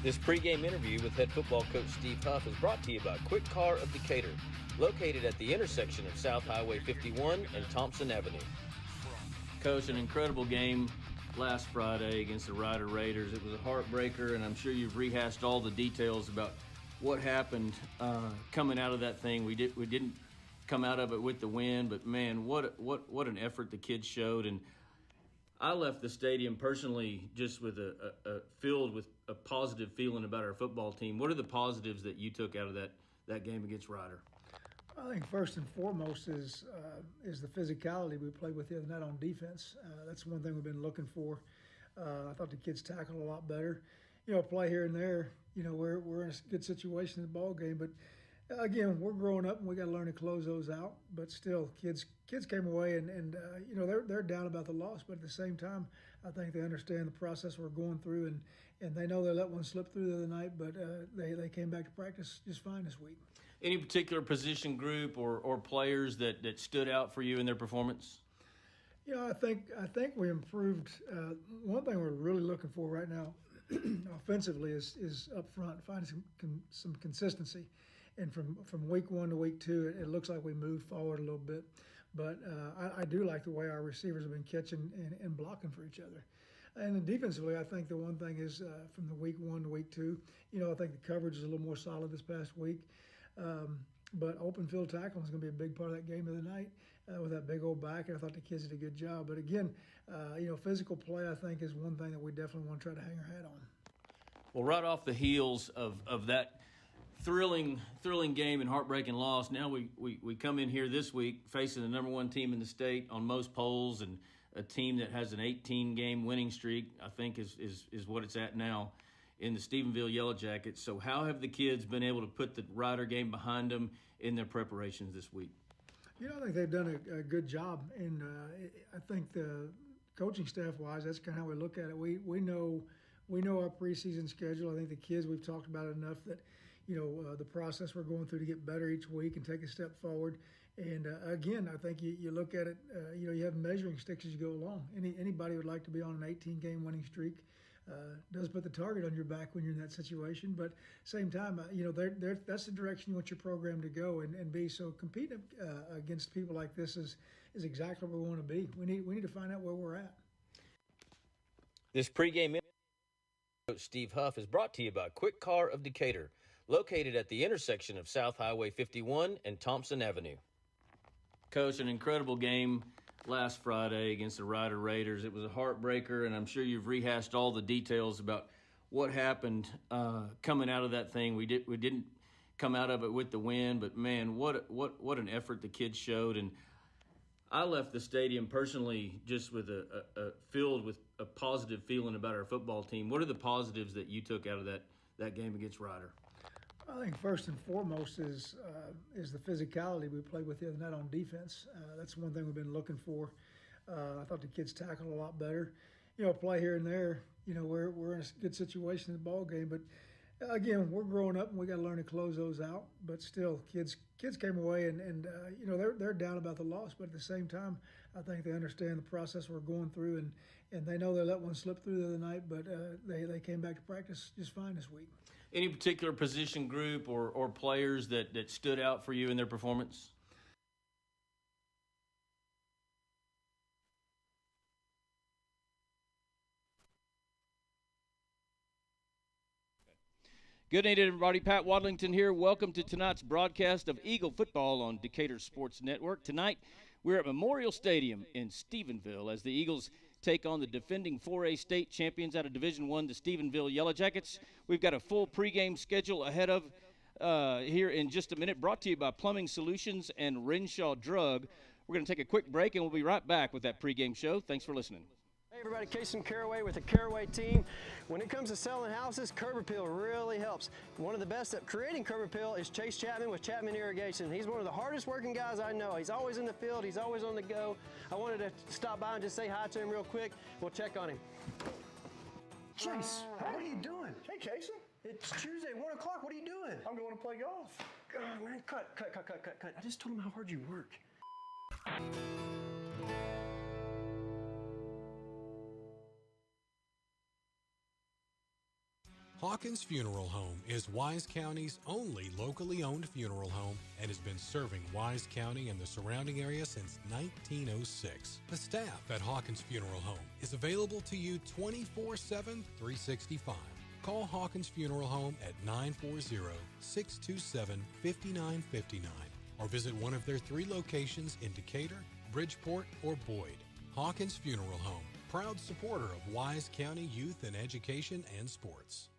This pregame interview with head football coach Steve Huff is brought to you by Quick Car of Decatur, located at the intersection of South Highway 51 and Thompson Avenue. Coach, an incredible game last Friday against the Rider Raiders. It was a heartbreaker, and I'm sure you've rehashed all the details about what happened coming out of that thing. We didn't come out of it with the win, but man, what an effort the kids showed. And I left the stadium personally just with filled with a positive feeling about our football team. What are the positives that you took out of that game against Rider? I think first and foremost is the physicality we played with the other night on defense. That's one thing we've been looking for. I thought the kids tackled a lot better. Play here and there. We're in a good situation in the ball game, but again, we're growing up and we got to learn to close those out. But still, kids came away and they're down about the loss, but at the same time, I think they understand the process we're going through and they know they let one slip through the other night, but they came back to practice just fine this week. Any particular position group or players that stood out for you in their performance? I think we improved. One thing we're really looking for right now, offensively, is up front, finding some consistency. And from week 1 to week 2, it looks like we moved forward a little bit. But I do like the way our receivers have been catching and blocking for each other. And then defensively, I think the one thing is from the week 1 to week 2, I think the coverage is a little more solid this past week. But open field tackling is going to be a big part of that game of the night with that big old back. And I thought the kids did a good job. But again, physical play, I think, is one thing that we definitely want to try to hang our hat on. Well, right off the heels of that thrilling game and heartbreaking loss, now we come in here this week facing the number 1 team in the state on most polls and a team that has an 18-game winning streak, I think is what it's at now, in the Stephenville Yellowjackets. So how have the kids been able to put the Rider game behind them in their preparations this week? I think they've done a good job, and I think the coaching staff-wise, that's kind of how we look at it. We know our preseason schedule. I think the kids, we've talked about it enough that the process we're going through to get better each week and take a step forward. And again, I think you look at it, you have measuring sticks as you go along. Anybody would like to be on an 18-game winning streak. Does put the target on your back when you're in that situation, but same time, that's the direction you want your program to go and be. So competing against people like this is exactly where we want to be. We need to find out where we're at. This pregame interview with coach Steve Huff is brought to you by Quick Car of Decatur, located at the intersection of South Highway 51 and Thompson Avenue. Coach, an incredible game last Friday against the Rider Raiders. It was a heartbreaker, and I'm sure you've rehashed all the details about what happened coming out of that thing. We didn't come out of it with the win, but man, what an effort the kids showed. And I left the stadium personally just with filled with a positive feeling about our football team. What are the positives that you took out of that game against Rider? I think first and foremost is the physicality we played with the other night on defense. That's one thing we've been looking for. I thought the kids tackled a lot better. Play here and there. We're in a good situation in the ball game, but again, we're growing up and we got to learn to close those out. But still, kids came away and they're down about the loss, but at the same time, I think they understand the process we're going through and they know they let one slip through the other night, but they came back to practice just fine this week. Any particular position group or players that stood out for you in their performance? Good night, everybody. Pat Wadlington here. Welcome to tonight's broadcast of Eagle Football on Decatur Sports Network. Tonight, we're at Memorial Stadium in Stephenville as the Eagles take on the defending 4A state champions out of Division I, the Stephenville Yellowjackets. We've got a full pregame schedule ahead of here in just a minute, brought to you by Plumbing Solutions and Renshaw Drug. We're going to take a quick break, and we'll be right back with that pregame show. Thanks for listening. Hey everybody, Casey Caraway with the Caraway team. When it comes to selling houses, curb appeal really helps. One of the best at creating curb appeal is Chase Chapman with Chapman Irrigation. He's one of the hardest working guys I know. He's always in the field, he's always on the go. I wanted to stop by and just say hi to him real quick. We'll check on him. Chase, what are you doing? Hey Casey, it's Tuesday, 1 o'clock, what are you doing? I'm going to play golf. Oh, man, cut. I just told him how hard you work. Hawkins Funeral Home is Wise County's only locally owned funeral home and has been serving Wise County and the surrounding area since 1906. The staff at Hawkins Funeral Home is available to you 24/7, 365. Call Hawkins Funeral Home at 940-627-5959 or visit one of their 3 locations in Decatur, Bridgeport, or Boyd. Hawkins Funeral Home, proud supporter of Wise County youth and education and sports.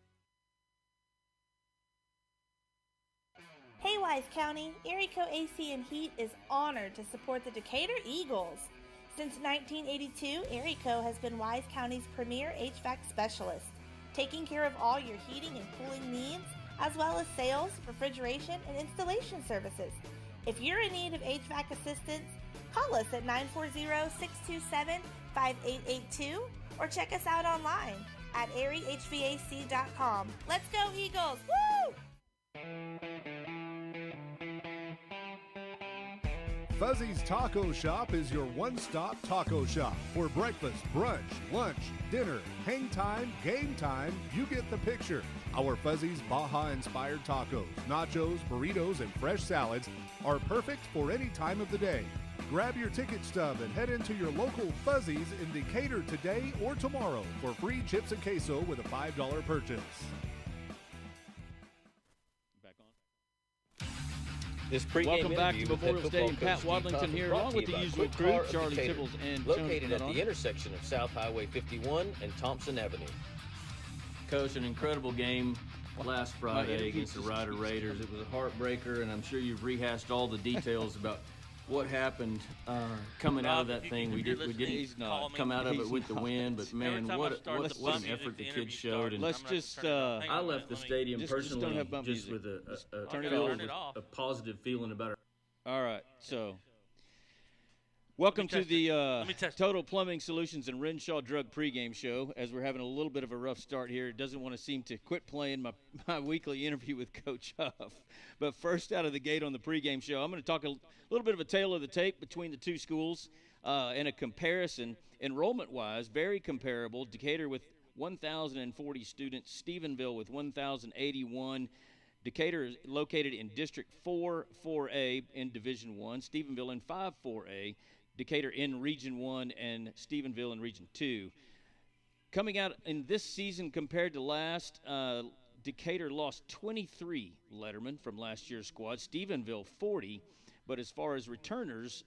Hey Wise County, Erico AC and Heat is honored to support the Decatur Eagles. Since 1982, Erico has been Wise County's premier HVAC specialist, taking care of all your heating and cooling needs, as well as sales, refrigeration, and installation services. If you're in need of HVAC assistance, call us at 940-627-5882 or check us out online at eriehvac.com. Let's go Eagles! Woo! Fuzzy's Taco Shop is your one-stop taco shop. For breakfast, brunch, lunch, dinner, hang time, game time, you get the picture. Our Fuzzy's Baja-inspired tacos, nachos, burritos, and fresh salads are perfect for any time of the day. Grab your ticket stub and head into your local Fuzzy's in Decatur today or tomorrow for free chips and queso with a $5 purchase. This pregame Welcome back to interview with Memorial head Stadium. football Pat coach Steve Wadlington Huff is here, brought along to with you the by usual Quick crew, Car of Charlie Decatur, Tibbles and located at Tony the intersection of South Highway 51 and Thompson Avenue. Coach, an incredible game last Friday against the Rider Raiders. It was a heartbreaker, and I'm sure you've rehashed all the details about what happened coming out of that thing. We didn't come out of it with the win, but man, what an effort the kids showed. And Let's just I left the stadium personally don't have bump just music. with Turn it a positive feeling about it. All right, so welcome to the Total Plumbing Solutions and Renshaw Drug pregame show. As we're having a little bit of a rough start here, it doesn't want to seem to quit playing my weekly interview with Coach Huff. But first out of the gate on the pregame show, I'm going to talk a little bit of a tale of the tape between the two schools and a comparison. Enrollment-wise, very comparable. Decatur with 1,040 students, Stephenville with 1,081. Decatur is located in District 4, 4A in Division I, Stephenville in 5, 4A, Decatur in Region 1, and Stephenville in Region 2. Coming out in this season compared to last, Decatur lost 23 lettermen from last year's squad, Stephenville 40, but as far as returners,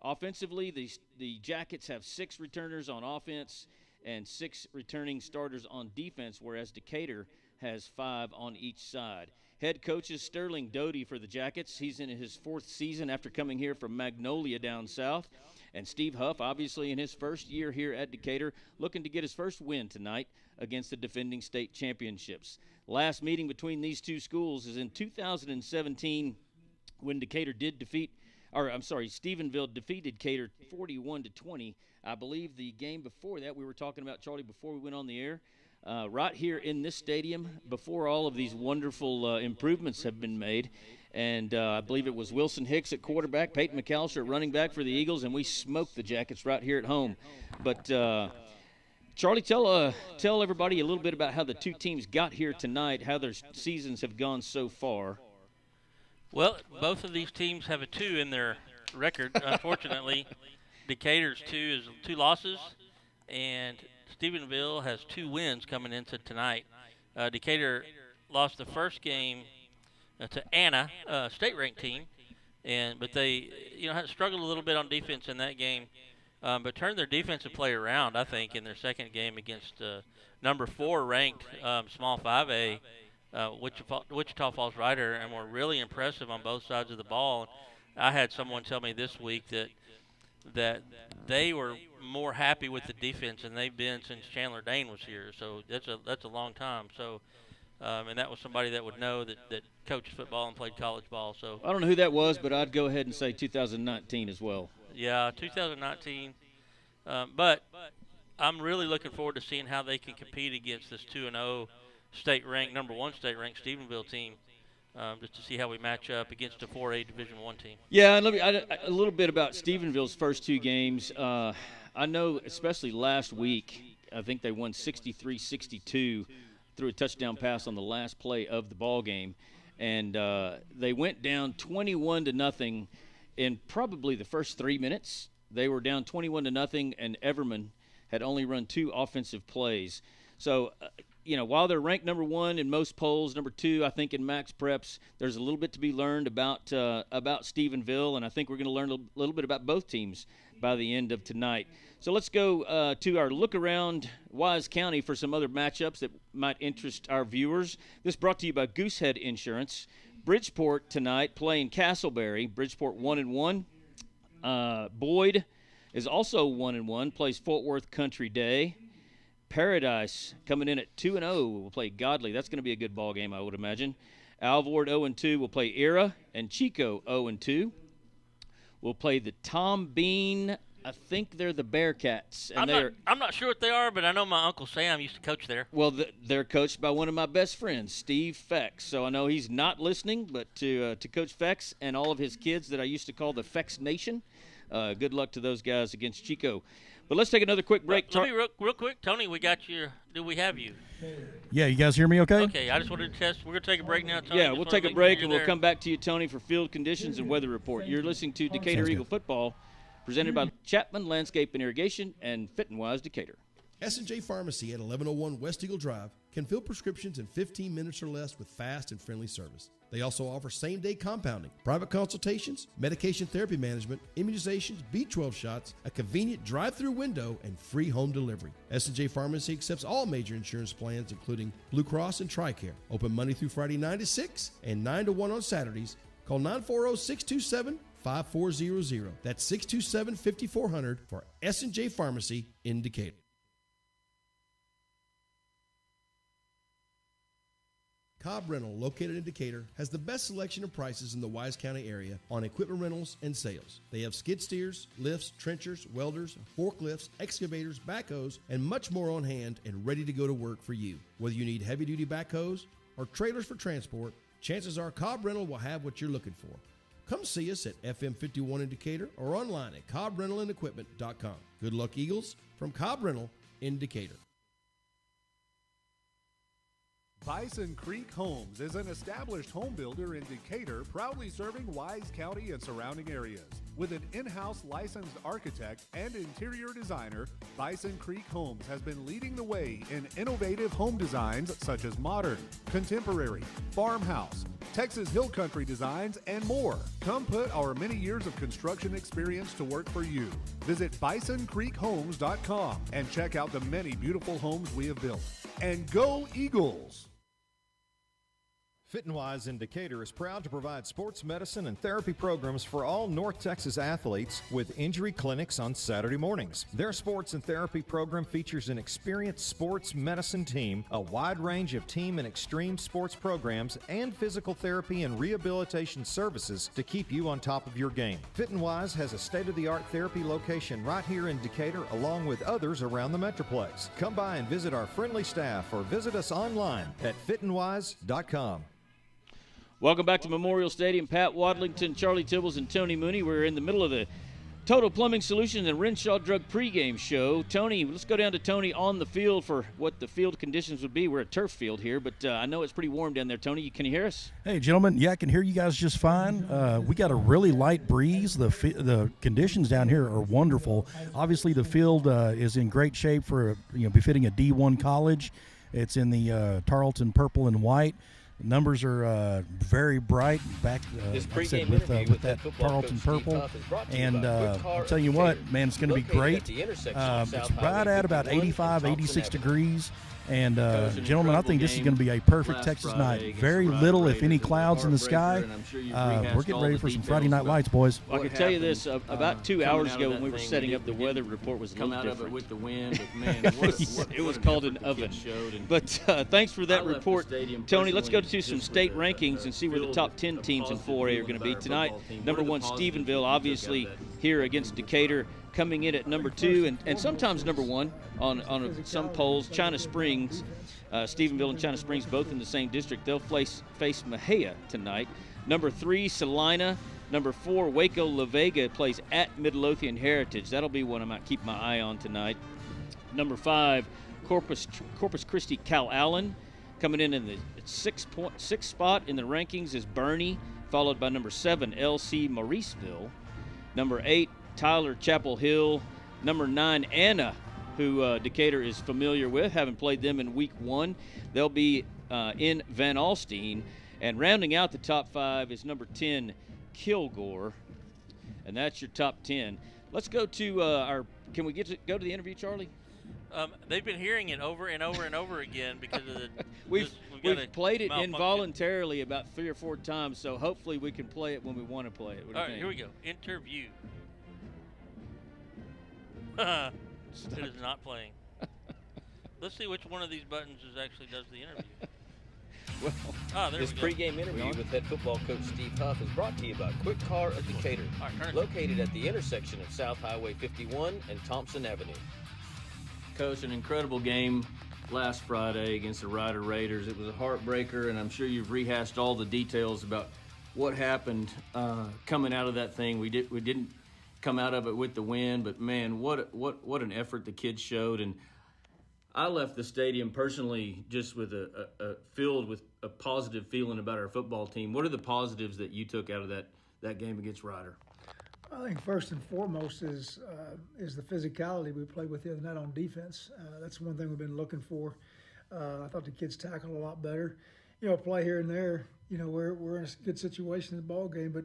offensively, the Jackets have 6 returners on offense and 6 returning starters on defense, whereas Decatur has 5 on each side. Head coach is Sterling Doty for the Jackets. He's in his 4th season after coming here from Magnolia down south. And Steve Huff, obviously in his first year here at Decatur, looking to get his first win tonight against the defending state championships. Last meeting between these two schools is in 2017 when Stephenville defeated Decatur 41-20. I believe the game before that, we were talking about, Charlie, before we went on the air, right here in this stadium before all of these wonderful improvements have been made. And I believe it was Wilson Hicks at quarterback, Peyton McAllister at running back for the Eagles, and we smoked the Jackets right here at home. But, Charlie, tell everybody a little bit about how the two teams got here tonight, how their seasons have gone so far. Well, both of these teams have a 2 in their record. Unfortunately, Decatur's 2 is 2 losses, and Stephenville has 2 wins coming into tonight. Decatur lost the first game to Anna, state-ranked team, but they had struggled a little bit on defense in that game, but turned their defensive play around, I think, in their second game against number 4 ranked small 5A Wichita Falls Rider, and were really impressive on both sides of the ball. I had someone tell me this week that they were more happy with the defense than they've been since Chandler Dane was here. So that's a long time. So, and that was somebody that would know that coached football and played college ball. So I don't know who that was, but I'd go ahead and say 2019 as well. Yeah, 2019. But I'm really looking forward to seeing how they can compete against this 2-0 state-ranked, number 1 state-ranked Stephenville team. Just to see how we match up against a 4A Division I team. Yeah, and a little bit about Stephenville's first 2 games. I know, especially last week, I think they won 63-62 to threw a touchdown pass on the last play of the ball game, and they went down 21-0 in probably the first 3 minutes. They were down 21-0, and Everman had only run 2 offensive plays. So, while they're ranked number 1 in most polls, number 2, I think in Max Preps, there's a little bit to be learned about Stephenville, and I think we're going to learn a little bit about both teams by the end of tonight. So let's go to our look around Wise County for some other matchups that might interest our viewers. This brought to you by Goosehead Insurance. Bridgeport tonight playing Castleberry. Bridgeport 1-1. Boyd is also 1-1, plays Fort Worth Country Day. Paradise coming in at 2-0 will play Godley. That's going to be a good ball game, I would imagine. Alvord 0-2 will play Era, and Chico 0-2 will play the Tom Bean. I think they're the Bearcats. And I'm not sure what they are, but I know my Uncle Sam used to coach there. Well, they're coached by one of my best friends, Steve Fex. So I know he's not listening, but to Coach Fex and all of his kids that I used to call the Fex Nation, good luck to those guys against Chico. But let's take another quick break. Let me real quick. Tony, we got you. Do we have you? Yeah, you guys hear me okay? Okay, I just wanted to test. We're going to take a break now, Tony. Yeah, we'll take a break, and we'll come back to you, Tony, for field conditions and weather report. You're listening to Decatur Eagle Football, presented by Chapman Landscape and Irrigation and Fit and Wise Decatur. S&J Pharmacy at 1101 West Eagle Drive can fill prescriptions in 15 minutes or less with fast and friendly service. They also offer same-day compounding, private consultations, medication therapy management, immunizations, B12 shots, a convenient drive-through window, and free home delivery. S&J Pharmacy accepts all major insurance plans, including Blue Cross and TRICARE. Open Monday through Friday 9 to 6 and 9 to 1 on Saturdays. Call 940-627-5400. That's 627-5400 for S&J Pharmacy in Decatur. Cobb Rental, located in Decatur, has the best selection of prices in the Wise County area on equipment rentals and sales. They have skid steers, lifts, trenchers, welders, forklifts, excavators, backhoes, and much more on hand and ready to go to work for you. Whether you need heavy-duty backhoes or trailers for transport, chances are Cobb Rental will have what you're looking for. Come see us at FM 51 in Decatur or online at CobbRentalAndEquipment.com. Good luck, Eagles, from Cobb Rental in Decatur. Bison Creek Homes is an established home builder in Decatur, proudly serving Wise County and surrounding areas. With an in-house licensed architect and interior designer, Bison Creek Homes has been leading the way in innovative home designs such as modern, contemporary, farmhouse, Texas Hill Country designs, and more. Come put our many years of construction experience to work for you. Visit BisonCreekHomes.com and check out the many beautiful homes we have built. And go Eagles! Fit and Wise in Decatur is proud to provide sports medicine and therapy programs for all North Texas athletes with injury clinics on Saturday mornings. Their sports and therapy program features an experienced sports medicine team, a wide range of team and extreme sports programs, and physical therapy and rehabilitation services to keep you on top of your game. Fit and Wise has a state-of-the-art therapy location right here in Decatur, along with others around the Metroplex. Come by and visit our friendly staff or visit us online at fitandwise.com. Welcome back to Memorial Stadium. Pat Wadlington, Charlie Tibbles, and Tony Mooney. We're in the middle of the Total Plumbing Solutions and Renshaw Drug pregame show. Tony, let's go down to Tony on the field for what the field conditions would be. We're at turf field here, but I know it's pretty warm down there. Tony, can you hear us? Hey, gentlemen. Yeah, I can hear you guys just fine. We got a really light breeze. The conditions down here are wonderful. Obviously, the field is in great shape for befitting a D1 college. It's in the Tarleton purple and white. The numbers are very bright back with that Tarleton purple. And I'll tell you what, man, it's going to be great. It's right at about 85, 86 degrees. And, gentlemen, I think this is going to be a perfect Texas night. Very little, if any, clouds in the sky. We're getting ready for some Friday night lights, boys. Well, I can tell you this, about 2 hours ago when we were setting up the weather report was a little different. Come out of it with the wind, but, man, it was called an oven. But thanks for that report, Tony. Let's go to some state rankings and see where the top 10 teams in 4A are going to be tonight. Number 1, Stephenville, obviously here against Decatur. Coming in at number 2 and sometimes number 1 on some polls. China Springs, Stephenville and China Springs both in the same district. They'll face Mejia tonight. Number 3, Salina. Number 4, Waco La Vega plays at Midlothian Heritage. That'll be one I might keep my eye on tonight. Number 5, Corpus Christi Cal Allen. Coming in the sixth spot in the rankings is Bernie, followed by number 7, LC Mauriceville. Number 8, Tyler Chapel Hill. Number 9, Anna, who Decatur is familiar with, having played them in week 1. They'll be in Van Alstyne. And rounding out the top 5 is number 10, Kilgore. And that's your top 10. Let's go to can we go to the interview, Charlie? They've been hearing it over and over and over again because of the. We've played it involuntarily about 3 or 4 times, so hopefully we can play it when we want to play it. All right, here we go. Interview. It is not playing. Let's see which one of these buttons actually does the interview. This pregame interview with head football coach Steve Huff is brought to you by Quick Car of Decatur, located at the intersection of South Highway 51 and Thompson Avenue. Coach, an incredible game last Friday against the Rider Raiders. It was a heartbreaker, and I'm sure you've rehashed all the details about what happened coming out of that thing. We didn't come out of it with the win, but man, what an effort the kids showed. And I left the stadium personally just with filled with a positive feeling about our football team. What are the positives that you took out of that game against Rider? I think first and foremost is the physicality we played with the other night on defense. That's one thing we've been looking for. I thought the kids tackled a lot better. Play here and there. We're in a good situation in the ball game, but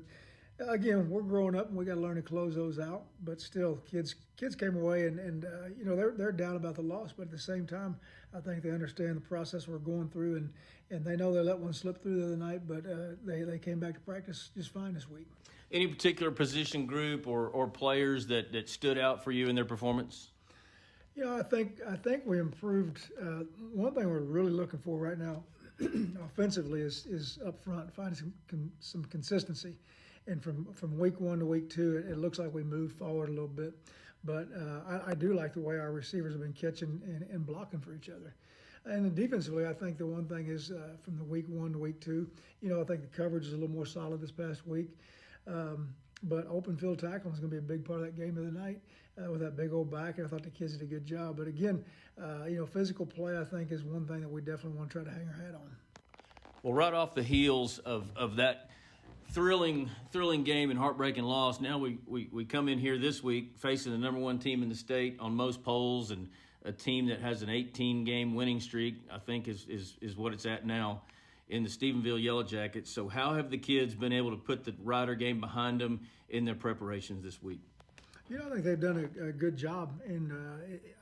again, we're growing up and we got to learn to close those out. But still, kids came away and they're down about the loss, but at the same time, I think they understand the process we're going through and they know they let one slip through the other night, but they came back to practice just fine this week. Any particular position group or players that stood out for you in their performance? I think we improved. One thing we're really looking for right now, offensively, is up front, finding some consistency. And from week 1 to week 2, it looks like we moved forward a little bit. But I do like the way our receivers have been catching and blocking for each other. And then defensively, I think the one thing is from the week 1 to week 2, I think the coverage is a little more solid this past week. But open field tackling is going to be a big part of that game of the night with that big old back. And I thought the kids did a good job. But again, physical play, I think, is one thing that we definitely want to try to hang our hat on. Well, right off the heels of that thrilling game and heartbreaking loss, now we come in here this week facing the number 1 team in the state on most polls and a team that has an 18-game winning streak, I think is what it's at now, in the Stephenville Yellowjackets. So how have the kids been able to put the Rider game behind them in their preparations this week? I think they've done a good job, and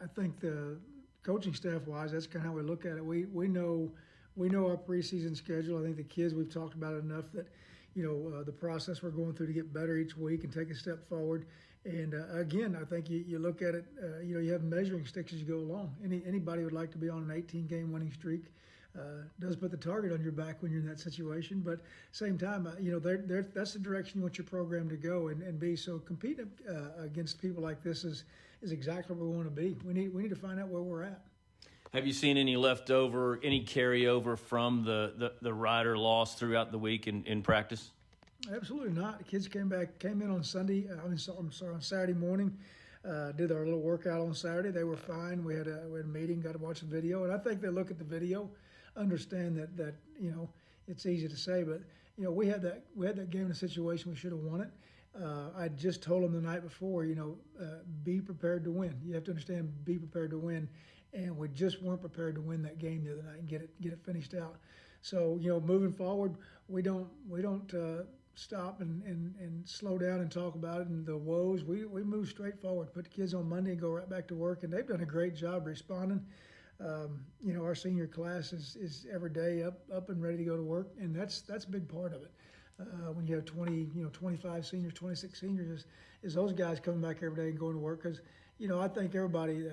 I think the coaching staff-wise, that's kind of how we look at it. We know our preseason schedule. I think the kids, we've talked about it enough that the process we're going through to get better each week and take a step forward. And again, I think you look at it. You have measuring sticks as you go along. Anybody would like to be on an 18-game winning streak. Does put the target on your back when you're in that situation, but same time, that's the direction you want your program to go and be. So competing against people like this is exactly where we want to be. We need to find out where we're at. Have you seen any carryover from the Rider loss throughout the week in practice? Absolutely not. The kids came in on on Saturday morning. Did our little workout on Saturday. They were fine. We had a meeting, got to watch the video, and I think they look at the video, understand that it's easy to say, but we had that game in a situation we should have won it. I just told them the night before, be prepared to win. You have to understand, be prepared to win, and we just weren't prepared to win that game the other night and get it finished out. So moving forward, we don't stop and slow down and talk about it and the woes. We move straight forward, put the kids on Monday and go right back to work, and they've done a great job responding. Our senior class is every day up and ready to go to work, and that's a big part of it. When you have 25 seniors, 26 seniors, is those guys coming back every day and going to work, because I think everybody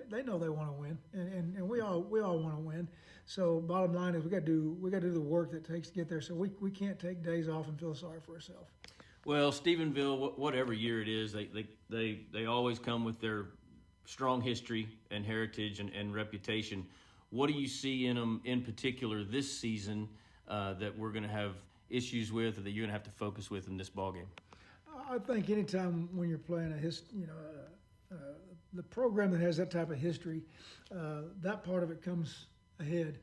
they know they want to win, and we all want to win. So bottom line is we got to do the work that it takes to get there. So we can't take days off and feel sorry for ourselves. Well, Stephenville, whatever year it is, they always come with their strong history and heritage and reputation. What do you see in them in particular this season that we're going to have issues with, or that you're going to have to focus with in this ballgame? I think anytime when you're playing the program that has that type of history, that part of it comes ahead.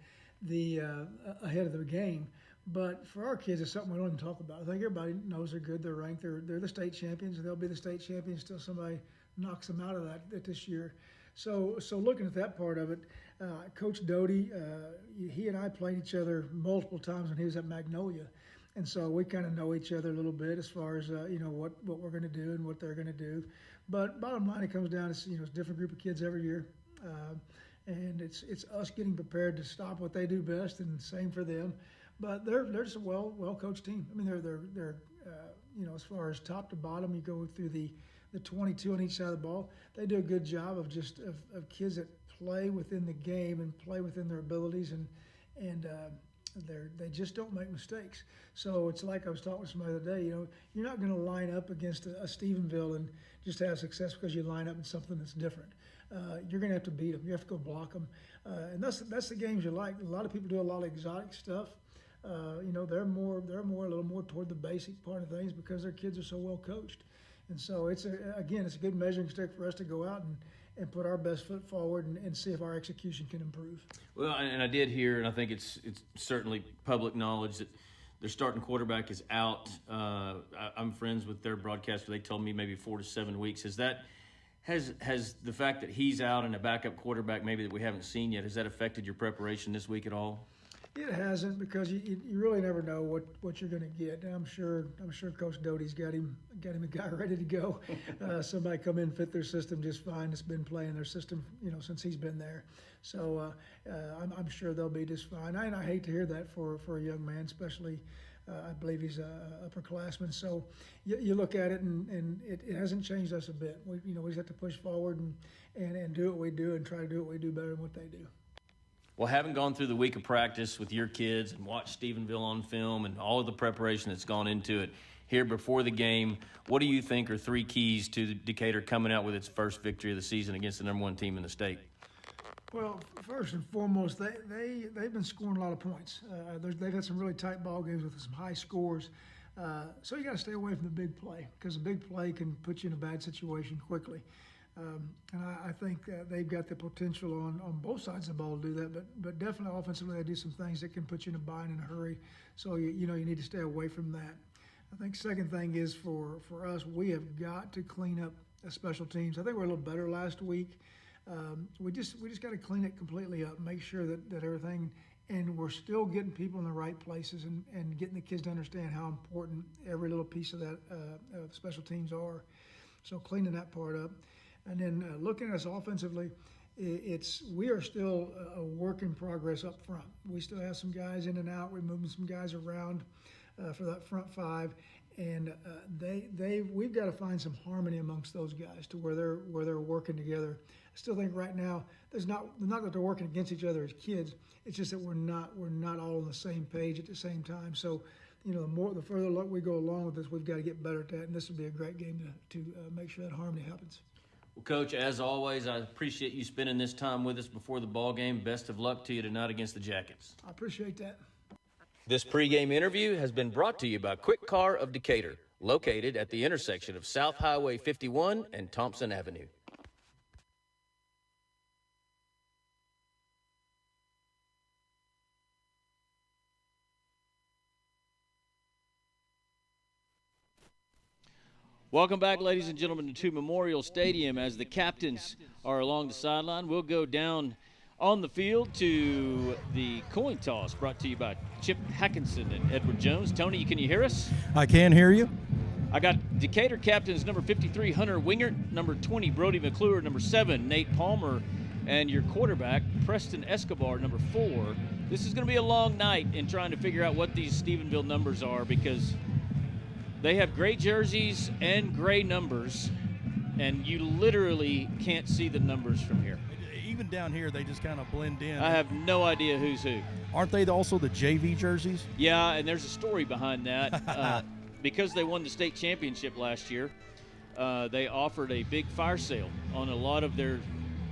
ahead of the game. But for our kids, it's something we don't even talk about. I think everybody knows they're good, they're ranked, they're the state champions, and they'll be the state champions until somebody knocks them out of that this year. So looking at that part of it, Coach Doty, he and I played each other multiple times when he was at Magnolia. And so we kind of know each other a little bit as far as, what we're going to do and what they're going to do. But bottom line, it comes down to, it's a different group of kids every year. And it's us getting prepared to stop what they do best, and same for them. But they're just a well-coached team. I mean, they're as far as top to bottom, you go through the 22 on each side of the ball. They do a good job of kids that play within the game and play within their abilities, and they just don't make mistakes. So it's like I was talking to somebody the other day. You're not going to line up against a Stephenville and just have success because you line up in something that's different. You're going to have to beat them. You have to go block them, and that's the games you like. A lot of people do a lot of exotic stuff. They're a little more toward the basic part of things because their kids are so well coached. And so it's a good measuring stick for us to go out and put our best foot forward and see if our execution can improve. Well, and I did hear, and I think it's certainly public knowledge that their starting quarterback is out. I'm friends with their broadcaster. They told me maybe 4 to 7 weeks. Has the fact that he's out and a backup quarterback maybe that we haven't seen yet, has that affected your preparation this week at all? It hasn't, because you really never know what you're going to get. I'm sure Coach Doty's got him a guy ready to go. Somebody come in and fit their system just fine. That's been playing their system, since he's been there. So I'm sure they'll be just fine. And I hate to hear that for a young man, especially. I believe he's a upperclassman. So you look at it, and it hasn't changed us a bit. We just have to push forward and do what we do and try to do what we do better than what they do. Well, having gone through the week of practice with your kids and watched Stephenville on film and all of the preparation that's gone into it here before the game, what do you think are 3 keys to Decatur coming out with its first victory of the season against the #1 team in the state? Well, first and foremost, they've been scoring a lot of points. They've had some really tight ball games with some high scores. So you got to stay away from the big play, because the big play can put you in a bad situation quickly. And I think they've got the potential on both sides of the ball to do that, but definitely offensively they do some things that can put you in a bind in a hurry. So you need to stay away from that. I think second thing is for us, we have got to clean up special teams. I think we're a little better last week. We just got to clean it completely up, make sure that everything, and we're still getting people in the right places and getting the kids to understand how important every little piece of that special teams are. So cleaning that part up. And then looking at us offensively, we are still a work in progress up front. We still have some guys in and out. We're moving some guys around for that front 5, and we've got to find some harmony amongst those guys to where they're working together. I still think right now not that they're working against each other as kids. It's just that we're not all on the same page at the same time. So the further we go along with this, we've got to get better at that, and this will be a great game to make sure that harmony happens. Well, Coach, as always, I appreciate you spending this time with us before the ball game. Best of luck to you tonight against the Jackets. I appreciate that. This pregame interview has been brought to you by Quick Car of Decatur, located at the intersection of South Highway 51 and Thompson Avenue. Welcome back, ladies and gentlemen, to Memorial Stadium as the captains are along the sideline. We'll go down on the field to the coin toss brought to you by Chip Hackinson and Edward Jones. Tony, can you hear us? I can hear you. I got Decatur captains number 53, Hunter Wingert, number 20, Brody McClure, number 7, Nate Palmer, and your quarterback, Preston Escobar, number 4. This is going to be a long night in trying to figure out what these Stephenville numbers are, because they have gray jerseys and gray numbers, and you literally can't see the numbers from here. Even down here, they just kind of blend in. I have no idea who's who. Aren't they also the JV jerseys? Yeah, and there's a story behind that. Because they won the state championship last year, they offered a big fire sale on a lot of their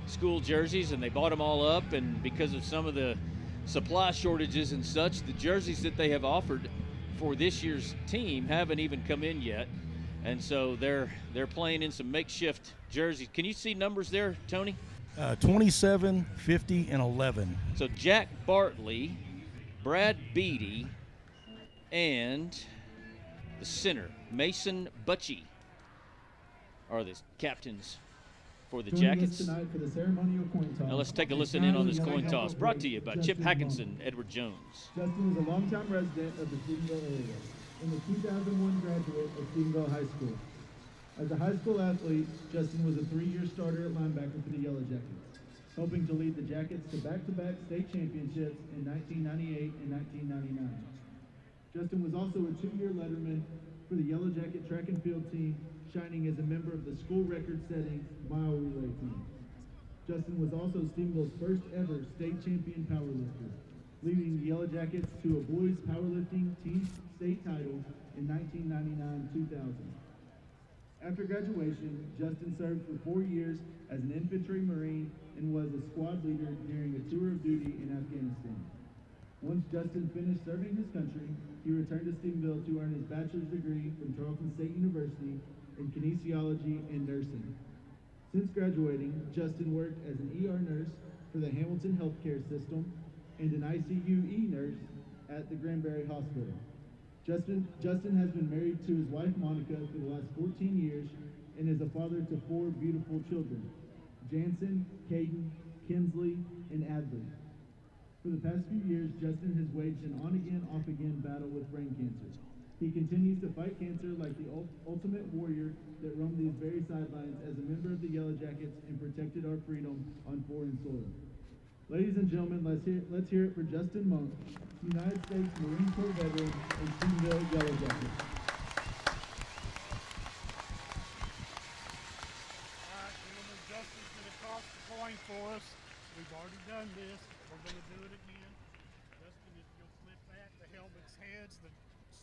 school jerseys, and they bought them all up, and because of some of the supply shortages and such, the jerseys that they have offered for this year's team haven't even come in yet, and so they're playing in some makeshift jerseys. Can you see numbers there, Tony? 27, 50, and 11. So Jack Bartley, Brad Beatty, and the center, Mason Butchie, are the captains for the Jackets. Tonight for the ceremonial coin toss. Now let's take a listen in on this coin toss, brought to you by Chip Hackinson, Edward Jones. Justin was a longtime resident of the Stephenville area and the 2001 graduate of Stephenville High School. As a high school athlete, Justin was a 3-year starter at linebacker for the Yellowjackets, hoping to lead the Jackets to back-to-back state championships in 1998 and 1999. Justin was also a 2-year letterman for the Yellowjacket track and field team, shining as a member of the school record-setting mile relay team. Justin was also Stephenville's first ever state champion powerlifter, leading the Yellowjackets to a boys powerlifting team state title in 1999-2000. After graduation, Justin served for 4 years as an infantry marine and was a squad leader during a tour of duty in Afghanistan. Once Justin finished serving his country, he returned to Stephenville to earn his bachelor's degree from Tarleton State University in kinesiology and nursing. Since graduating, Justin worked as an ER nurse for the Hamilton Healthcare System and an ICU nurse at the Granbury Hospital. Justin has been married to his wife Monica for the last 14 years and is a father to 4 beautiful children, Jansen, Caden, Kinsley, and Adley. For the past few years, Justin has waged an on-again, off-again battle with brain cancer. He continues to fight cancer like the ultimate warrior that roamed these very sidelines as a member of the Yellowjackets and protected our freedom on foreign soil. Ladies and gentlemen, let's hear it for Justin Monk, United States Marine Corps veteran and Stephenville Yellowjackets. All right, gentlemen, Justin's going to toss the coin for us. We've already done this. We're going to do it again. Justin, if you'll flip that, the helmet's heads, the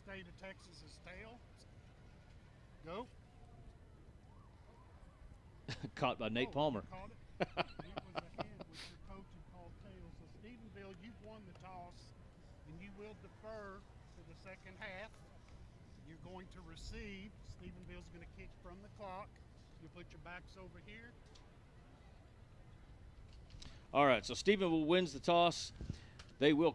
state of Texas's tail. Go. Caught by Nate Palmer. Caught it. It was a head, which your coach had called tail. So Stephenville, you've won the toss, and you will defer to the second half. You're going to receive. Stephenville's going to kick from the clock. You put your backs over here. All right, so Stephenville wins the toss. They will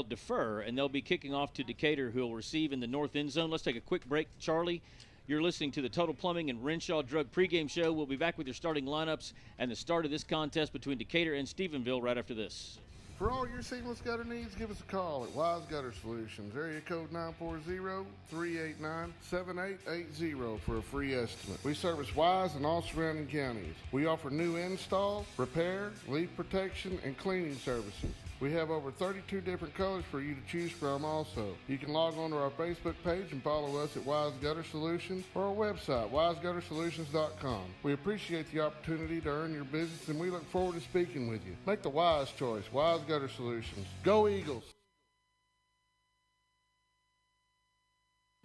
defer, and they'll be kicking off to Decatur, who will receive in the north end zone. Let's take a quick break. Charlie, you're listening to the Total Plumbing and Renshaw Drug pregame show. We'll be back with your starting lineups and the start of this contest between Decatur and Stephenville right after this. For all your seamless gutter needs, give us a call at Wise Gutter Solutions, area code 940-389-7880 for a free estimate. We service Wise and all surrounding counties. We offer new install, repair, leak protection, and cleaning services. We have over 32 different colors for you to choose from also. You can log on to our Facebook page and follow us at Wise Gutter Solutions or our website, wiseguttersolutions.com. We appreciate the opportunity to earn your business, and we look forward to speaking with you. Make the wise choice, Wise Gutter Solutions. Go Eagles!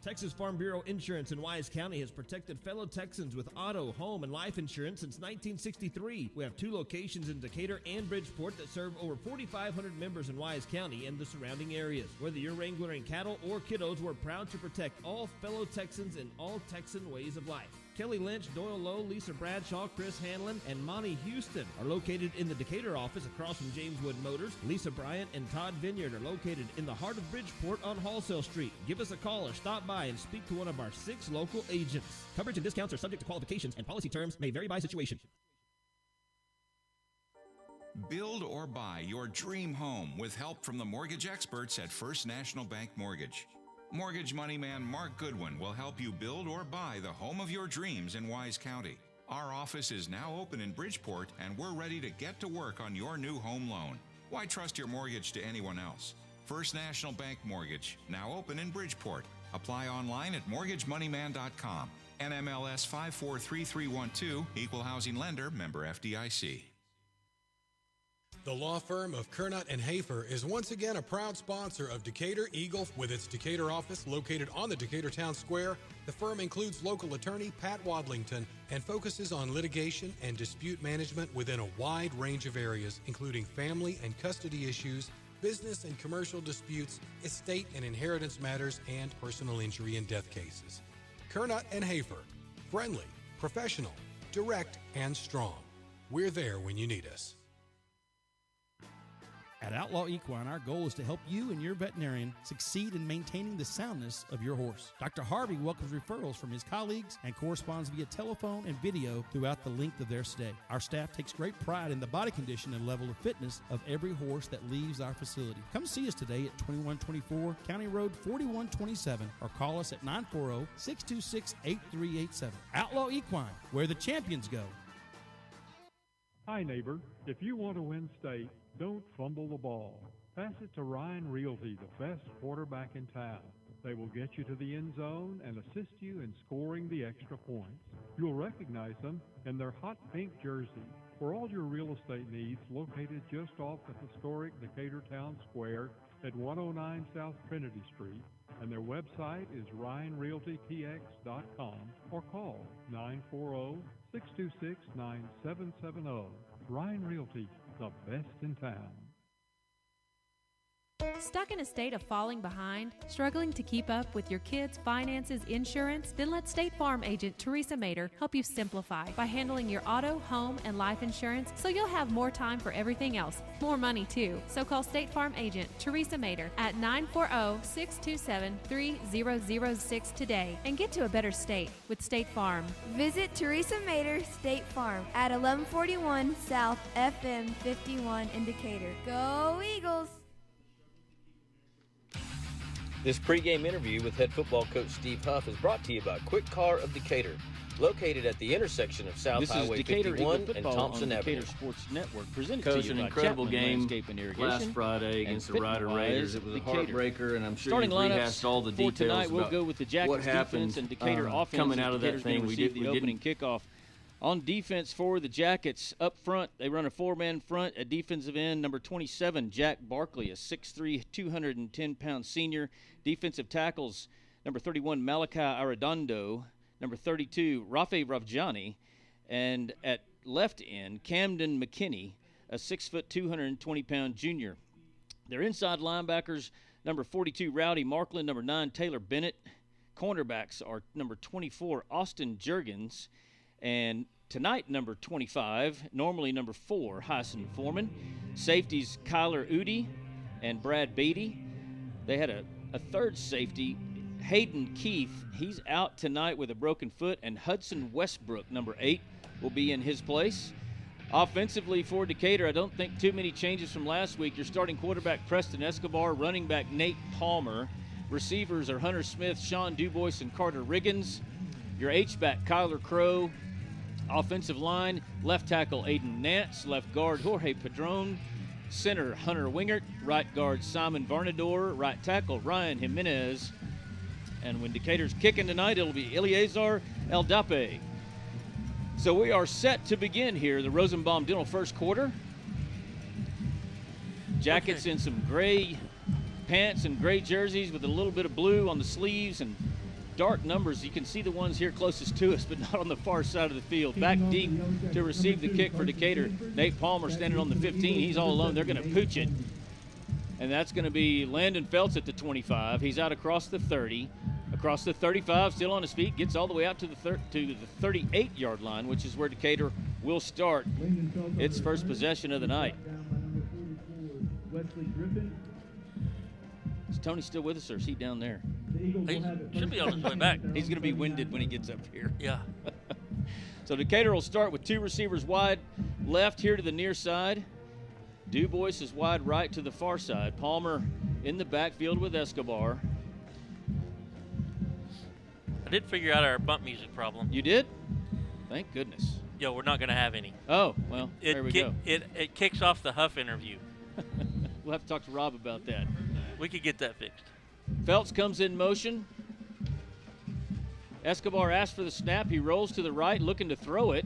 Texas Farm Bureau Insurance in Wise County has protected fellow Texans with auto, home, and life insurance since 1963. We have 2 locations in Decatur and Bridgeport that serve over 4,500 members in Wise County and the surrounding areas. Whether you're wrangling cattle or kiddos, we're proud to protect all fellow Texans in all Texan ways of life. Kelly Lynch, Doyle Lowe, Lisa Bradshaw, Chris Hanlon, and Monty Houston are located in the Decatur office across from James Wood Motors. Lisa Bryant and Todd Vineyard are located in the heart of Bridgeport on Halsell Street. Give us a call or stop by and speak to one of our 6 local agents. Coverage and discounts are subject to qualifications, and policy terms may vary by situation. Build or buy your dream home with help from the mortgage experts at First National Bank Mortgage. Mortgage money man Mark Goodwin will help you build or buy the home of your dreams in Wise County. Our office is now open in Bridgeport, and we're ready to get to work on your new home loan. Why trust your mortgage to anyone else? First National Bank Mortgage, now open in Bridgeport. Apply online at mortgagemoneyman.com. NMLS 543312, Equal Housing Lender, member FDIC. The law firm of Kernot & Hafer is once again a proud sponsor of Decatur Eagle with its Decatur office located on the Decatur Town Square. The firm includes local attorney Pat Wadlington and focuses on litigation and dispute management within a wide range of areas, including family and custody issues, business and commercial disputes, estate and inheritance matters, and personal injury and death cases. Kernot & Hafer, friendly, professional, direct, and strong. We're there when you need us. At Outlaw Equine, our goal is to help you and your veterinarian succeed in maintaining the soundness of your horse. Dr. Harvey welcomes referrals from his colleagues and corresponds via telephone and video throughout the length of their stay. Our staff takes great pride in the body condition and level of fitness of every horse that leaves our facility. Come see us today at 2124 County Road 4127 or call us at 940-626-8387. Outlaw Equine, where the champions go. Hi, neighbor. If you want to win state, don't fumble the ball. Pass it to Ryan Realty, the best quarterback in town. They will get you to the end zone and assist you in scoring the extra points. You'll recognize them in their hot pink jersey. For all your real estate needs, located just off the historic Decatur Town Square at 109 South Trinity Street, and their website is ryanrealtytx.com or call 940-626-9770. Ryan Realty, the best in town. Stuck in a state of falling behind? Struggling to keep up with your kids' finances, insurance? Then let State Farm agent Teresa Mader help you simplify by handling your auto, home, and life insurance so you'll have more time for everything else. More money, too. So call State Farm agent Teresa Mader at 940-627-3006 today and get to a better state with State Farm. Visit Teresa Mader State Farm at 1141 South FM 51 in Decatur. Go Eagles! This pregame interview with head football coach Steve Huff is brought to you by Quick Car of Decatur, located at the intersection of South Highway 51 and Thompson Avenue. Decatur Sports Network presented Coach, to you an by incredible Chapman game Landscape and Irrigation last Friday against the Rider Fit-Wise Raiders. It was a Decatur. heartbreaker, and I'm sure Starting you've lineups rehashed all the for details tonight. We'll about go with the Jackets what happened defense and Decatur offense. coming out of that Decatur's gonna thing. receive the opening kickoff. On defense for the Jackets, up front, they run a four-man front. At defensive end, number 27, Jack Barkley, a 6'3", 210-pound senior. Defensive tackles, number 31, Malachi Arredondo, number 32, Rafe Ravjani, and at left end, Camden McKinney, a 6', 220-pound junior. Their inside linebackers, number 42, Rowdy Markland, number 9, Taylor Bennett. Cornerbacks are number 24, Austin Juergens, and tonight, number 25, normally number 4, Hyson Foreman. Safeties, Kyler Udi and Brad Beatty. They had a third safety, Hayden Keith. He's out tonight with a broken foot, and Hudson Westbrook, number 8, will be in his place. Offensively for Decatur, I don't think too many changes from last week. Your starting quarterback, Preston Escobar, running back, Nate Palmer. Receivers are Hunter Smith, Sean Dubois, and Carter Riggins. Your H-back, Kyler Crow. Offensive line, left tackle Aiden Nance, left guard Jorge Padron, center Hunter Wingert, right guard Simon Varnador, right tackle Ryan Jimenez. And when Decatur's kicking tonight, it'll be Eleazar Eldape. So we are set to begin here, the Rosenbaum Dental first quarter. Jackets in some gray pants and gray jerseys with a little bit of blue on the sleeves and dark numbers. You can see the ones here closest to us, but not on the far side of the field. Back deep to receive the kick for Decatur. Nate Palmer standing on the 15. He's all alone. They're going to pooch it. And that's going to be Landon Feltz at the 25. He's out across the 30. Across the 35, still on his feet, gets all the way out to the 38-yard line, which is where Decatur will start its first possession of the night. Is Tony still with us, or is he down there? He should be on his way back. He's going to be winded when he gets up here. Yeah. So Decatur will start with two receivers wide left here to the near side. Dubois is wide right to the far side. Palmer in the backfield with Escobar. I did figure out our bump music problem. You did? Thank goodness. Yo, we're not going to have any. Oh, well, there we go. It kicks off the Huff interview. We'll have to talk to Rob about that. We could get that fixed. Feltz comes in motion. Escobar asks for the snap. He rolls to the right, looking to throw it.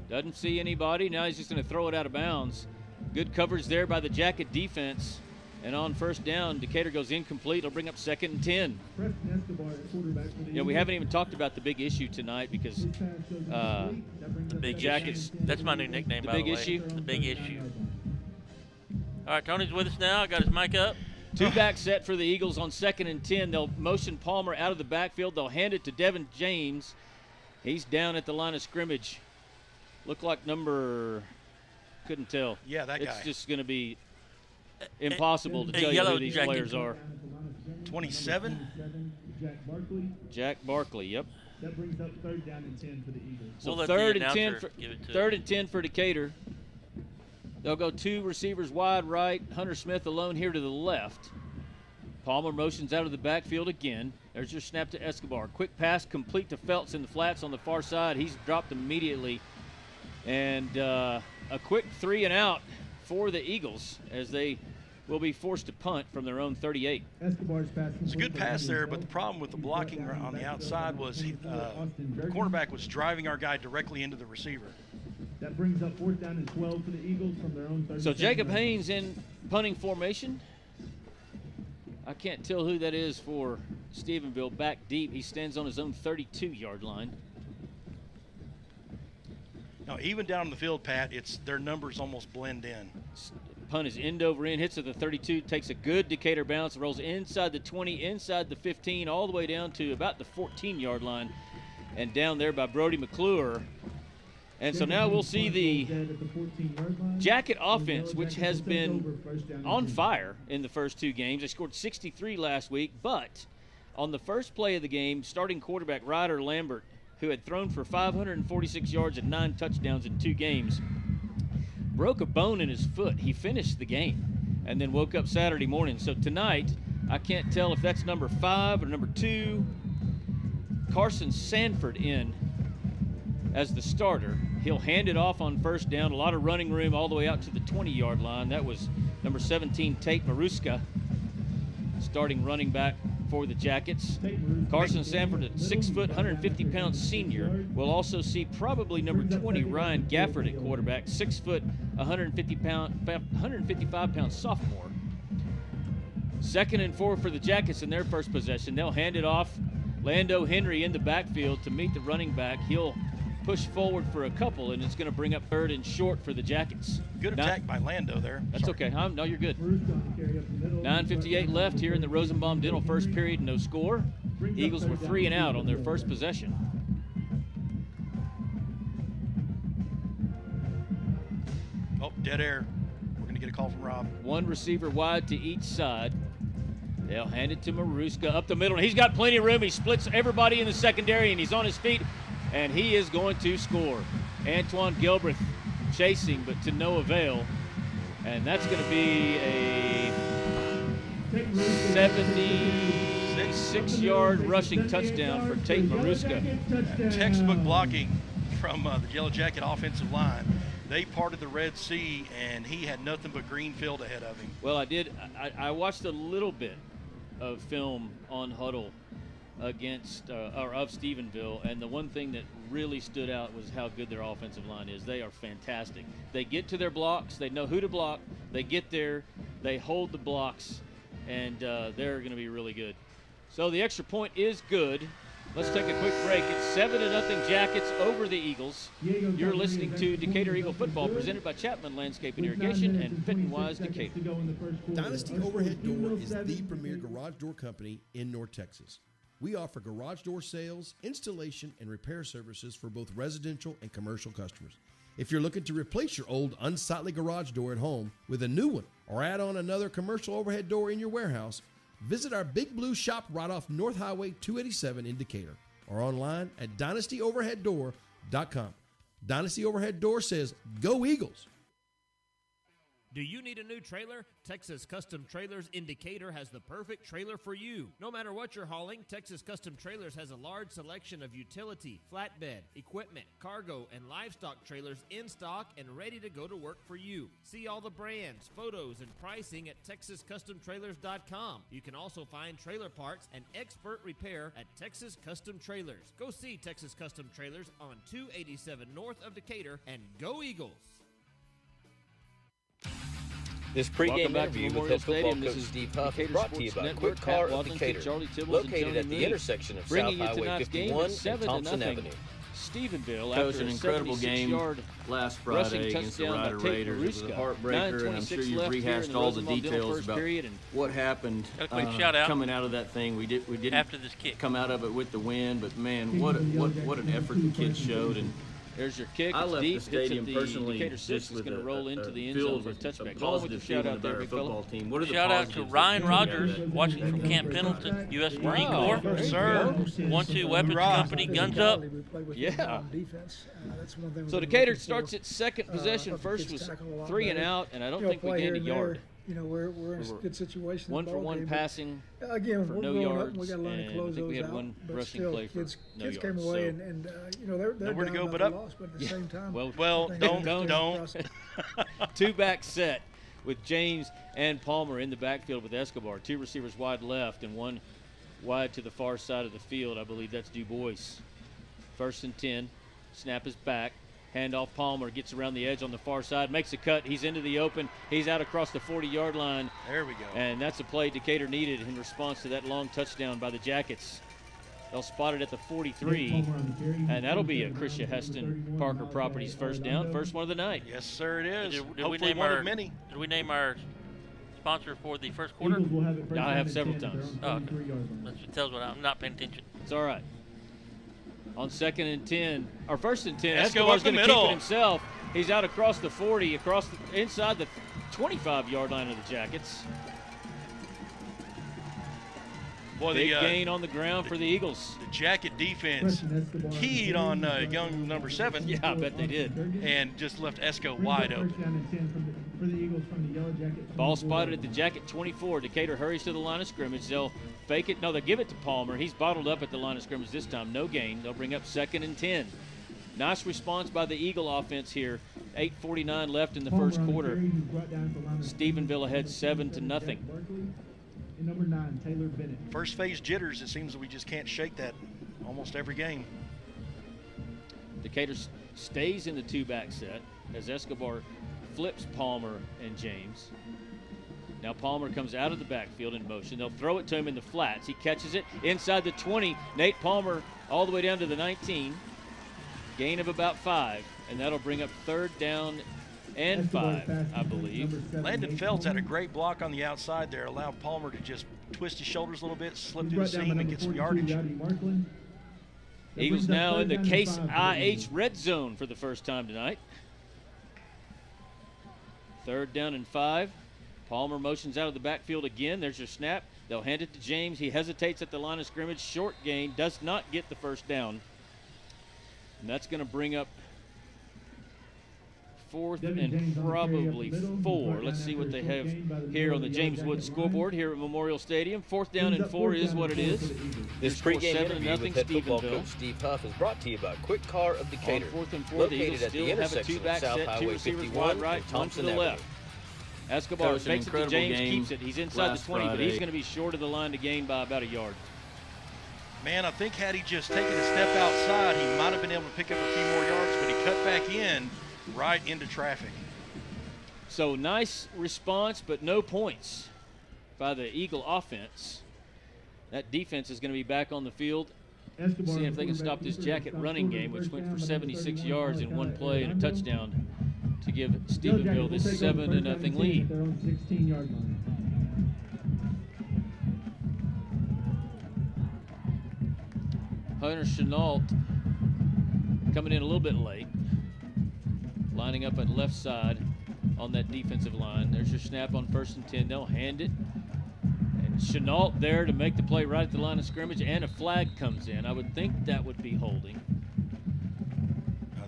Doesn't see anybody. Now he's just going to throw it out of bounds. Good coverage there by the Jacket defense. And on first down, Decatur goes incomplete. It'll bring up 2nd and 10. Yeah, we haven't even talked about the big issue tonight because the big Jackets. That's my new nickname, The by big the way. issue? The big issue. All right, Tony's with us now. Got his mic up. Two back set for the Eagles on 2nd and 10. They'll motion Palmer out of the backfield. They'll hand it to Devin James. He's down at the line of scrimmage. Look like couldn't tell. Yeah, that guy. It's just going to be impossible to tell you who these players are. 27? Jack Barkley, yep. That brings up 3rd down and 10 for the Eagles. So We'll let third the and 10 announcer for give it to third him. and 10 for Decatur. They'll go 2 receivers wide right. Hunter Smith alone here to the left. Palmer motions out of the backfield again. There's your snap to Escobar. Quick pass complete to Feltz in the flats on the far side. He's dropped immediately. And a quick 3 and out for the Eagles as they will be forced to punt from their own 38. Escobar's pass. It's a good pass there, but the problem with the blocking on the outside was the cornerback was driving our guy directly into the receiver. That brings up 4th down and 12 for the Eagles from their own 30. So Jacob Haynes in punting formation. I can't tell who that is for Stephenville back deep. He stands on his own 32-yard line. No, even down the field, Pat, their numbers almost blend in. Punt is end over end, hits at the 32, takes a good Decatur bounce, rolls inside the 20, inside the 15, all the way down to about the 14-yard line, and down there by Brody McClure. And so now we'll see the Jacket offense, which has been on fire in the first 2 games. They scored 63 last week, but on the first play of the game, starting quarterback Ryder Lambert, who had thrown for 546 yards and 9 touchdowns in 2 games, broke a bone in his foot. He finished the game and then woke up Saturday morning. So tonight, I can't tell if that's number 5 or number 2. Carson Sanford in as the starter. He'll hand it off on first down. A lot of running room all the way out to the 20-yard line. That was number 17, Tate Maruska, starting running back for the Jackets. Carson Sanford, at 6 foot, 150-pound senior. We'll also see probably number 20, Ryan Gafford at quarterback, 6 foot, 155-pound sophomore. 2nd and 4 for the Jackets in their first possession. They'll hand it off. Lando Henry in the backfield to meet the running back. He'll push forward for a couple, and it's going to bring up 3rd and short for the Jackets. Good attack by Lando there. That's okay. No, you're good. 9:58 left here in the Rosenbaum Dental first period, no score. Eagles were 3 and out on their first possession. Oh, dead air. We're going to get a call from Rob. 1 receiver wide to each side. They'll hand it to Maruska up the middle. He's got plenty of room. He splits everybody in the secondary, and he's on his feet, and he is going to score. Antoine Gilbreth chasing, but to no avail. And that's going to be a 76-yard rushing touchdown for Tate Maruska. Textbook blocking from the Yellow Jacket offensive line. They parted the Red Sea, and he had nothing but green field ahead of him. Well, I did. I watched a little bit of film on Huddle against of Stephenville, and the one thing that really stood out was how good their offensive line is. They are fantastic. They get to their blocks. They know who to block. They get there. They hold the blocks, and they're going to be really good. So the extra point is good. Let's take a quick break. It's 7-0 Jackets over the Eagles. You're listening to Decatur Eagle Football, presented by Chapman Landscape and Irrigation and Fit and Wise Decatur. Dynasty Overhead Door is the premier garage door company in North Texas. We offer garage door sales, installation, and repair services for both residential and commercial customers. If you're looking to replace your old unsightly garage door at home with a new one or add on another commercial overhead door in your warehouse, visit our Big Blue shop right off North Highway 287 in Decatur or online at dynastyoverheaddoor.com. Dynasty Overhead Door says, "Go Eagles!" Do you need a new trailer? Texas Custom Trailers in Decatur has the perfect trailer for you. No matter what you're hauling, Texas Custom Trailers has a large selection of utility, flatbed, equipment, cargo, and livestock trailers in stock and ready to go to work for you. See all the brands, photos, and pricing at TexasCustomTrailers.com. You can also find trailer parts and expert repair at Texas Custom Trailers. Go see Texas Custom Trailers on 287 north of Decatur, and go Eagles! This pregame interview with head football coach Steve Huff is brought to you by Quick Car of Decatur, located at the intersection of South Highway 51 and Thompson Avenue. Stephenville, Coach, after an incredible game last Friday against the Rider Raiders. It was a heartbreaker, and I'm sure you've rehashed all the details about what happened coming out of that thing. We didn't after this kick come out of it with the win, but man, what an effort the kids showed, and There's your kick. I It's left deep. the stadium Hits at the personally Decatur 6. just It's with going to roll into the end feel zone for a of touchback. a Go on with your positive shout feeling out there, about our big fella. football team. What are the Shout out to positives Ryan that came out of Rogers, that watching from game? Camp Pendleton, U.S. Marine Wow, Corps. there you Sir. go. 1-2 weapons company, guns up. Yeah. Defense. That's one thing. So Decatur starts its second possession. First was 3 and out, and I don't think we gained a yard. You know, we're in a good situation. 1 for 1 passing. Again, for we're no growing up, yards, and we got to learn to and close I think we those had out. one But rushing still, play for kids no came yards, away, so- and you know they're Nowhere to down go by but the up. loss, but at the same time, Well, I think don't. it's Two-back set with James and Palmer in the backfield with Escobar. 2 receivers wide left and 1 wide to the far side of the field. I believe that's Du Bois. 1st and 10. Snap is back. Handoff. Palmer gets around the edge on the far side, makes a cut. He's into the open. He's out across the 40-yard line. There we go. And that's a play Decatur needed in response to that long touchdown by the Jackets. They'll spot it at the 43, and that'll be a Christian Heston Parker Properties first down. First one of the night. Yes, sir, it is. Did we Hopefully name one our of many. Did we name our sponsor for the first quarter? I have several times. Oh, okay. That tells what I'm not paying attention. It's all right. On 2nd and 10, or 1st and 10, Let's go Escobar's up the going to keep middle. it himself. He's out across the 40, inside the 25-yard line of the Jackets. Boy, Big gain on the ground for the Eagles. The Jacket defense keyed on young number 7. Yeah, I bet they did. And just left Esco wide open. For the Eagles from the Yellowjackets. Ball spotted at the Jacket 24. Decatur hurries to the line of scrimmage. They'll fake it. No, they give it to Palmer. He's bottled up at the line of scrimmage this time. No gain. They'll bring up 2nd and 10. Nice response by the Eagle offense here. 8:49 left in the first quarter. Stephenville ahead 7-0. And number 9, Taylor Bennett. First phase jitters, it seems that we just can't shake that almost every game. Decatur stays in the 2-back set as Escobar flips Palmer and James. Now Palmer comes out of the backfield in motion. They'll throw it to him in the flats. He catches it inside the 20. Nate Palmer all the way down to the 19. Gain of about 5, and that'll bring up 3rd down and 5, I believe. Landon Feltz had a great block on the outside there, allowed Palmer to just twist his shoulders a little bit, slip through the seam, and get some yardage. Eagles now in the Case IH red zone for the first time tonight. 3rd down and 5. Palmer motions out of the backfield again. There's your snap. They'll hand it to James. He hesitates at the line of scrimmage. Short gain. Does not get the first down. And that's going to bring up 4th and probably 4. Let's see what they have here on the James Woods scoreboard here at Memorial Stadium. 4th down and 4 is what it is. This Score pregame 7-0 interview with head football Stephenville. coach Steve Huff is brought to you by Quick Car of Decatur. On 4th and 4, the located Eagles at the still have a intersection of 2-back South set, 2 Highway receivers 51 wide right, and 1 to Thompson the Avenue. left. Escobar Coach, an fakes it to incredible James, game keeps it. He's inside the last 20, but he's Friday. going to be short of the line to gain by about a yard. Man, I think had he just taken a step outside, he might have been able to pick up a few more yards, but he cut back in right into traffic. So nice response, but no points by the Eagle offense. That defense is going to be back on the field, seeing if they can stop this Jacket running game, which went for 76 yards in one play and a touchdown to give Stephenville this 7-0 lead. Their own 16-yard line. Hunter Chenault coming in a little bit late, lining up at left side on that defensive line. There's your snap on 1st and 10. They'll hand it. And Chenault there to make the play right at the line of scrimmage, and a flag comes in. I would think that would be holding.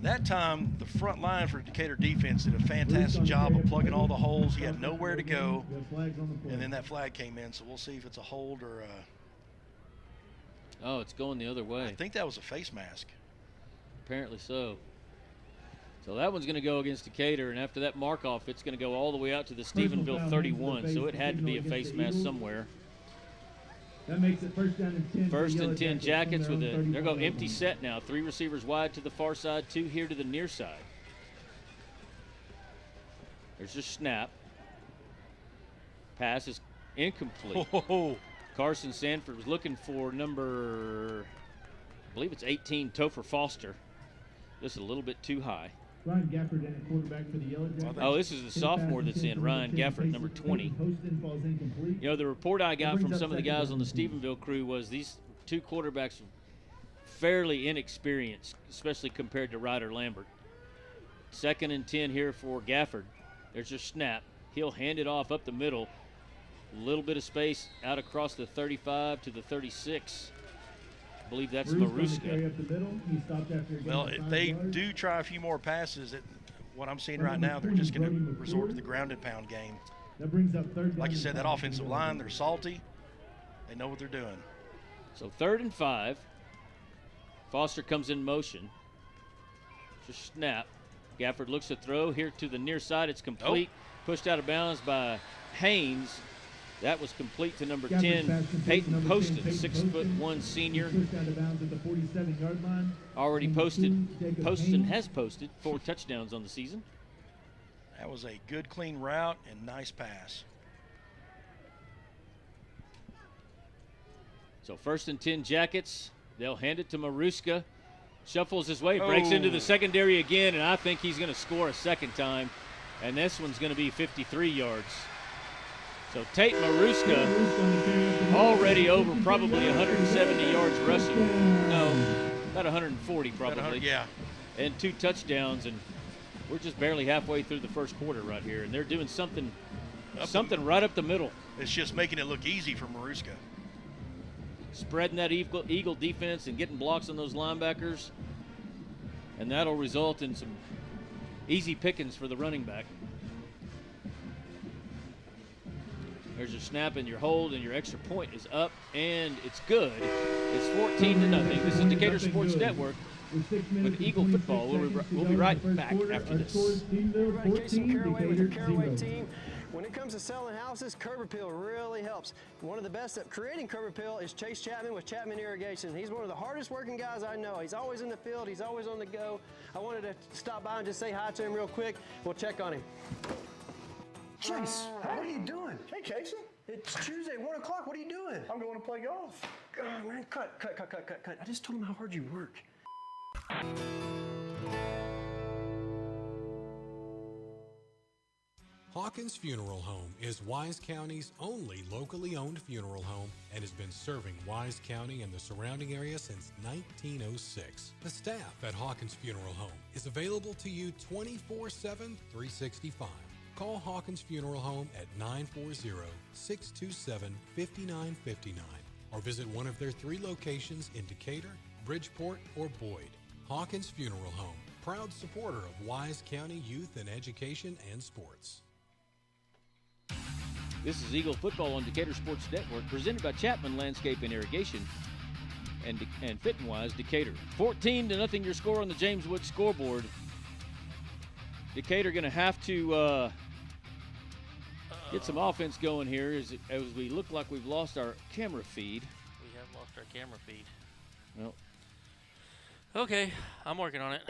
That time, the front line for Decatur defense did a fantastic job of plugging all the holes. He had nowhere to go, and then that flag came in, so we'll see if it's a hold or Oh, it's going the other way. I think that was a face mask. Apparently so. So that one's going to go against Decatur, and after that mark-off, it's going to go all the way out to the Stephenville 31, so it had to be a face mask somewhere. That makes it 1st down and 10. 1st and 10 Jackets with a, they're going empty set now. 3 receivers wide to the far side, 2 here to the near side. There's your snap. Pass is incomplete. Oh. Carson Sanford was looking for number, I believe it's 18, Topher Foster. Just a little bit too high. Ryan Gafford in at quarterback for the Yellowjackets. Oh, this is the sophomore that's in, Ryan Gafford, number 20. You know, the report I got from some of the guys on the Stephenville crew was these 2 quarterbacks fairly inexperienced, especially compared to Ryder Lambert. 2nd and 10 here for Gafford. There's your snap. He'll hand it off up the middle. A little bit of space out across the 35 to the 36. I believe that's Maruska. Well, if they do try a few more passes, what I'm seeing right now, they're just going to resort to the ground and pound game. Like you said, that offensive line, they're salty. They know what they're doing. So 3rd and 5. Foster comes in motion. Just snap. Gafford looks to throw here to the near side. It's complete. Pushed out of bounds by Haynes. That was complete to number 10, Peyton Poston, 6'1" senior. Already posted. Poston has posted 4 touchdowns on the season. That was a good, clean route and nice pass. So 1st and 10 Jackets. They'll hand it to Maruska. Shuffles his way, breaks into the secondary again, and I think he's going to score a second time. And this one's going to be 53 yards. So Tate Maruska already over probably 170 yards rushing. No, about 140 probably. Yeah. And 2 touchdowns, and we're just barely halfway through the first quarter right here, and they're doing something right up the middle. It's just making it look easy for Maruska. Spreading that Eagle defense and getting blocks on those linebackers, and that'll result in some easy pickings for the running back. There's your snap and your hold, and your extra point is up, and it's good. It's 14-0. This is Decatur Sports Network with Eagle football. We'll be right back after this. Casey Caraway with the Caraway team. When it comes to selling houses, curb appeal really helps. One of the best at creating curb appeal is Chase Chapman with Chapman Irrigation. He's one of the hardest working guys I know. He's always in the field. He's always on the go. I wanted to stop by and just say hi to him real quick. We'll check on him. Chase, what are you doing? Hey, Casey. It's Tuesday, 1 o'clock. What are you doing? I'm going to play golf. Oh, man, cut. I just told him how hard you work. Hawkins Funeral Home is Wise County's only locally owned funeral home and has been serving Wise County and the surrounding area since 1906. The staff at Hawkins Funeral Home is available to you 24/7, 365. Call Hawkins Funeral Home at 940-627-5959 or visit one of their 3 locations in Decatur, Bridgeport, or Boyd. Hawkins Funeral Home, proud supporter of Wise County youth and education and sports. This is Eagle Football on Decatur Sports Network, presented by Chapman Landscape and Irrigation and Fitting Wise Decatur. 14-0 your score on the James Wood scoreboard. Decatur going to have to get some offense going here as we look like we've lost our camera feed. We have lost our camera feed. Well, okay, I'm working on it.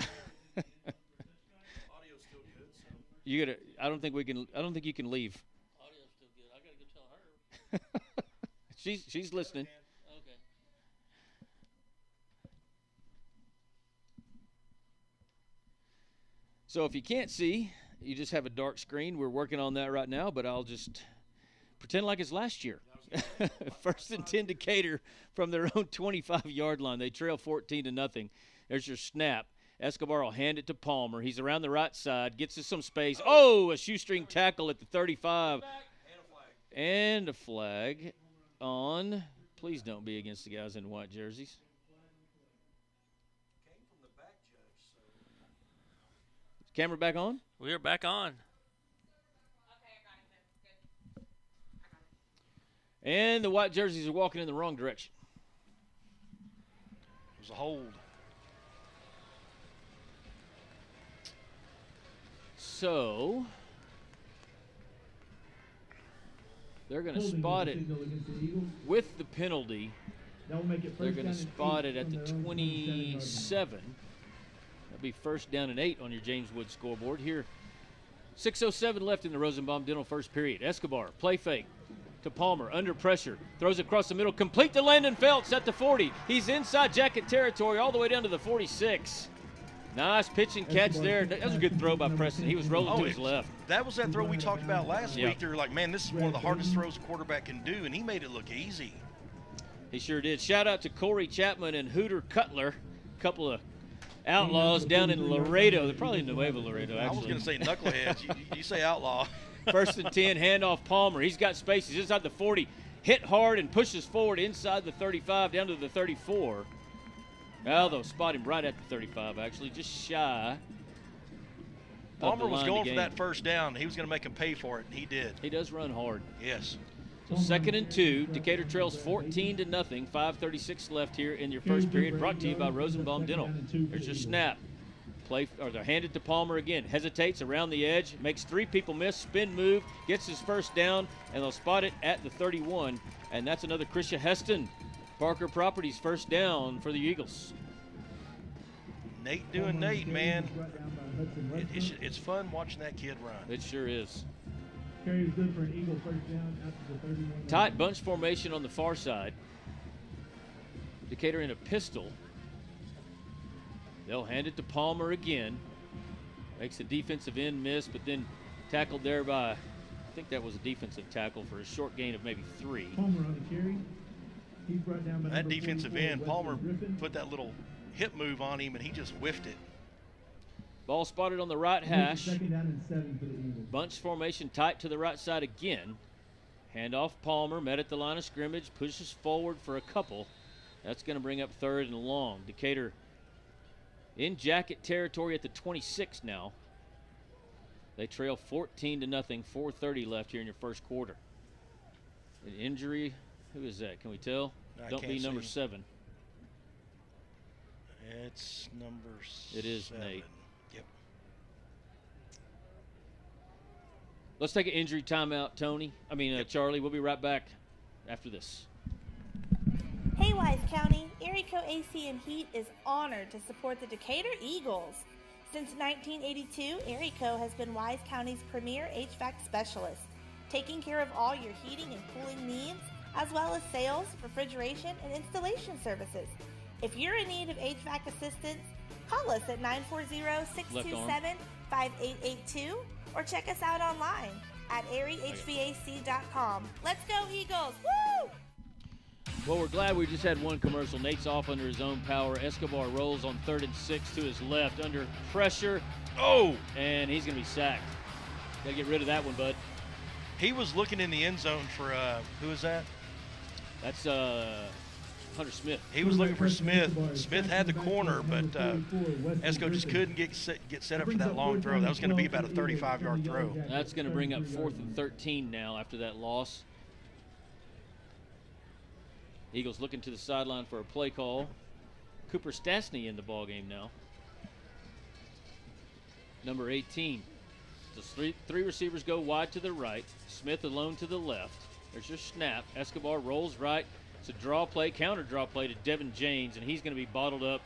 Audio's still good, so. You gotta. I don't think you can leave. Audio's still good. I gotta go tell her. She's listening. Okay. So if you can't see, you just have a dark screen. We're working on that right now, but I'll just pretend like it's last year. 1st and 10 Decatur from their own 25-yard line. They trail 14-0. There's your snap. Escobar will hand it to Palmer. He's around the right side, gets us some space. Oh, a shoestring tackle at the 35. And a flag on. Please don't be against the guys in white jerseys. Camera back on? We are back on. And the white jerseys are walking in the wrong direction. It was a hold. So they're going to spot it with the penalty. They're going to spot it at the 27. That'll be 1st down and 8 on your James Wood scoreboard here. 6:07 left in the Rosenbaum Dental first period. Escobar, play fake to Palmer, under pressure, throws across the middle, complete to Landon Feltz at the 40. He's inside Jacket territory all the way down to the 46. Nice pitch and catch there. That was a good throw by Preston. He was rolling to his left. That was that throw we talked about last week. They were like, man, this is one of the hardest throws a quarterback can do, and he made it look easy. He sure did. Shout out to Corey Chapman and Hooter Cutler, a couple of outlaws down in Laredo. They're probably in Nuevo Laredo, actually. I was going to say knuckleheads. you say outlaw. 1st and 10, handoff Palmer. He's got space. He's inside the 40. Hit hard and pushes forward inside the 35 down to the 34. Well, they'll spot him right at the 35, actually, just shy. Palmer was going for that first down. He was going to make him pay for it, and he did. He does run hard. Yes. So 2nd and 2. Decatur trails 14-0. 5:36 left here in your first period. Brought to you by Rosenbaum Dental. There's your snap. They're handed to Palmer again. Hesitates around the edge. Makes 3 people miss. Spin move. Gets his first down, and they'll spot it at the 31. And that's another Krisha Heston. Parker Properties first down for the Eagles. Nate doing Nate, man. It's fun watching that kid run. It sure is. Carry is good for an Eagle first down after the 31. Tight bunch formation on the far side. Decatur in a pistol. They'll hand it to Palmer again. Makes the defensive end miss, but then tackled there by, I think that was a defensive tackle for a short gain of maybe 3. Palmer on the carry. He's brought down by that defensive end, Palmer put that little hip move on him, and he just whiffed it. Ball spotted on the right hash. 2nd down and 7 for the Eagles. Bunch formation tight to the right side again. Handoff Palmer, met at the line of scrimmage, pushes forward for a couple. That's going to bring up 3rd and long. Decatur in jacket territory at the 26 now. They trail 14-0. 4:30 left here in your first quarter. An injury. Who is that? Can we tell? Don't be number 7. It's number 7. It is Nate. Yep. Let's take an injury timeout, Charlie. We'll be right back after this. Hey, Wise County. Erico AC and Heat is honored to support the Decatur Eagles. Since 1982, Erico has been Wise County's premier HVAC specialist, taking care of all your heating and cooling needs, as well as sales, refrigeration, and installation services. If you're in need of HVAC assistance, call us at 940-627-5882 or check us out online at airyhvac.com. Let's go, Eagles! Woo! Well, we're glad we just had one commercial. Nate's off under his own power. Escobar rolls on 3rd and 6 to his left under pressure. Oh! And he's going to be sacked. Got to get rid of that one, bud. He was looking in the end zone for, who is that? That's Hunter Smith. He was looking for Smith. Smith had the corner, but Esco just couldn't get set up for that long throw. That was going to be about a 35-yard throw. That's going to bring up 4th and 13 now after that loss. Eagles looking to the sideline for a play call. Cooper Stastny in the ballgame now. Number 18. So three receivers go wide to the right. Smith alone to the left. There's your snap. Escobar rolls right. It's a draw play, counter draw play to Devin James, and he's going to be bottled up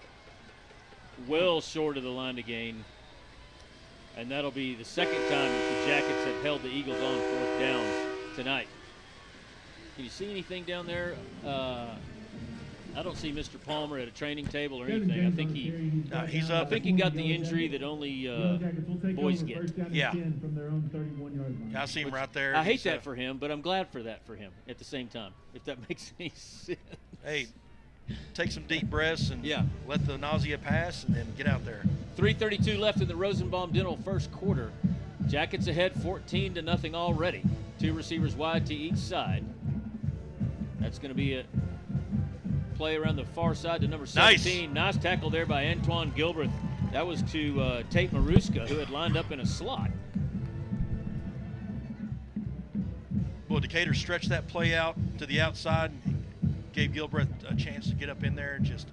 well short of the line to gain. And that'll be the second time that the Jackets have held the Eagles on 4th down tonight. Can you see anything down there? I don't see Mr. Palmer at a training table or anything. I think he's up. I think he got the injury that only boys get. Yeah. I see him right there. I hate that for him, but I'm glad for that for him at the same time, if that makes any sense. Hey, take some deep breaths and let the nausea pass and then get out there. 3:32 left in the Rosenbaum Dental first quarter. Jackets ahead 14-0 already. 2 receivers wide to each side. That's going to be a play around the far side to number 17. Nice tackle there by Antoine Gilbreth. That was to Tate Maruska, who had lined up in a slot. Well, Decatur stretched that play out to the outside and gave Gilbreth a chance to get up in there and just,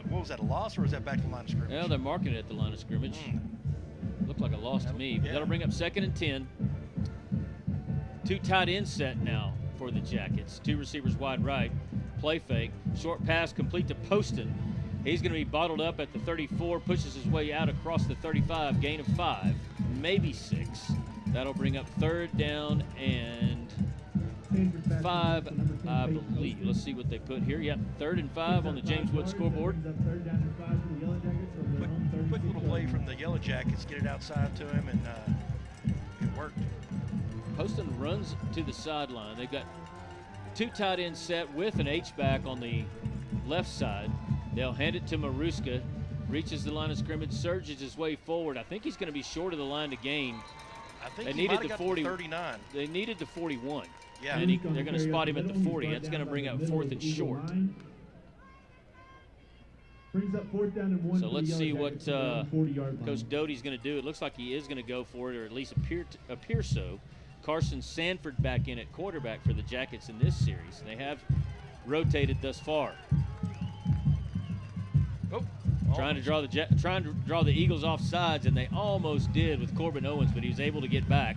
what was that, a loss, or was that back to the line of scrimmage? Well, they're marking it at the line of scrimmage. Looked like a loss to me, but that'll bring up 2nd and 10. 2 tight end set now for the Jackets. 2 receivers wide right. Play fake. Short pass complete to Poston. He's going to be bottled up at the 34, pushes his way out across the 35, gain of 5, maybe 6. That'll bring up 3rd down and 5, I believe. Let's see what they put here. Yep, 3rd and 5 on the James Wood scoreboard. Quick little play from the Yellowjackets, get it outside to him, and it worked. Poston runs to the sideline. They've got two tight end set with an H-back on the left side. They'll hand it to Maruska. Reaches the line of scrimmage, surges his way forward. I think he's going to be short of the line to gain. I think they he needed might have the got 40. to 39. They needed the 41. Yeah. And they're going to spot him at the 40. That's going to bring up 4th and short. Brings up 4th down and 1. So let's see what Coach Coach Doty's going to do. It looks like he is going to go for it, or at least appear so. Carson Sanford back in at quarterback for the Jackets in this series. They have rotated thus far. Trying to draw the Eagles off sides, and they almost did with Corbin Owens, but he was able to get back.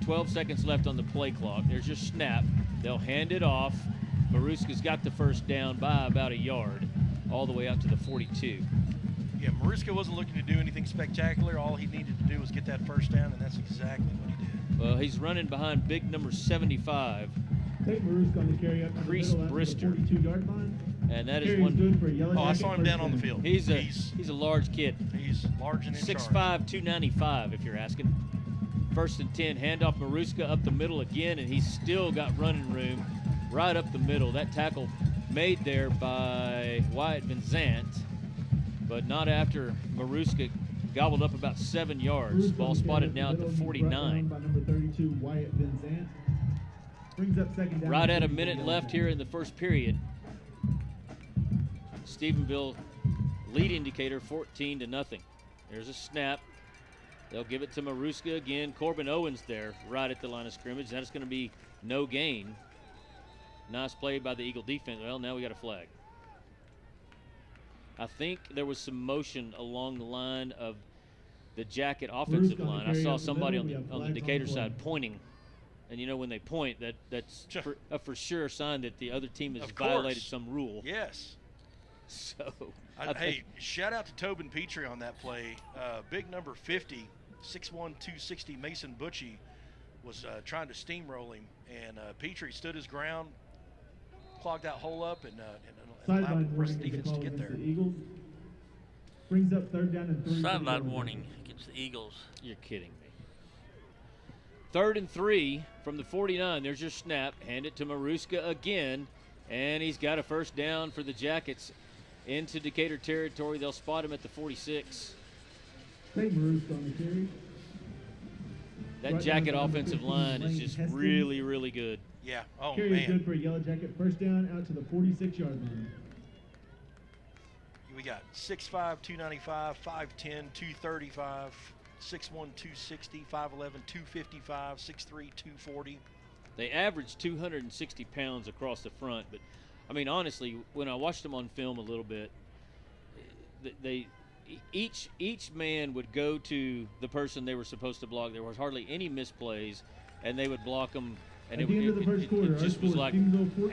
12 seconds left on the play clock. There's your snap. They'll hand it off. Maruska's got the first down by about a yard, all the way out to the 42. Yeah, Maruska wasn't looking to do anything spectacular. All he needed to do was get that first down, and that's exactly what he did. Well, he's running behind big number 75. Take Maruska on the carry up to the middle after the 42-yard line. And that is Carry one. good for Yellowjacket. I saw him down on the field. He's a large kid. He's large and in 6'5", charge. 295 if you're asking. 1st and 10, handoff Maruska up the middle again, and he's still got running room right up the middle. That tackle made there by Wyatt Van Zant, but not after Maruska gobbled up about 7 yards. Ball spotted now at the 49. By number 32, Wyatt Van Zant. Brings up 2nd down. Right at a minute left here in the first period. Stephenville leading Decatur 14-0. There's a snap. They'll give it to Maruska again. Corbin Owens there right at the line of scrimmage. That's going to be no gain. Nice play by the Eagle defense. Well, now we got a flag. I think there was some motion along the line of the Jacket offensive line. I saw somebody on the Decatur side pointing. And you know when they point, that's for sure a sign that the other team has violated some rule. Yes. So, hey, shout out to Tobin Petrie on that play. Big number 50, 6'1", 260, Mason Butchie was trying to steamroll him, and Petrie stood his ground, clogged that hole up, and allowed the rest of the defense to get there. Eagles. Brings up 3rd down and 3. Sideline warning against the Eagles. You're kidding me. 3rd and 3 from the 49. There's your snap. Hand it to Maruska again, and he's got a first down for the Jackets into Decatur territory. They'll spot him at the 46. Take Maruska on the carry. That Jacket offensive line is just really, really good. Yeah. Oh, carry man. Is good for a Yellowjacket. First down out to the 46-yard line. We got 6'5", 295, 5'10", 235, 6'1", 260, 5'11", 255, 6'3", 240. They average 260 pounds across the front, but I mean, honestly, when I watched them on film a little bit, each man would go to the person they were supposed to block. There was hardly any misplays, and they would block them. And it just was like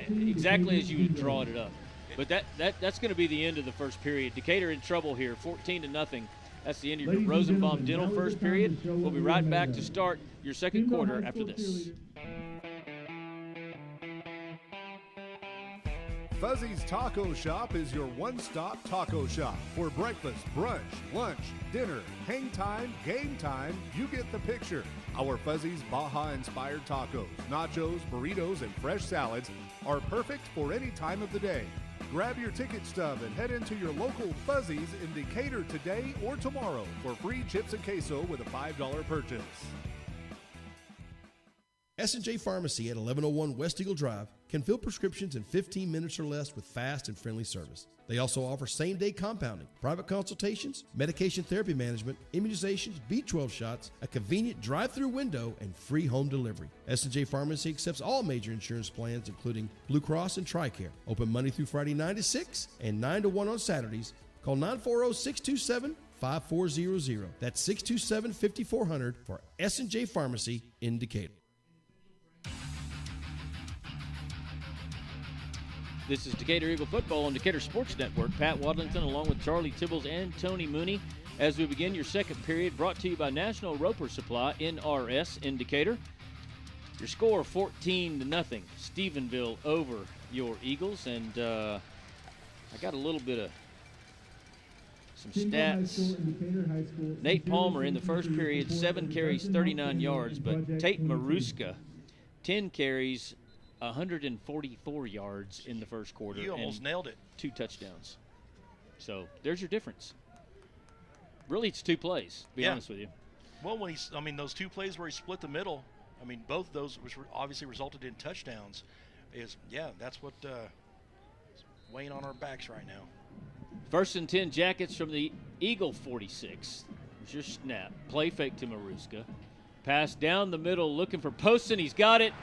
exactly as you would draw it up. But that's going to be the end of the first period. Decatur in trouble here, 14-0. That's the end of your Rosenbaum Dental first period. We'll be right back to start your second quarter after this. Fuzzy's Taco Shop is your one-stop taco shop. For breakfast, brunch, lunch, dinner, hang time, game time, you get the picture. Our Fuzzy's Baja-inspired tacos, nachos, burritos, and fresh salads are perfect for any time of the day. Grab your ticket stub and head into your local Fuzzy's in Decatur today or tomorrow for free chips and queso with a $5 purchase. S&J Pharmacy at 1101 West Eagle Drive can fill prescriptions in 15 minutes or less with fast and friendly service. They also offer same-day compounding, private consultations, medication therapy management, immunizations, B12 shots, a convenient drive-through window, and free home delivery. S&J Pharmacy accepts all major insurance plans, including Blue Cross and TRICARE. Open Monday through Friday 9 to 6 and 9 to 1 on Saturdays. Call 940-627-5400. That's 627-5400 for S&J Pharmacy in Decatur. This is Decatur Eagle Football on Decatur Sports Network. Pat Wadlington along with Charlie Tibbles and Tony Mooney as we begin your second period, brought to you by National Roper Supply, NRS, in Decatur. Your score 14-0. Stephenville over your Eagles. And I got a little bit of some stats. Nate Palmer in the first period, 7 carries, 39 yards. But Tate Maruska, 10 carries, 144 yards in the first quarter. You almost nailed it. 2 touchdowns. So there's your difference. Really, it's 2 plays, to be honest with you. Well, those 2 plays where he split the middle, both of those, which obviously resulted in touchdowns, that's what is weighing on our backs right now. 1st and 10 Jackets from the Eagle 46. Here's your snap. Play fake to Maruska. Pass down the middle, looking for Poston. He's got it,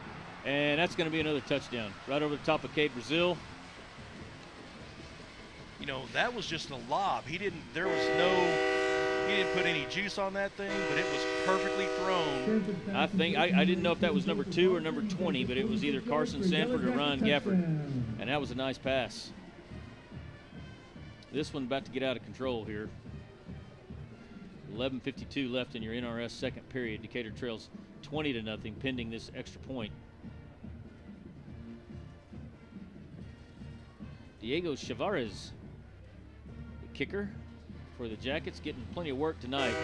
and that's going to be another touchdown. Right over the top of Cade Brazil. That was just a lob. He didn't put any juice on that thing, but it was perfectly thrown. I think I didn't know if that was number 2 or number 20, but it was either Carson Sanford or Ryan Gafford, and that was a nice pass. This one about to get out of control here. 11:52 left in your NRS second period. Decatur trails 20-0 pending this extra point. Diego Chavarez, the kicker for the Jackets, getting plenty of work tonight.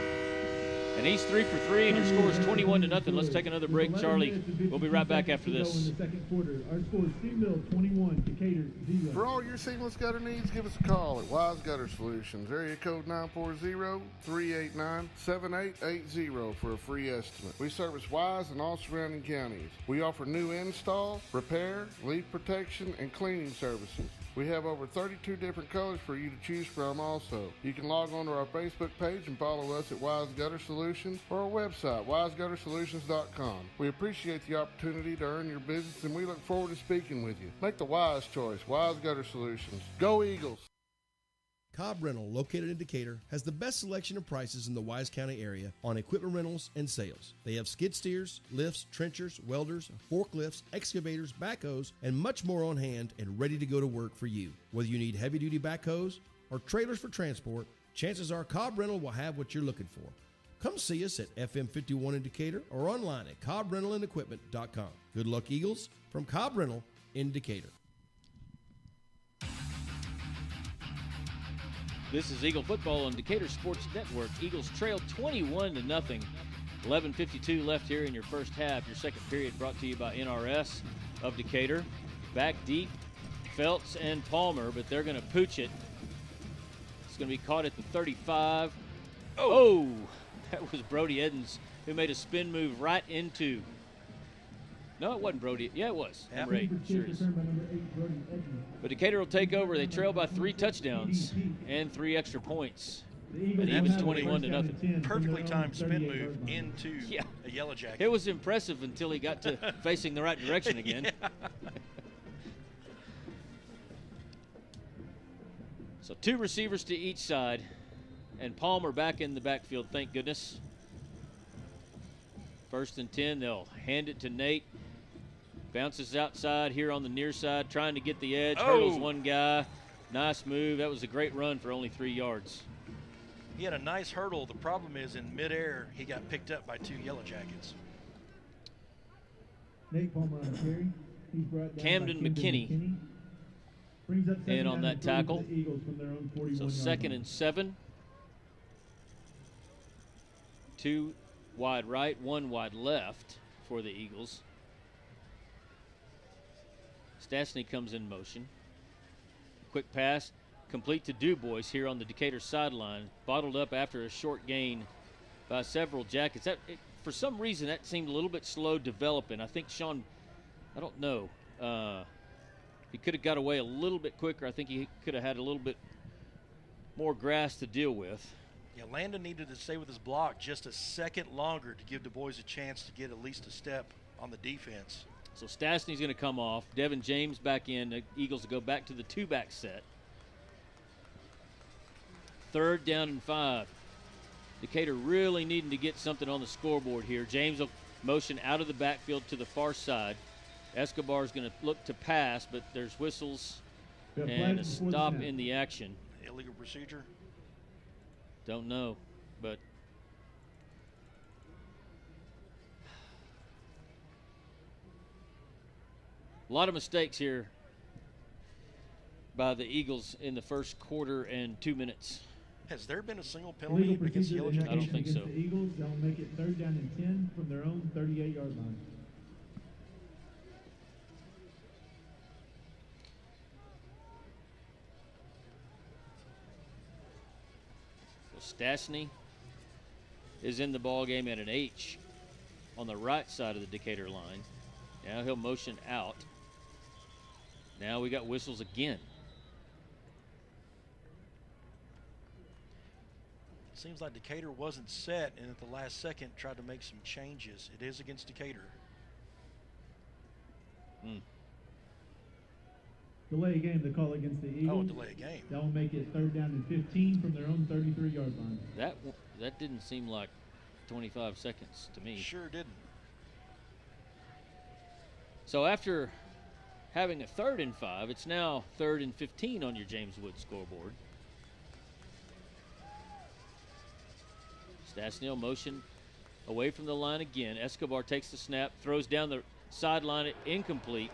And he's 3 for 3, and your score is 21-0. Let's take another break, Charlie. We'll be right back after this. In the second quarter, our score is Stephenville 21, Decatur 0. For all your seamless gutter needs, give us a call at Wise Gutter Solutions, area code 940-389-7880 for a free estimate. We service Wise and all surrounding counties. We offer new install, repair, leak protection, and cleaning services. We have over 32 different colors for you to choose from also. You can log on to our Facebook page and follow us at Wise Gutter Solutions or our website, wiseguttersolutions.com. We appreciate the opportunity to earn your business, and we look forward to speaking with you. Make the wise choice. Wise Gutter Solutions. Go Eagles! Cobb Rental, located in Decatur, has the best selection of prices in the Wise County area on equipment rentals and sales. They have skid steers, lifts, trenchers, welders, forklifts, excavators, backhoes, and much more on hand and ready to go to work for you. Whether you need heavy-duty backhoes or trailers for transport, chances are Cobb Rental will have what you're looking for. Come see us at FM 51 in Decatur or online at CobbRentalAndEquipment.com. Good luck, Eagles, from Cobb Rental in Decatur. This is Eagle Football on Decatur Sports Network. Eagles trail 21-0. 11:52 left here in your first half. Your second period brought to you by NRS of Decatur. Back deep, Feltz and Palmer, but they're going to pooch it. It's going to be caught at the 35. Oh, that was Brody Edens who made a spin move right into. No, it wasn't Brody. Yeah, it was. Number 8. Sure is. But Decatur will take over. They trail by 3 touchdowns and 3 extra points. And even 21-0. Perfectly timed spin move into a Yellow Jacket. It was impressive until he got to facing the right direction again. So 2 receivers to each side. And Palmer back in the backfield, thank goodness. 1st and 10, they'll hand it to Nate. Bounces outside here on the near side, trying to get the edge. Hurdles one guy. Nice move. That was a great run for only 3 yards. He had a nice hurdle. The problem is in midair, he got picked up by 2 Yellow Jackets. Nate Palmer on the carry. He's brought down Camden McKinney brings up in on that tackle. Eagles from their own 41 So 2nd and 7. 2 wide right, 1 wide left for the Eagles. Stastny comes in motion. Quick pass, complete to DuBois here on the Decatur sideline. Bottled up after a short gain by several Jackets. For some reason, that seemed a little bit slow developing. I think Sean, I don't know. He could have got away a little bit quicker. I think he could have had a little bit more grass to deal with. Yeah, Landon needed to stay with his block just a second longer to give DuBois a chance to get at least a step on the defense. So Stastny's going to come off. Devin James back in. The Eagles will go back to the 2-back set. 3rd down and 5. Decatur really needing to get something on the scoreboard here. James will motion out of the backfield to the far side. Escobar's going to look to pass, but there's whistles and a stop in the action. Illegal procedure? Don't know, but a lot of mistakes here by the Eagles in the first quarter and 2 minutes. Has there been a single penalty against the Yellow Jackets? I don't think so. The Eagles, they'll make it 3rd down and 10 from their own 38-yard line. Stastny is in the ball game at an H on the right side of the Decatur line. Now he'll motion out. Now we got whistles again. Seems like Decatur wasn't set, and at the last second tried to make some changes. It is against Decatur. Delay a game, the call against the Eagles. Oh, delay a game. That will make it 3rd down and 15 from their own 33-yard line. That didn't seem like 25 seconds to me. Sure didn't. So after having a 3rd and 5, it's now 3rd and 15 on your James Wood scoreboard. Stastny motion away from the line again. Escobar takes the snap, throws down the sideline, incomplete.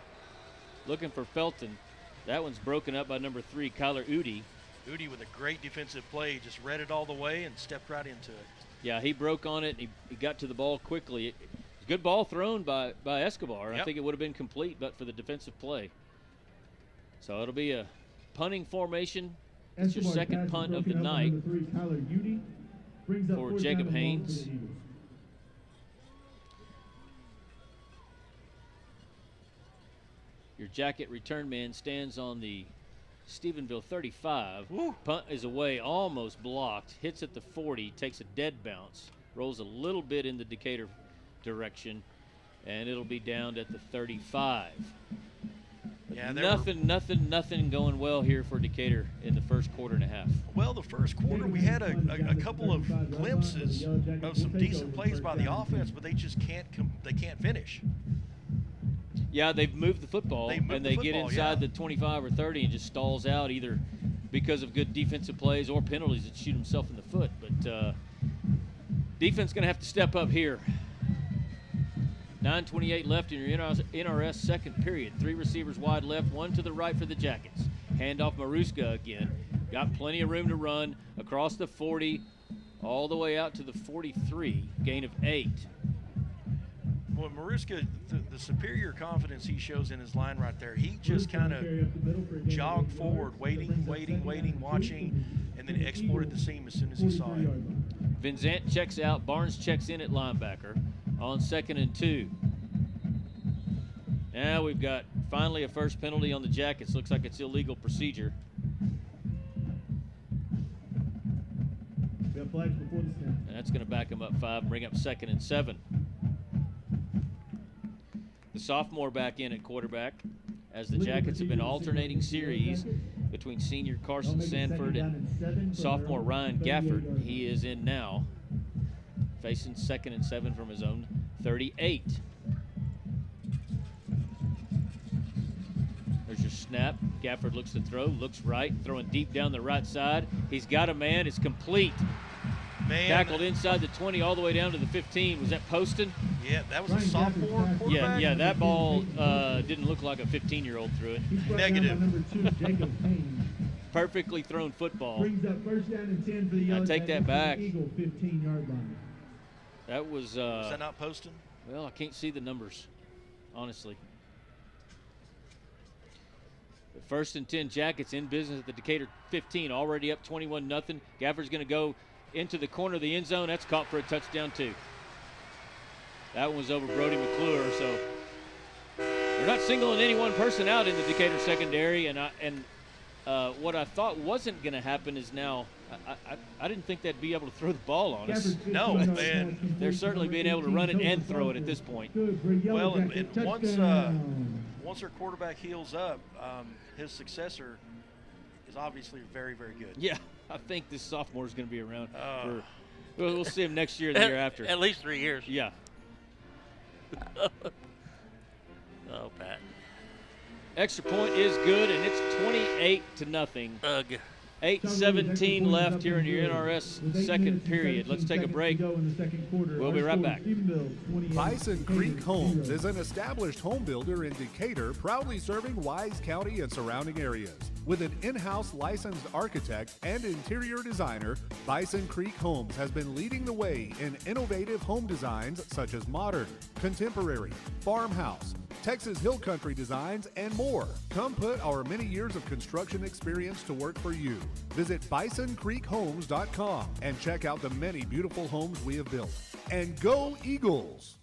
Looking for Felton. That one's broken up by number 3, Kyler Udi. Udi with a great defensive play, just read it all the way and stepped right into it. Yeah, he broke on it. He got to the ball quickly. Good ball thrown by Escobar. Yep. I think it would have been complete but for the defensive play. So it'll be a punting formation. It's your second punt of the night for Jacob Haynes. Your Jacket return man stands on the Stephenville 35. Woo. Punt is away, almost blocked. Hits at the 40, takes a dead bounce, rolls a little bit in the Decatur direction, and it'll be down at the 35. Yeah, nothing going well here for Decatur in the first quarter and a half. Well, the first quarter we had a couple of glimpses of some decent plays by the offense, but they just can't finish. Yeah, they've moved the football, they get inside the 25 or 30 and just stalls out either because of good defensive plays or penalties that shoot himself in the foot. But defense going to have to step up here. 9:28 left in your NRS second period. 3 receivers wide left, 1 to the right for the Jackets. Handoff Maruska again. Got plenty of room to run across the 40 all the way out to the 43. Gain of 8. Well, Maruska, the superior confidence he shows in his line right there, he just kind of jogged forward, waiting, watching, and then exploited the seam as soon as he saw it. Vincent checks out. Barnes checks in at linebacker on 2nd and 2. Now we've got finally a first penalty on the Jackets. Looks like it's illegal procedure. We have flags before the snap. And that's going to back him up 5 and bring up 2nd and 7. The sophomore back in at quarterback as the Jackets have been alternating series between senior Carson Sanford and sophomore Ryan Gafford. He is in now, facing 2nd and 7 from his own 38. There's your snap. Gafford looks to throw, looks right, throwing deep down the right side. He's got a man. It's complete. Man. Tackled inside the 20 all the way down to the 15. Was that Poston? Yeah, that was a sophomore quarterback. Yeah, that ball didn't look like a 15-year-old threw it. Negative. Number 2, Jacob Haynes. Perfectly thrown football. Brings up 1st down and 10 for the Yellowjackets. I take that back. Eagle 15-yard line. That was. Was that not Poston? Well, I can't see the numbers, honestly. But 1st and 10 Jackets in business at the Decatur 15, already up 21-0. Gafford's going to go into the corner of the end zone. That's caught for a touchdown too. That one was over Brody McClure. So you're not singling any one person out in the Decatur secondary. And what I thought wasn't going to happen is now. I didn't think they'd be able to throw the ball on us. No, and they're certainly being able to run it and throw it at this point. Well, and once our quarterback heals up, his successor is obviously very, very good. Yeah, I think this sophomore is going to be around for. We'll see him next year, or the year after. At least 3 years. Yeah. Oh, Pat. Extra point is good, and it's 28-0. Ugh. 8:17 left here in your NRS second period. Let's take a break. We'll be right back. Bison Creek Homes is an established home builder in Decatur, proudly serving Wise County and surrounding areas. With an in-house licensed architect and interior designer, Bison Creek Homes has been leading the way in innovative home designs such as modern, contemporary, farmhouse, Texas Hill Country designs, and more. Come put our many years of construction experience to work for you. Visit BisonCreekHomes.com and check out the many beautiful homes we have built. And go Eagles!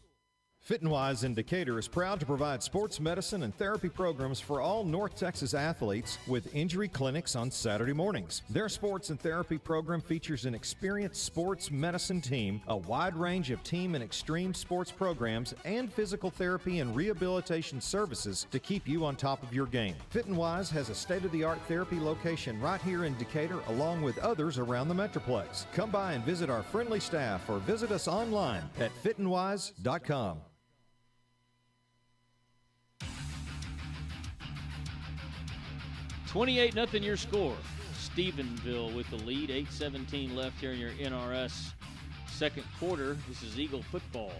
Fit and Wise in Decatur is proud to provide sports medicine and therapy programs for all North Texas athletes with injury clinics on Saturday mornings. Their sports and therapy program features an experienced sports medicine team, a wide range of team and extreme sports programs, and physical therapy and rehabilitation services to keep you on top of your game. Fit and Wise has a state-of-the-art therapy location right here in Decatur, along with others around the Metroplex. Come by and visit our friendly staff or visit us online at fitandwise.com. 28-0 your score. Stephenville with the lead. 8:17 left here in your NRS second quarter. This is Eagle football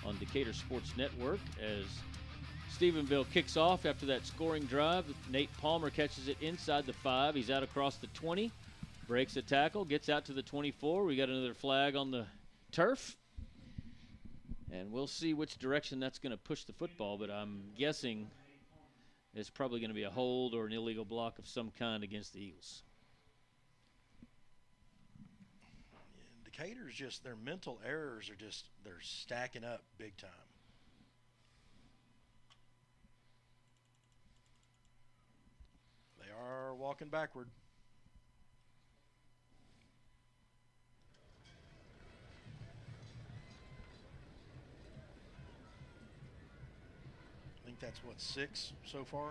on Decatur Sports Network as Stephenville kicks off after that scoring drive. Nate Palmer catches it inside the 5. He's out across the 20, breaks a tackle, gets out to the 24. We got another flag on the turf. And we'll see which direction that's going to push the football, but I'm guessing it's probably going to be a hold or an illegal block of some kind against the Eagles. Decatur's just, their mental errors are just, they're stacking up big time. They are walking backward. I think that's what, 6 so far?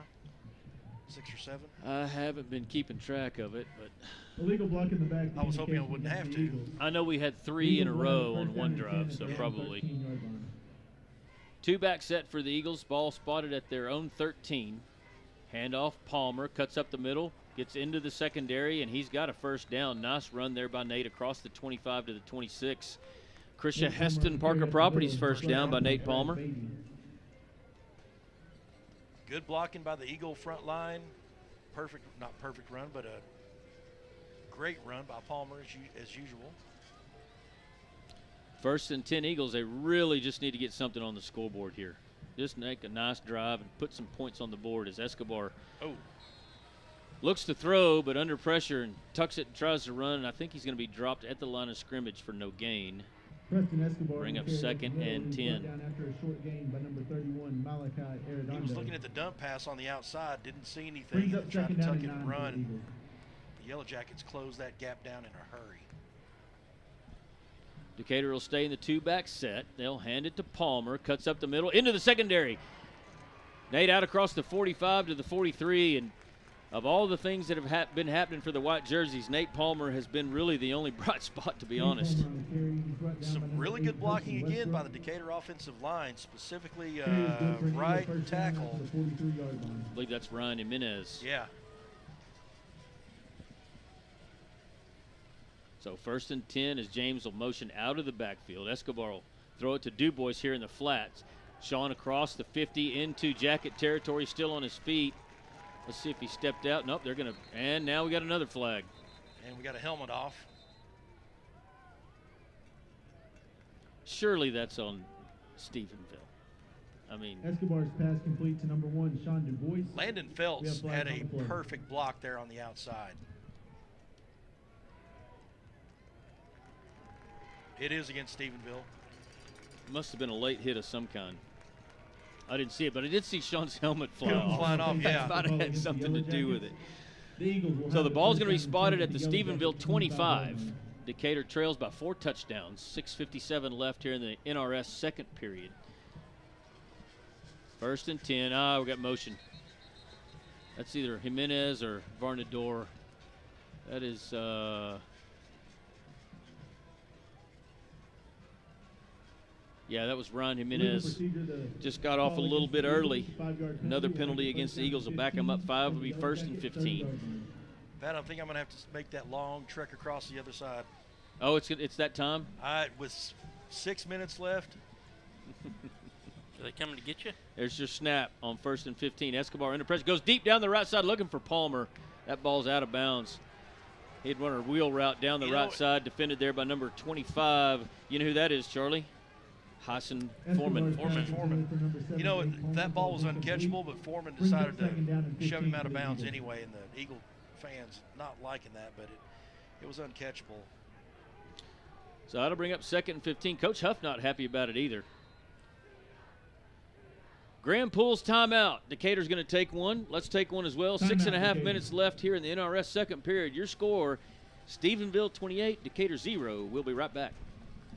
6 or 7? I haven't been keeping track of it, but illegal block in the back. I was hoping I wouldn't have to. I know we had 3 in a row on one drive, so probably. 2-back set for the Eagles. Ball spotted at their own 13. Handoff, Palmer cuts up the middle, gets into the secondary, and he's got a first down. Nice run there by Nate across the 25 to the 26. Krisha Heston, Parker Properties first down by Nate Palmer. Good blocking by the Eagle front line. Perfect, not perfect run, but a great run by Palmer as usual. 1st and 10 Eagles. They really just need to get something on the scoreboard here. Just make a nice drive and put some points on the board as Escobar looks to throw, but under pressure and tucks it and tries to run. And I think he's going to be dropped at the line of scrimmage for no gain. Bring up 2nd and 10. Down after a short gain by number 31, Malachi Arredondo. He was looking at the dump pass on the outside, didn't see anything, and tried to tuck it and run. The Yellowjackets closed that gap down in a hurry. Decatur will stay in the 2-back set. They'll hand it to Palmer, cuts up the middle, into the secondary. Nate out across the 45 to the 43, and of all the things that have been happening for the white jerseys, Nate Palmer has been really the only bright spot, to be honest. Some really good blocking again by the Decatur offensive line, specifically right tackle. I believe that's Ryan Jimenez. Yeah. So 1st and 10 as James will motion out of the backfield. Escobar will throw it to DuBois here in the flats. Sean across the 50 into Jacket territory, still on his feet. Let's see if he stepped out. Nope, they're going to, and now we got another flag. And we got a helmet off. Surely that's on Stephenville. I mean, Escobar's pass complete to number 1, Sean DuBois. Landon Phelps had a perfect block there on the outside. It is against Stephenville. Must have been a late hit of some kind. I didn't see it, but I did see Sean's helmet fly off. Flying off, yeah. That might have had something to do with it. So the ball's going to be spotted at the Stephenville 25. Decatur trails by 4 touchdowns. 6:57 left here in the NRS second period. 1st and 10. We got motion. That's either Jimenez or Varnador. That is yeah, that was Ryan Jimenez. Just got off a little bit early. Another penalty against the Eagles will back them up 5. Will be 1st and 15. Pat, I think I'm going to have to make that long trek across the other side. Oh, it's that time? With 6 minutes left. Are they coming to get you? There's your snap on 1st and 15. Escobar under pressure. Goes deep down the right side looking for Palmer. That ball's out of bounds. He'd run a wheel route down the right side, defended there by number 25. You know who that is, Charlie? Foreman. You know, that ball was uncatchable, but Foreman decided to shove him out of bounds anyway, and the Eagle fans not liking that, but it was uncatchable. So that'll bring up 2nd and 15. Coach Huff not happy about it either. Graham Poole's timeout. Decatur's going to take one. Let's take one as well. 6.5 minutes left here in the NRS second period. Your score, Stephenville 28, Decatur 0. We'll be right back.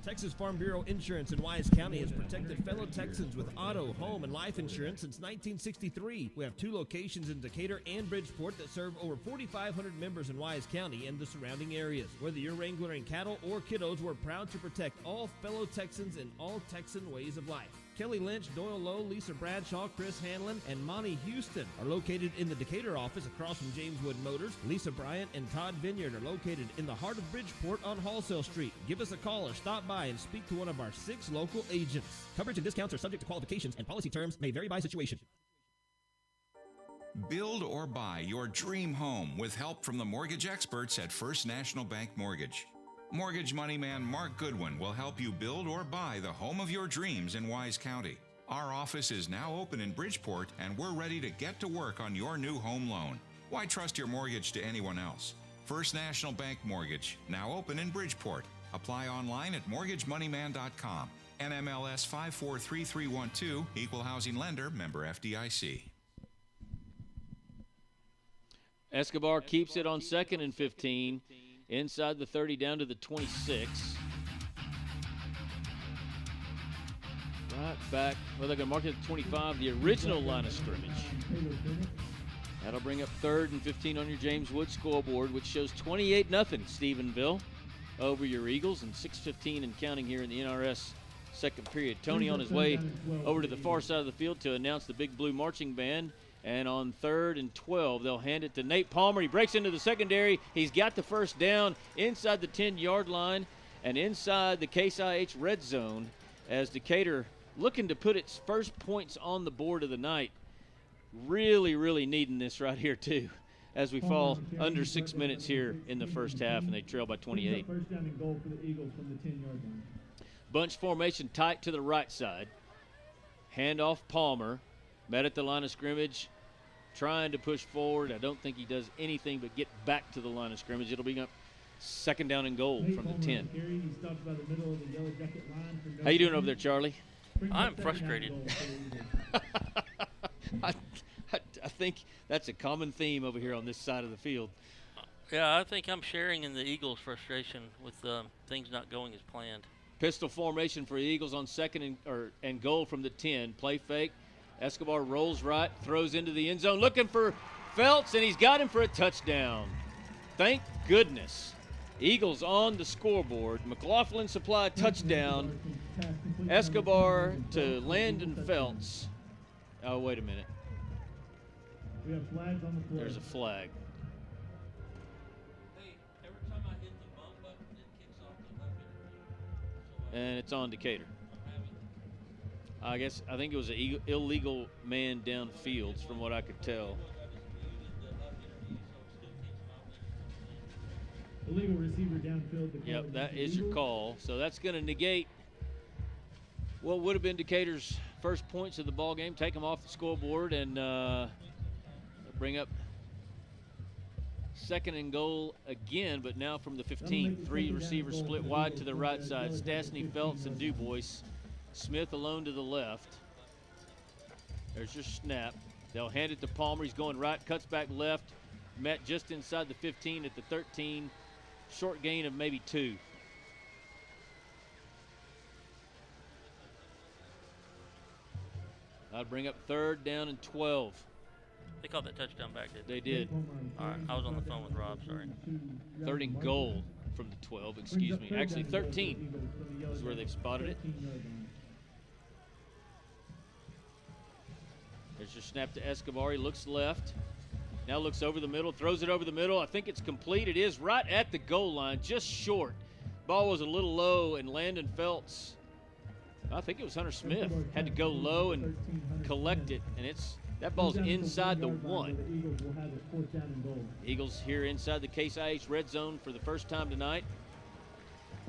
Texas Farm Bureau Insurance in Wise County has protected fellow Texans with auto, home, and life insurance since 1963. We have 2 locations in Decatur and Bridgeport that serve over 4,500 members in Wise County and the surrounding areas. Whether you're wrangling cattle or kiddos, we're proud to protect all fellow Texans in all Texan ways of life. Kelly Lynch, Doyle Lowe, Lisa Bradshaw, Chris Hanlon, and Monty Houston are located in the Decatur office across from James Wood Motors. Lisa Bryant and Todd Vineyard are located in the heart of Bridgeport on Halsell Street. Give us a call or stop by and speak to one of our 6 local agents. Coverage and discounts are subject to qualifications, and policy terms may vary by situation. Build or buy your dream home with help from the mortgage experts at First National Bank Mortgage. Mortgage money man Mark Goodwin will help you build or buy the home of your dreams in Wise County. Our office is now open in Bridgeport, and we're ready to get to work on your new home loan. Why trust your mortgage to anyone else? First National Bank Mortgage, now open in Bridgeport. Apply online at mortgagemoneyman.com. NMLS 543312, Equal Housing Lender, member FDIC. Escobar keeps it on 2nd and 15. Inside the 30 down to the 26. Right back. Well, they're going to mark it at the 25, the original line of scrimmage. That'll bring up 3rd and 15 on your James Wood scoreboard, which shows 28-0 Stephenville over your Eagles, and 6:15 and counting here in the NRS second period. Tony on his way over to the far side of the field to announce the Big Blue Marching Band. And on 3rd and 12, they'll hand it to Nate Palmer. He breaks into the secondary. He's got the first down inside the 10-yard line and inside the Case IH red zone as Decatur looking to put its first points on the board of the night. Really, really needing this right here, too, as we fall under 6 minutes here in the first half, and they trail by 28. First down and goal for the Eagles from the 10-yard line. Bunch formation tight to the right side. Handoff Palmer. Met at the line of scrimmage. Trying to push forward. I don't think he does anything but get back to the line of scrimmage. It'll bring up 2nd down and goal from the 10. How you doing over there, Charlie? I'm frustrated. I think that's a common theme over here on this side of the field. Yeah, I think I'm sharing in the Eagles' frustration with things not going as planned. Pistol formation for the Eagles on 2nd and goal from the 10. Play fake. Escobar rolls right, throws into the end zone, looking for Felts, and he's got him for a touchdown. Thank goodness. Eagles on the scoreboard. McLaughlin Supply touchdown. Escobar to Landon Felts. Oh, wait a minute. We have flags on the floor. There's a flag. Every time I hit the bump button, it kicks off the left. And it's on Decatur. I think it was an illegal man downfield from what I could tell. Illegal receiver downfield. Yep, that is your call. So that's going to negate what would have been Decatur's first points of the ball game. Take them off the scoreboard and bring up 2nd and goal again, but now from the 15. 3 receivers split wide to the right side. Stastny, Felts, and Dubois. Smith alone to the left. There's your snap. They'll hand it to Palmer. He's going right, cuts back left. Met just inside the 15 at the 13. Short gain of maybe 2. I'd bring up 3rd down and 12. They called that touchdown back, didn't they? They did. All right, I was on the phone with Rob, sorry. 3rd and goal from the 12, excuse me. Actually, 13 is where they've spotted it. There's your snap to Escobar. He looks left. Now looks over the middle, throws it over the middle. I think it's complete. It is right at the goal line, just short. Ball was a little low, and Landon Felts, I think it was Hunter Smith, had to go low and collect it, and that ball's inside the 1. Eagles here inside the Case IH red zone for the first time tonight,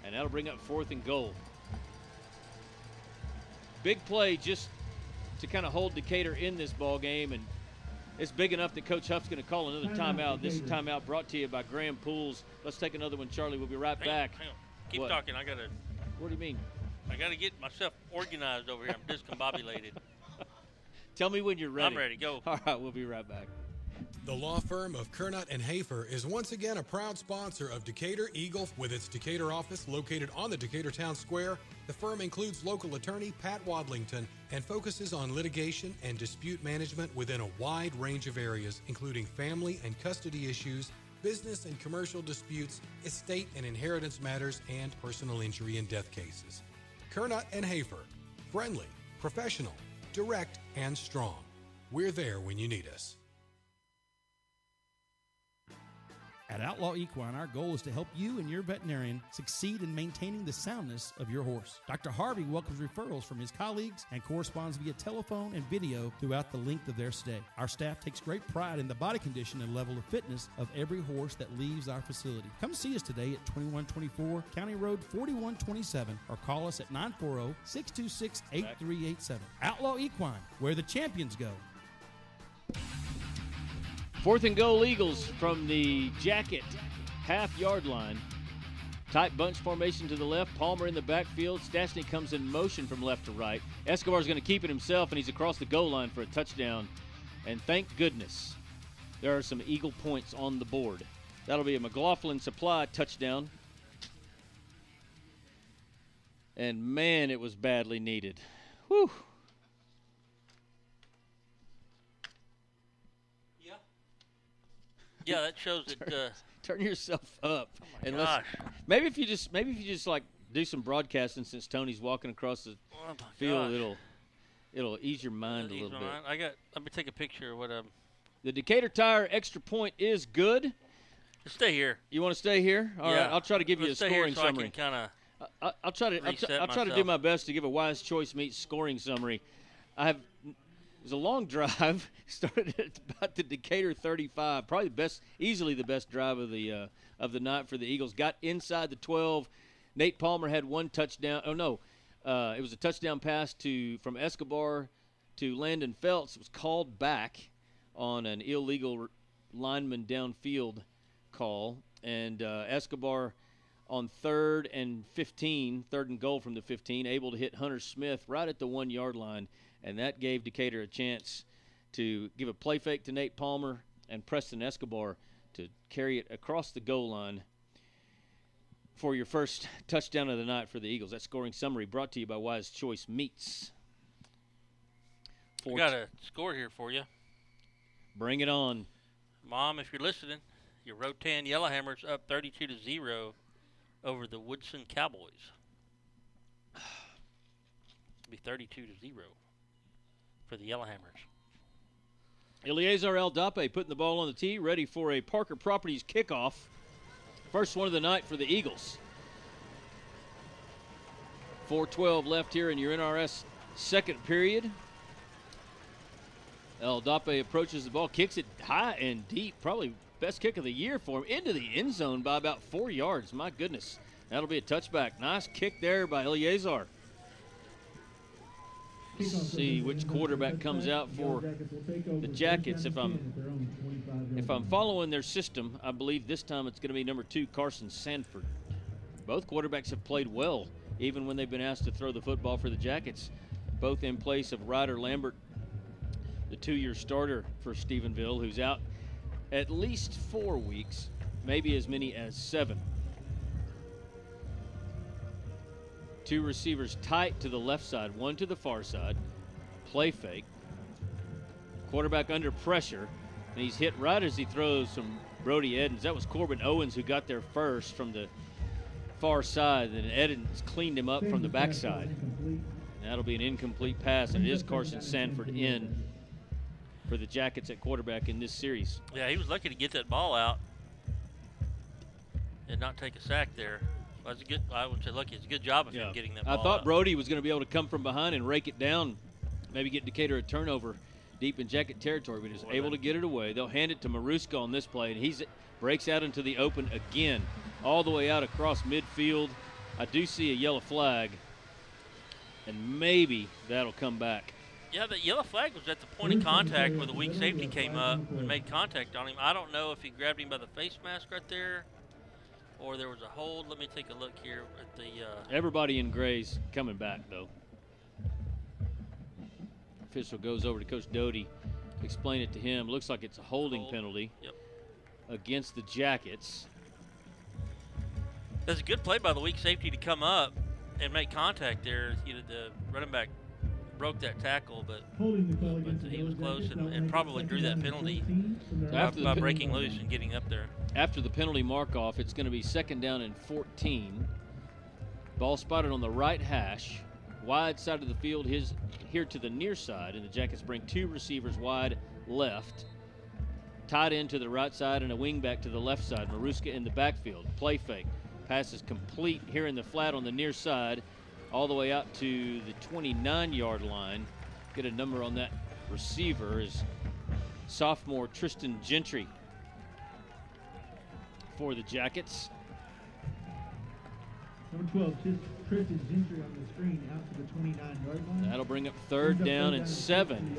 and that'll bring up 4th and goal. big play just to kind of hold Decatur in this ball game, and it's big enough that Coach Huff's going to call another timeout. This timeout brought to you by Graham Pools. Let's take another one, Charlie. We'll be right back. Hang on. Keep What? talking. What do you mean? I got to get myself organized over here. I'm discombobulated. Tell me when you're ready. I'm ready. Go. All right, we'll be right back. The law firm of Kernot and Hafer is once again a proud sponsor of Decatur Eagle. With its Decatur office located on the Decatur Town Square, the firm includes local attorney Pat Wadlington and focuses on litigation and dispute management within a wide range of areas, including family and custody issues, business and commercial disputes, estate and inheritance matters, and personal injury and death cases. Kernot and Hafer, friendly, professional, direct, and strong. We're there when you need us. At Outlaw Equine, our goal is to help you and your veterinarian succeed in maintaining the soundness of your horse. Dr. Harvey welcomes referrals from his colleagues and corresponds via telephone and video throughout the length of their stay. Our staff takes great pride in the body condition and level of fitness of every horse that leaves our facility. Come see us today at 2124 County Road 4127 or call us at 940-626-8387. Outlaw Equine, where the champions go. 4th and goal, Eagles from the Jacket half-yard line. Tight bunch formation to the left. Palmer in the backfield. Stastny comes in motion from left to right. Escobar's going to keep it himself, and he's across the goal line for a touchdown. And thank goodness there are some Eagle points on the board. That'll be a McLaughlin Supply touchdown. And, man, it was badly needed. Whew. Yeah, that shows that. Turn yourself up. Oh my and gosh. Maybe if you just like do some broadcasting since Tony's walking across the field, it'll ease your mind a little bit. Let me take a picture of what The Decatur Tire extra point is good. Stay here. You want to stay here? All right. I'll try to give you a scoring so summary. I'll try to do my best to give a Wise Choice Meats scoring summary. It was a long drive. Started at about the Decatur 35. Probably easily the best drive of the night for the Eagles. Got inside the 12. Nate Palmer had one touchdown. Oh no, it was a touchdown pass from Escobar to Landon Feltz. It was called back on an illegal lineman downfield call, and Escobar on 3rd and goal from the 15, able to hit Hunter Smith right at the 1 yard line. And that gave Decatur a chance to give a play fake to Nate Palmer and Preston Escobar to carry it across the goal line for your first touchdown of the night for the Eagles. That scoring summary brought to you by Wise Choice Meats. I got a score here for you. Bring it on. Mom, if you're listening, your Rotan Yellowhammers up 32-0 over the Woodson Cowboys. It'll be 32-0. For the Yellowhammers. Eleazar Aldape putting the ball on the tee, ready for a Parker Properties kickoff. First one of the night for the Eagles. 4:12 left here in your NRS second period. Aldape approaches the ball, kicks it high and deep, probably best kick of the year for him, into the end zone by about 4 yards. My goodness, that'll be a touchback. Nice kick there by Eleazar. Let's see which quarterback comes out for the Jackets. If I'm following their system, I believe this time it's going to be number 2, Carson Sanford. Both quarterbacks have played well, even when they've been asked to throw the football for the Jackets. Both in place of Ryder Lambert, the 2-year starter for Stephenville, who's out at least 4 weeks, maybe as many as 7. 2 receivers tight to the left side, 1 to the far side. Play fake. Quarterback under pressure, and he's hit right as he throws from Brody Edens. That was Corbin Owens who got there first from the far side, and Edens cleaned him up from the backside. That'll be an incomplete pass, and it is Carson Sanford in for the Jackets at quarterback in this series. Yeah, he was lucky to get that ball out and not take a sack there. I would say lucky. It's a good job of him getting that ball I thought out. Brody was going to be able to come from behind and rake it down, maybe get Decatur a turnover deep in Jacket territory, but he was able to get it away. They'll hand it to Maruska on this play, and he breaks out into the open again, all the way out across midfield. I do see a yellow flag. and maybe that'll come back. Yeah, the yellow flag was at the point of contact where the weak safety came up and made contact on him. I don't know if he grabbed him by the face mask right there or there was a hold. Let me take a look here at the Everybody in gray's coming back, though. Official goes over to Coach Doty, explain it to him. Looks like it's a holding penalty against the Jackets. That's a good play by the weak safety to come up and make contact there. You know, the running back broke that tackle, but he was close and probably drew that penalty by breaking loose and getting up there. After the penalty mark-off, it's going to be 2nd down and 14. Ball spotted on the right hash. Wide side of the field, here to the near side, and the Jackets bring 2 receivers wide left. Tight end to the right side and a wing back to the left side. Maruska in the backfield. Play fake. Pass is complete here in the flat on the near side, all the way out to the 29-yard line. Get a number on that receiver is sophomore Tristan Gentry for the Jackets. Number 12, Tristan Gentry on the screen out to the 29-yard line. That'll bring up 3rd down and 7.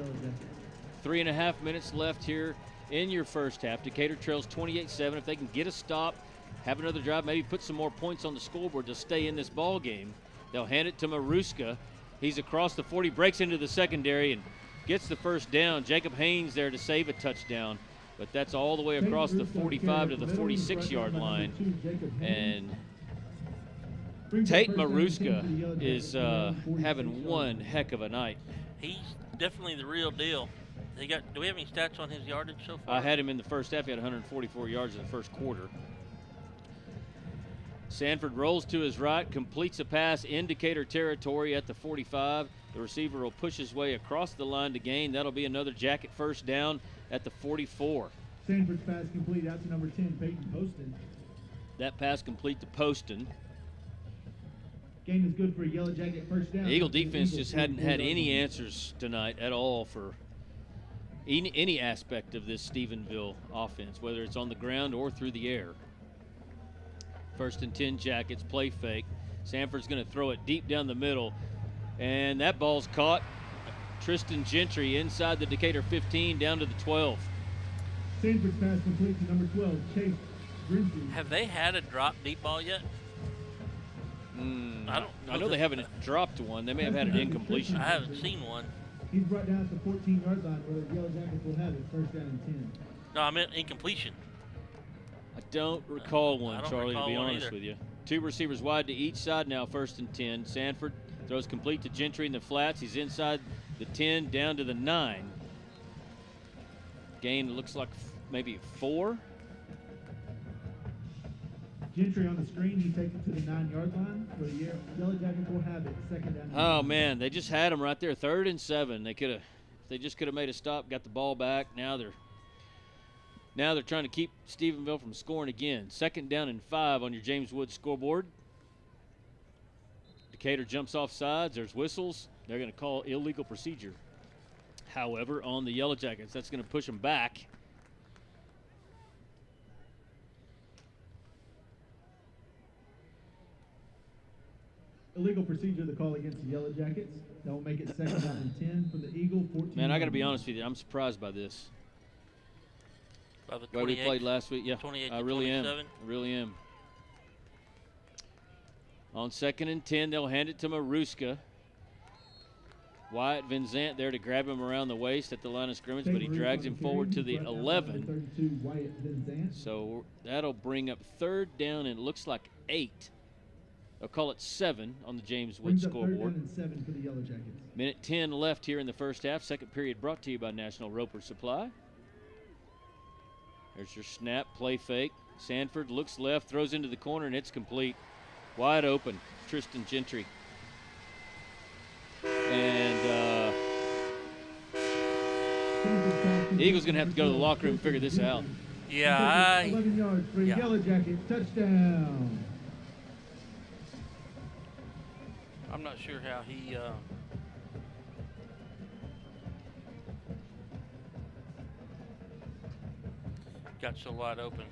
3.5 minutes left here in your first half. Decatur trails 28-7. If they can get a stop, have another drive, maybe put some more points on the scoreboard to stay in this ball game, they'll hand it to Maruska. He's across the 40, breaks into the secondary and gets the first down. Jacob Haynes there to save a touchdown, but that's all the way across the 45 to the 46-yard line. And Tate Maruska is having one heck of a night. He's definitely the real deal. Do we have any stats on his yardage so far? I had him in the first half. He had 144 yards in the first quarter. Sanford rolls to his right, completes a pass in Decatur territory at the 45. The receiver will push his way across the line to gain. That'll be another Jacket first down at the 44. Sanford's pass complete out to number 10, Peyton Poston. That pass complete to Poston. Game is good for a Yellow Jacket first down. The Eagle defense just hadn't had any answers tonight at all for any aspect of this Stephenville offense, whether it's on the ground or through the air. 1st and 10 Jackets, play fake. Sanford's going to throw it deep down the middle, and that ball's caught. Tristan Gentry inside the Decatur 15 down to the 12. Sanford's pass complete to number 12, Chase Grimsey. Have they had a drop deep ball yet? I know they haven't dropped one. They may have had an incompletion. I haven't seen one. He's brought down at the 14-yard line where the Yellow Jackets will have it, first down and 10. No, I meant incompletion. I don't recall one, I don't Charlie, recall to be one honest either. with you. 2 receivers wide to each side now, 1st and 10. Sanford throws complete to Gentry in the flats. He's inside the 10 down to the 9. Gain looks like maybe 4. Gentry on the screen, he takes it to the 9-yard line where the Yellow Jackets will have it, 2nd down. Oh man, they just had him right there, 3rd and 7. They just could have made a stop, got the ball back. Now they're trying to keep Stephenville from scoring again. 2nd down and 5 on your James Woods scoreboard. Decatur jumps off sides. There's whistles. They're going to call illegal procedure. However, on the Yellow Jackets, that's going to push them back. Illegal procedure, the call against the Yellow Jackets. That will make it 2nd down and 10 for the Eagle. 14. Man, I got to be honest with you. I'm surprised by this. By the way we played last week, yeah, 28 I really am. 27. I really am. On 2nd and 10, they'll hand it to Maruska. Wyatt Vincent there to grab him around the waist at the line of scrimmage, but he drags him forward to the 11. So that'll bring up 3rd down, and it looks like 8. They'll call it 7 on the James Woods scoreboard. 3rd down and 7 for the Yellow Jackets. Minute 10 left here in the first half. Second period brought to you by National Roper Supply. There's your snap, play fake. Sanford looks left, throws into the corner, and it's complete. Wide open, Tristan Gentry. And the Eagles going to have to go to the locker room and figure this out. Yeah, 11 yards for Yellow Jackets, touchdown. I'm not sure how he got so wide open.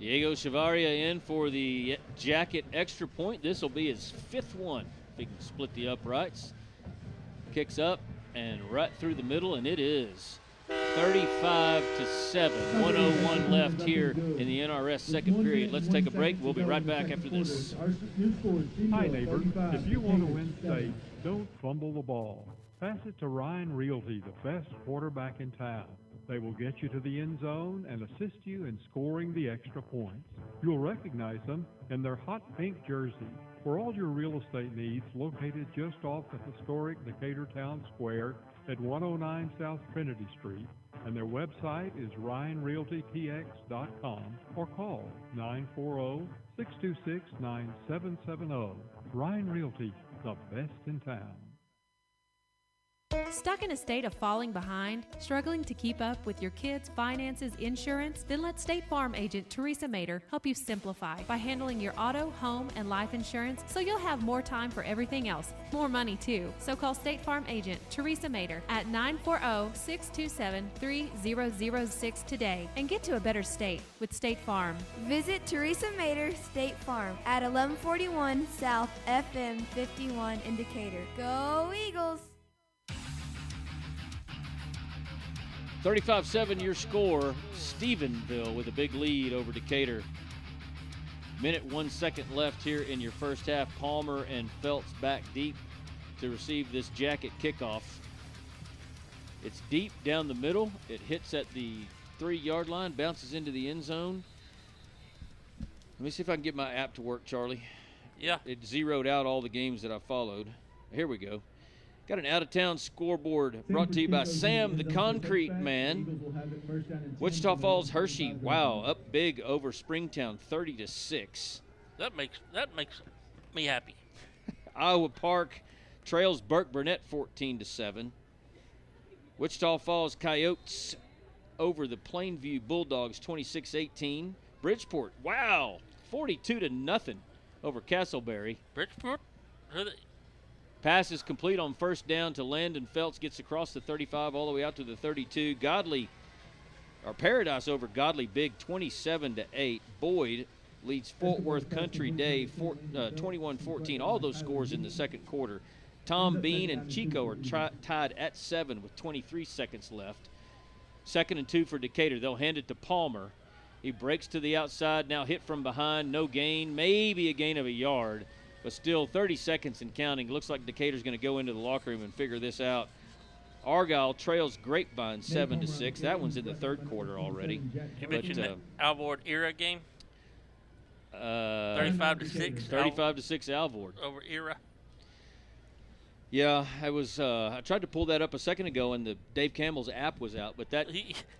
Diego Chavaria in for the Jacket extra point. This will be his 5th one. If he can split the uprights. Kicks up and right through the middle, and it is 35-7. 1:01 left here in the NRS second period. Let's take a break. We'll be right back after this. Hi, neighbor. If you want to win state, don't fumble the ball. Pass it to Ryan Realty, the best quarterback in town. They will get you to the end zone and assist you in scoring the extra points. You'll recognize them in their hot pink jersey. For all your real estate needs, located just off the historic Decatur Town Square at 109 South Trinity Street, and their website is ryanrealtytx.com, or call 940-626-9770. Ryan Realty, the best in town. Stuck in a state of falling behind? Struggling to keep up with your kids' finances, insurance? Then let State Farm agent Teresa Mader help you simplify by handling your auto, home, and life insurance so you'll have more time for everything else. More money, too. So call State Farm agent Teresa Mader at 940-627-3006 today and get to a better state with State Farm. Visit Teresa Mader State Farm at 1141 South FM 51 in Decatur. Go Eagles! 35-7 your score. Stephenville with a big lead over Decatur. Minute 1 second left here in your first half. Palmer and Feltz back deep to receive this Jacket kickoff. It's deep down the middle. It hits at the 3-yard line, bounces into the end zone. Let me see if I can get my app to work, Charlie. Yeah. It zeroed out all the games that I followed. Here we go. Got an out-of-town scoreboard brought to you by Sam the Concrete Man. Wichita Falls Hershey, wow, up big over Springtown, 30-6. That makes me happy. Iowa Park trails Burke Burnett 14-7. Wichita Falls Coyotes over the Plainview Bulldogs 26-18. Bridgeport, wow, 42-0 over Castleberry. Bridgeport? Pass is complete on first down to Landon Feltz, gets across the 35 all the way out to the 32. Paradise over Godly big 27-8. Boyd leads Fort Worth Country Day 21-14. All those scores in the second quarter. Tom Bean and Chico are tied at 7 with 23 seconds left. 2nd and 2 for Decatur. They'll hand it to Palmer. He breaks to the outside, now hit from behind, no gain, maybe a gain of a yard. But still 30 seconds and counting. Looks like Decatur's going to go into the locker room and figure this out. Argyle trails Grapevine 7-6. That one's in the third quarter already. You mentioned the Alvord era game? 35-6. 35-6 Alvord. Over era. Yeah, I tried to pull that up a second ago, and the Dave Campbell's app was out. But that.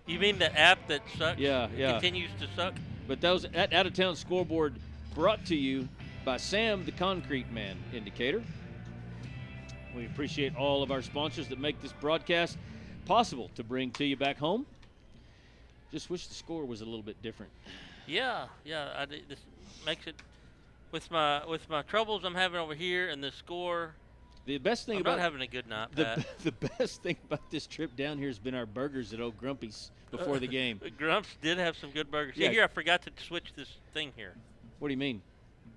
You mean the app that sucks? Yeah. Continues to suck. But that out-of-town scoreboard brought to you by Sam the Concrete Man in Decatur. We appreciate all of our sponsors that make this broadcast possible to bring to you back home. Just wish the score was a little bit different. Yeah. This makes it with my troubles I'm having over here and the score. The best thing I'm about not having a good night, Pat. The best thing about this trip down here has been our burgers at Old Grumpy's before the game. Grumps did have some good burgers. Yeah. Here, I forgot to switch this thing here. What do you mean?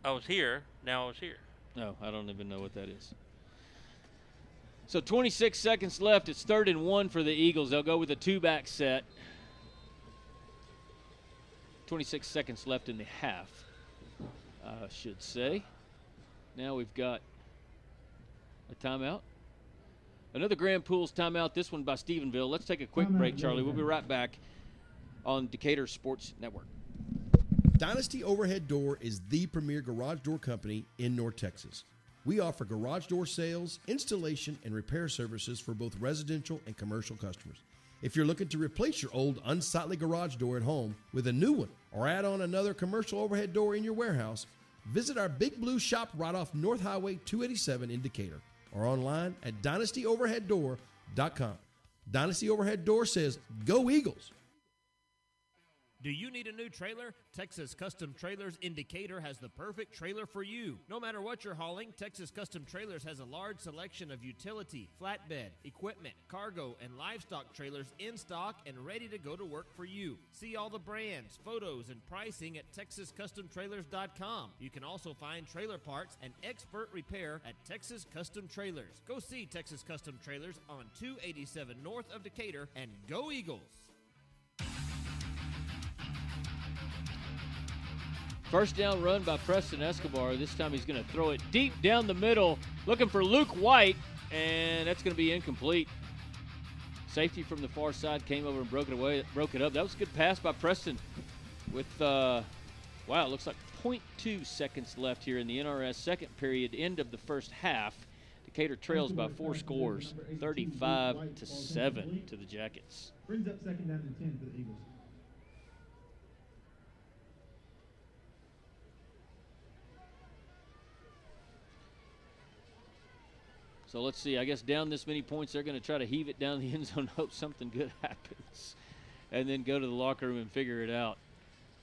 I was here. Now I was here. No, I don't even know what that is. So 26 seconds left. It's 3rd and 1 for the Eagles. They'll go with a 2-back set. 26 seconds left in the half, I should say. Now we've got a timeout. Another Grand Pools timeout, this one by Stephenville. Let's take a quick break, Charlie. We'll be right back on Decatur Sports Network. Dynasty Overhead Door is the premier garage door company in North Texas. We offer garage door sales, installation, and repair services for both residential and commercial customers. If you're looking to replace your old unsightly garage door at home with a new one or add on another commercial overhead door in your warehouse, visit our Big Blue shop right off North Highway 287 in Decatur or online at dynastyoverheaddoor.com. Dynasty Overhead Door says, "Go Eagles!" Do you need a new trailer? Texas Custom Trailers in Decatur has the perfect trailer for you. No matter what you're hauling, Texas Custom Trailers has a large selection of utility, flatbed, equipment, cargo, and livestock trailers in stock and ready to go to work for you. See all the brands, photos, and pricing at TexasCustomTrailers.com. You can also find trailer parts and expert repair at Texas Custom Trailers. Go see Texas Custom Trailers on 287 north of Decatur, and go Eagles! First down run by Preston Escobar. This time he's going to throw it deep down the middle, looking for Luke White, and that's going to be incomplete. Safety from the far side came over and broke it up. That was a good pass by Preston with, wow, it looks like 0.2 seconds left here in the NRS second period, end of the first half. Decatur trails by 4 scores, 35-7 to the Jackets. Brings up second down to 10 for the Eagles. So let's see. I guess down this many points, they're going to try to heave it down the end zone, hope something good happens, and then go to the locker room and figure it out.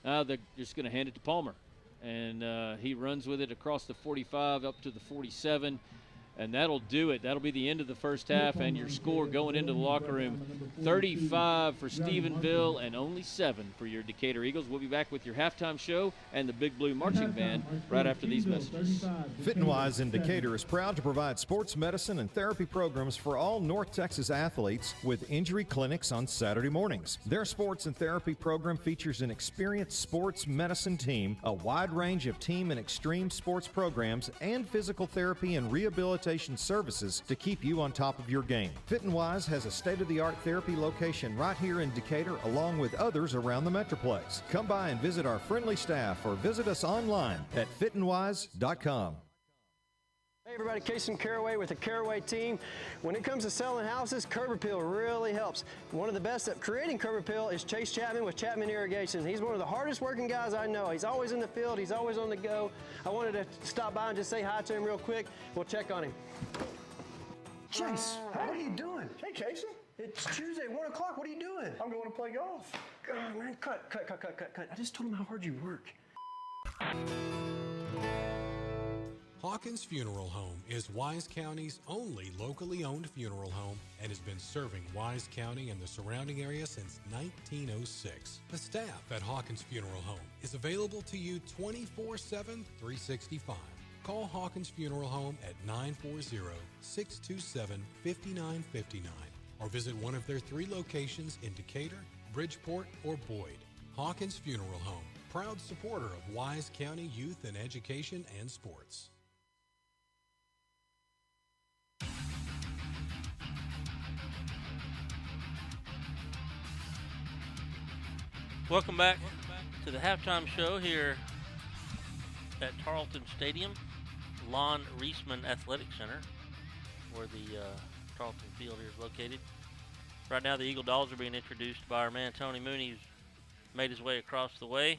Now they're just going to hand it to Palmer, and he runs with it across the 45 up to the 47. And that'll do it. That'll be the end of the first half, and your score going into the locker room, 35 for Stephenville and only 7 for your Decatur Eagles. We'll be back with your halftime show and the Big Blue Marching Band right after these messages. Fit and Wise in Decatur is proud to provide sports medicine and therapy programs for all North Texas athletes with injury clinics on Saturday mornings. Their sports and therapy program features an experienced sports medicine team, a wide range of team and extreme sports programs, and physical therapy and rehabilitation services to keep you on top of your game. Fit and Wise has a state-of-the-art therapy location right here in Decatur, along with others around the Metroplex. Come by and visit our friendly staff or visit us online at fitandwise.com. Hey everybody, Carson Caraway with the Caraway team. When it comes to selling houses, curb appeal really helps. One of the best at creating curb appeal is Chase Chapman with Chapman Irrigation. He's one of the hardest working guys I know. He's always in the field, he's always on the go. I wanted to stop by and just say hi to him real quick. We'll check on him. Chase, what are you doing? Hey Jason, it's Tuesday, 1 o'clock. What are you doing? I'm going to play golf. Oh man, cut. I just told him how hard you work. Hawkins Funeral Home is Wise County's only locally owned funeral home and has been serving Wise County and the surrounding area since 1906. The staff at Hawkins Funeral Home is available to you 24/7, 365. Call Hawkins Funeral Home at 940-627-5959 or visit one of their 3 locations in Decatur, Bridgeport, or Boyd. Hawkins Funeral Home, proud supporter of Wise County youth and education and sports. Welcome back to the halftime show here at Tarleton Stadium, Lon Reisman Athletic Center, where the Tarleton Field here is located. Right now the Eagle Dolls are being introduced by our man Tony Mooney, who's made his way across the way.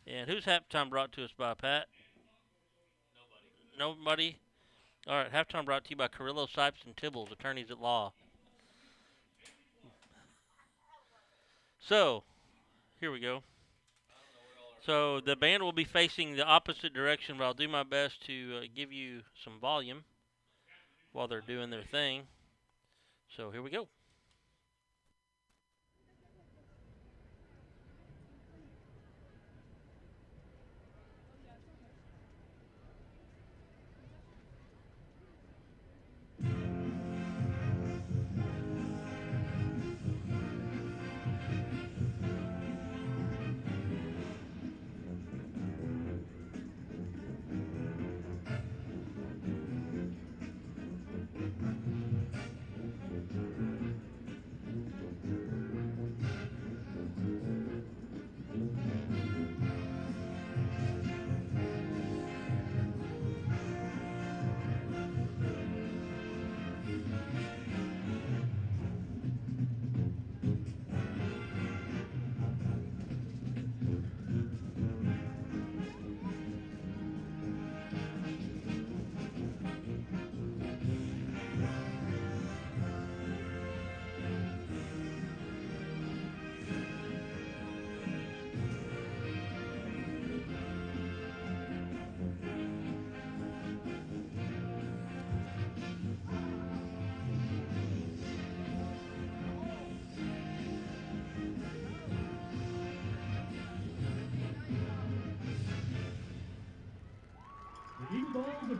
And who's halftime brought to us by, Pat? Nobody? All right, halftime brought to you by Carrillo, Sipes, and Tibbles, attorneys at law. So, here we go. So the band will be facing the opposite direction, but I'll do my best to give you some volume while they're doing their thing. So here we go.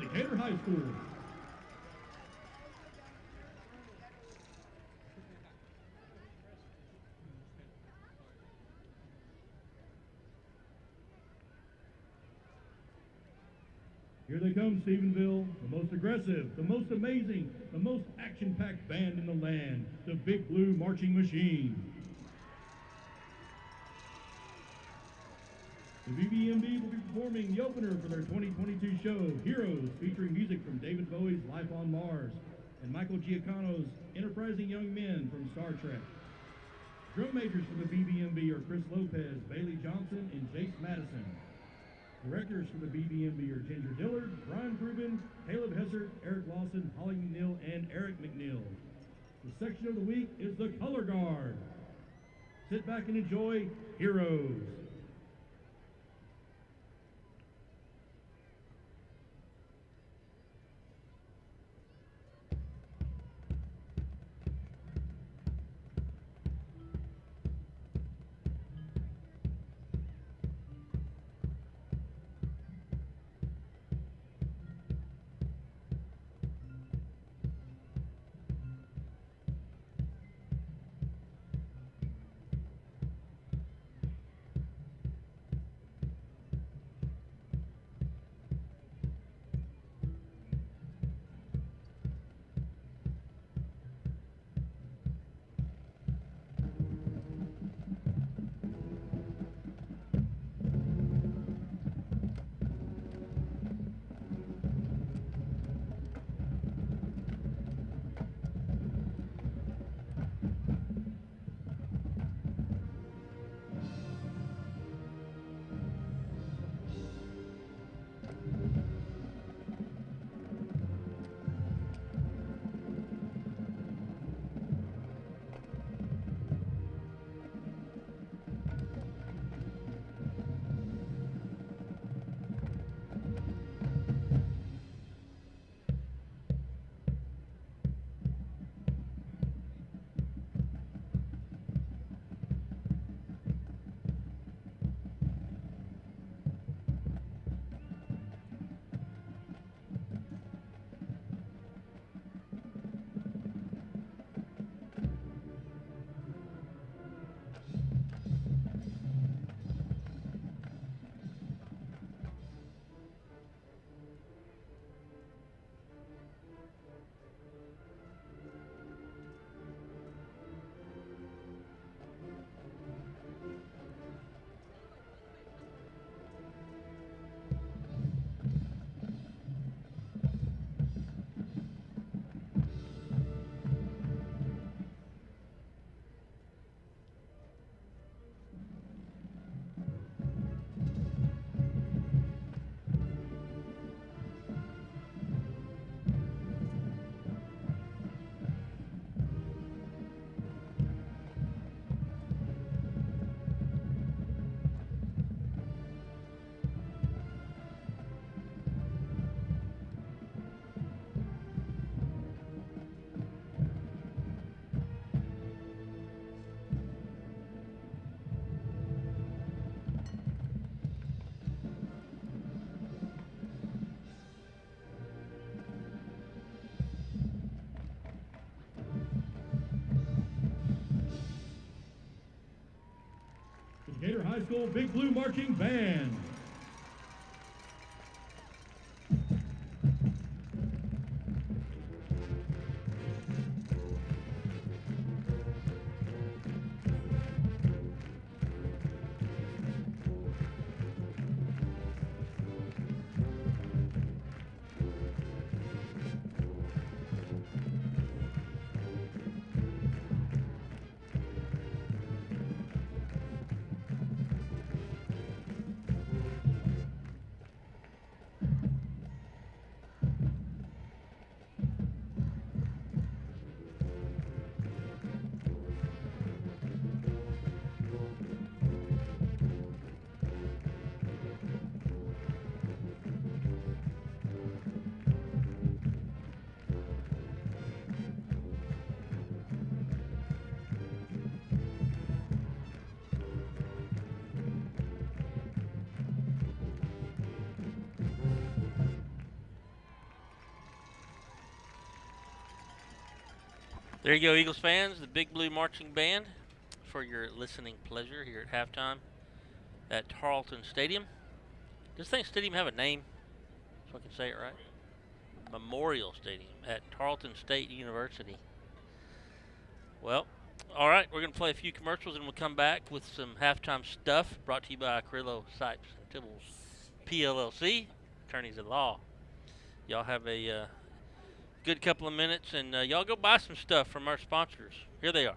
Decatur High School. Here they come, Stephenville, the most aggressive, the most amazing, the most action-packed band in the land, the Big Blue Marching Machine. The BBMB will be performing the opener for their 2022 show, Heroes, featuring music from David Bowie's Life on Mars and Michael Giacano's Enterprising Young Men from Star Trek. Drum majors for the BBMB are Chris Lopez, Bailey Johnson, and Jace Madison. Directors for the BBMB are Ginger Dillard, Brian Grubin, Caleb Hessert, Eric Lawson, Holly McNeil, and Eric McNeil. The section of the week is the Color Guard. Sit back and enjoy Heroes. Decatur High School Big Blue Marching Band. There you go, Eagles fans, the Big Blue Marching Band for your listening pleasure here at halftime at Tarleton Stadium. Does this stadium have a name so I can say it right? Memorial Stadium at Tarleton State University. Well, all right, we're going to play a few commercials and we'll come back with some halftime stuff brought to you by Carrillo, Sipes, and Tibbles, PLLC, attorneys at law. Y'all have a good couple of minutes, and y'all go buy some stuff from our sponsors. Here they are.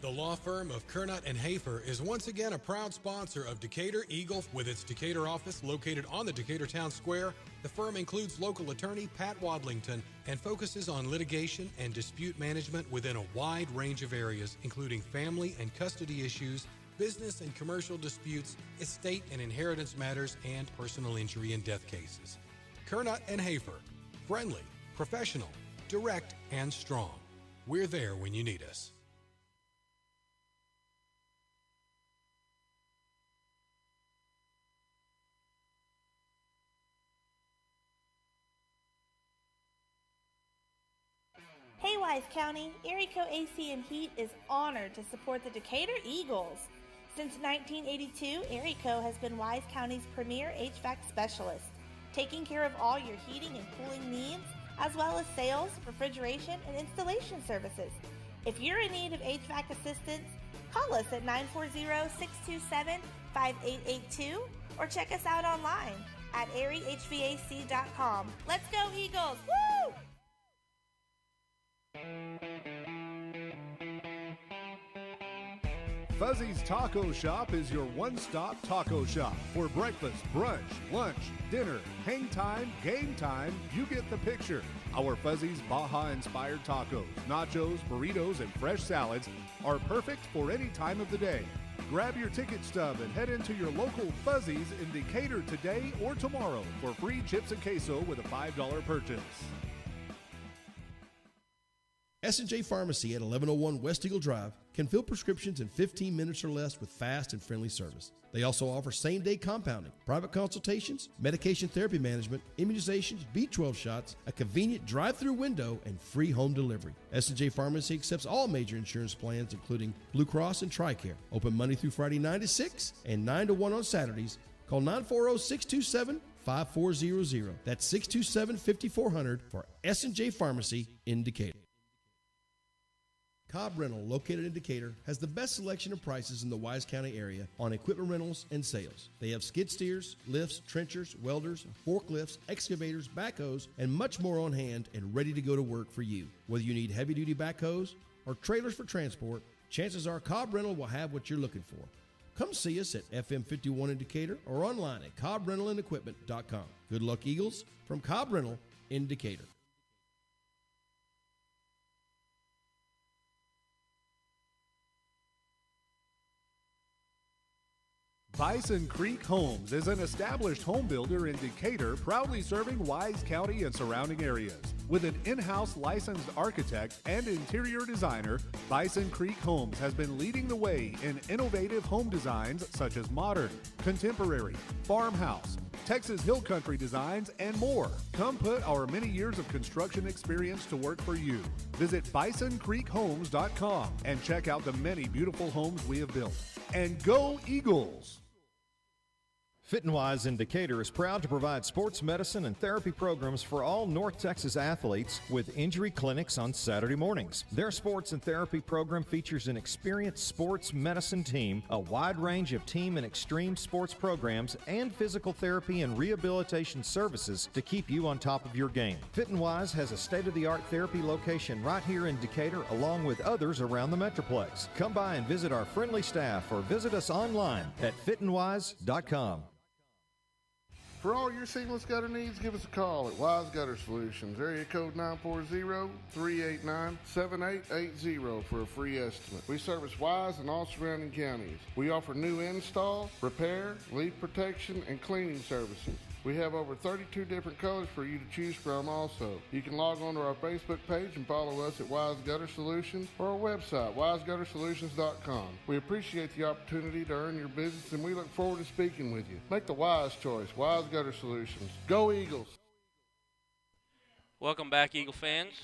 The law firm of Kernot and Hafer is once again a proud sponsor of Decatur Eagle. With its Decatur office located on the Decatur Town Square, the firm includes local attorney Pat Wadlington and focuses on litigation and dispute management within a wide range of areas, including family and custody issues, business and commercial disputes, estate and inheritance matters, and personal injury and death cases. Kernot and Hafer, friendly, professional, direct, and strong. We're there when you need us. Hey Wise County, Erie Co AC and Heat is honored to support the Decatur Eagles. Since 1982, Erie Co has been Wise County's premier HVAC specialist, taking care of all your heating and cooling needs, as well as sales, refrigeration, and installation services. If you're in need of HVAC assistance, call us at 940-627-5882 or check us out online at eriehvac.com. Let's go Eagles! Woo! Fuzzy's Taco Shop is your one-stop taco shop. For breakfast, brunch, lunch, dinner, hang time, game time, you get the picture. Our Fuzzy's Baja-inspired tacos, nachos, burritos, and fresh salads are perfect for any time of the day. Grab your ticket stub and head into your local Fuzzy's in Decatur today or tomorrow for free chips and queso with a $5 purchase. S&J Pharmacy at 1101 West Eagle Drive can fill prescriptions in 15 minutes or less with fast and friendly service. They also offer same-day compounding, private consultations, medication therapy management, immunizations, B12 shots, a convenient drive-through window, and free home delivery. S&J Pharmacy accepts all major insurance plans, including Blue Cross and TRICARE. Open Monday through Friday 9 to 6 and 9 to 1 on Saturdays. Call 940-627-5400. That's 627-5400 for S&J Pharmacy in Decatur. Cobb Rental, located in Decatur, has the best selection of prices in the Wise County area on equipment rentals and sales. They have skid steers, lifts, trenchers, welders, forklifts, excavators, backhoes, and much more on hand and ready to go to work for you. Whether you need heavy-duty backhoes or trailers for transport, chances are Cobb Rental will have what you're looking for. Come see us at FM 51 in Decatur or online at CobbRentalAndEquipment.com. Good luck, Eagles, from Cobb Rental in Decatur. Bison Creek Homes is an established home builder in Decatur, proudly serving Wise County and surrounding areas. With an in-house licensed architect and interior designer, Bison Creek Homes has been leading the way in innovative home designs such as modern, contemporary, farmhouse, Texas Hill Country designs, and more. Come put our many years of construction experience to work for you. Visit BisonCreekHomes.com and check out the many beautiful homes we have built. And go Eagles! Fit and Wise in Decatur is proud to provide sports medicine and therapy programs for all North Texas athletes with injury clinics on Saturday mornings. Their sports and therapy program features an experienced sports medicine team, a wide range of team and extreme sports programs, and physical therapy and rehabilitation services to keep you on top of your game. Fit and Wise has a state-of-the-art therapy location right here in Decatur, along with others around the Metroplex. Come by and visit our friendly staff or visit us online at fitandwise.com. For all your seamless gutter needs, give us a call at Wise Gutter Solutions, area code 940-389-7880 for a free estimate. We service Wise and all surrounding counties. We offer new install, repair, leak protection, and cleaning services. We have over 32 different colors for you to choose from also. You can log on to our Facebook page and follow us at Wise Gutter Solutions or our website, wiseguttersolutions.com. We appreciate the opportunity to earn your business and we look forward to speaking with you. Make the wise choice, Wise Gutter Solutions. Go Eagles! Welcome back, Eagle fans.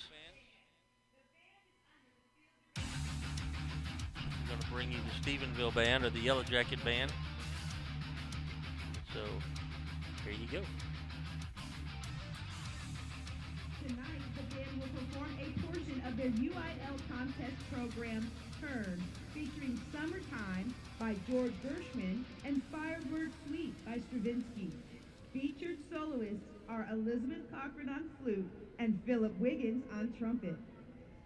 bring you the Stephenville band or the Yellowjacket band. So here you go. Tonight, the band will perform a portion of their UIL contest program, Turn, featuring Summertime by George Gershwin and Firebird Suite by Stravinsky. Featured soloists are Elizabeth Cochran on flute and Philip Wiggins on trumpet.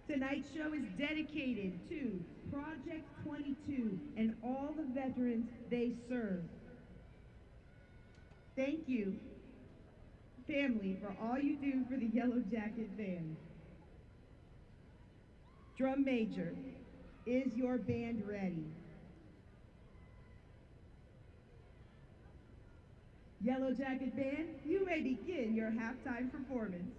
Tonight's show is dedicated to Project 22 and all the veterans they serve. Thank you, family, for all you do for the Yellowjacket band. Drum major, is your band ready? Yellowjacket band, you may begin your halftime performance.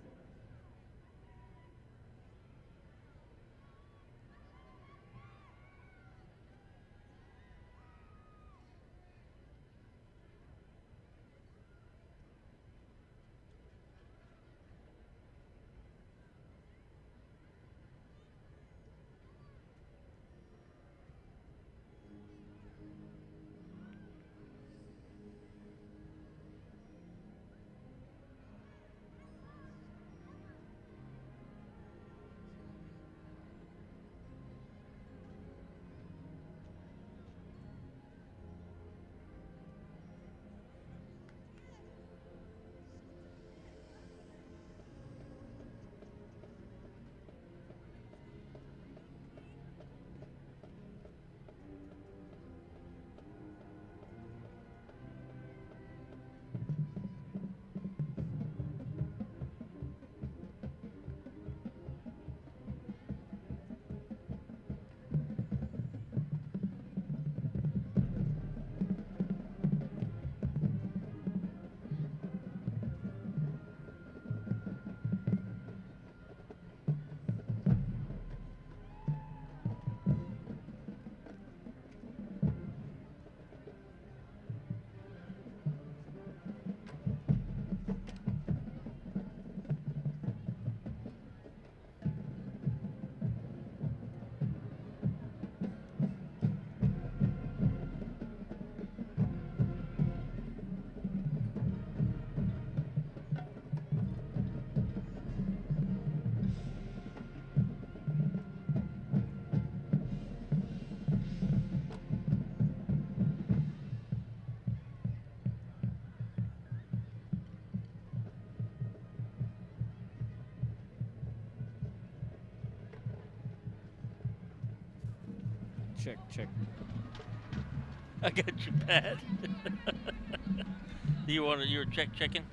Check. I got your pad. You were checking?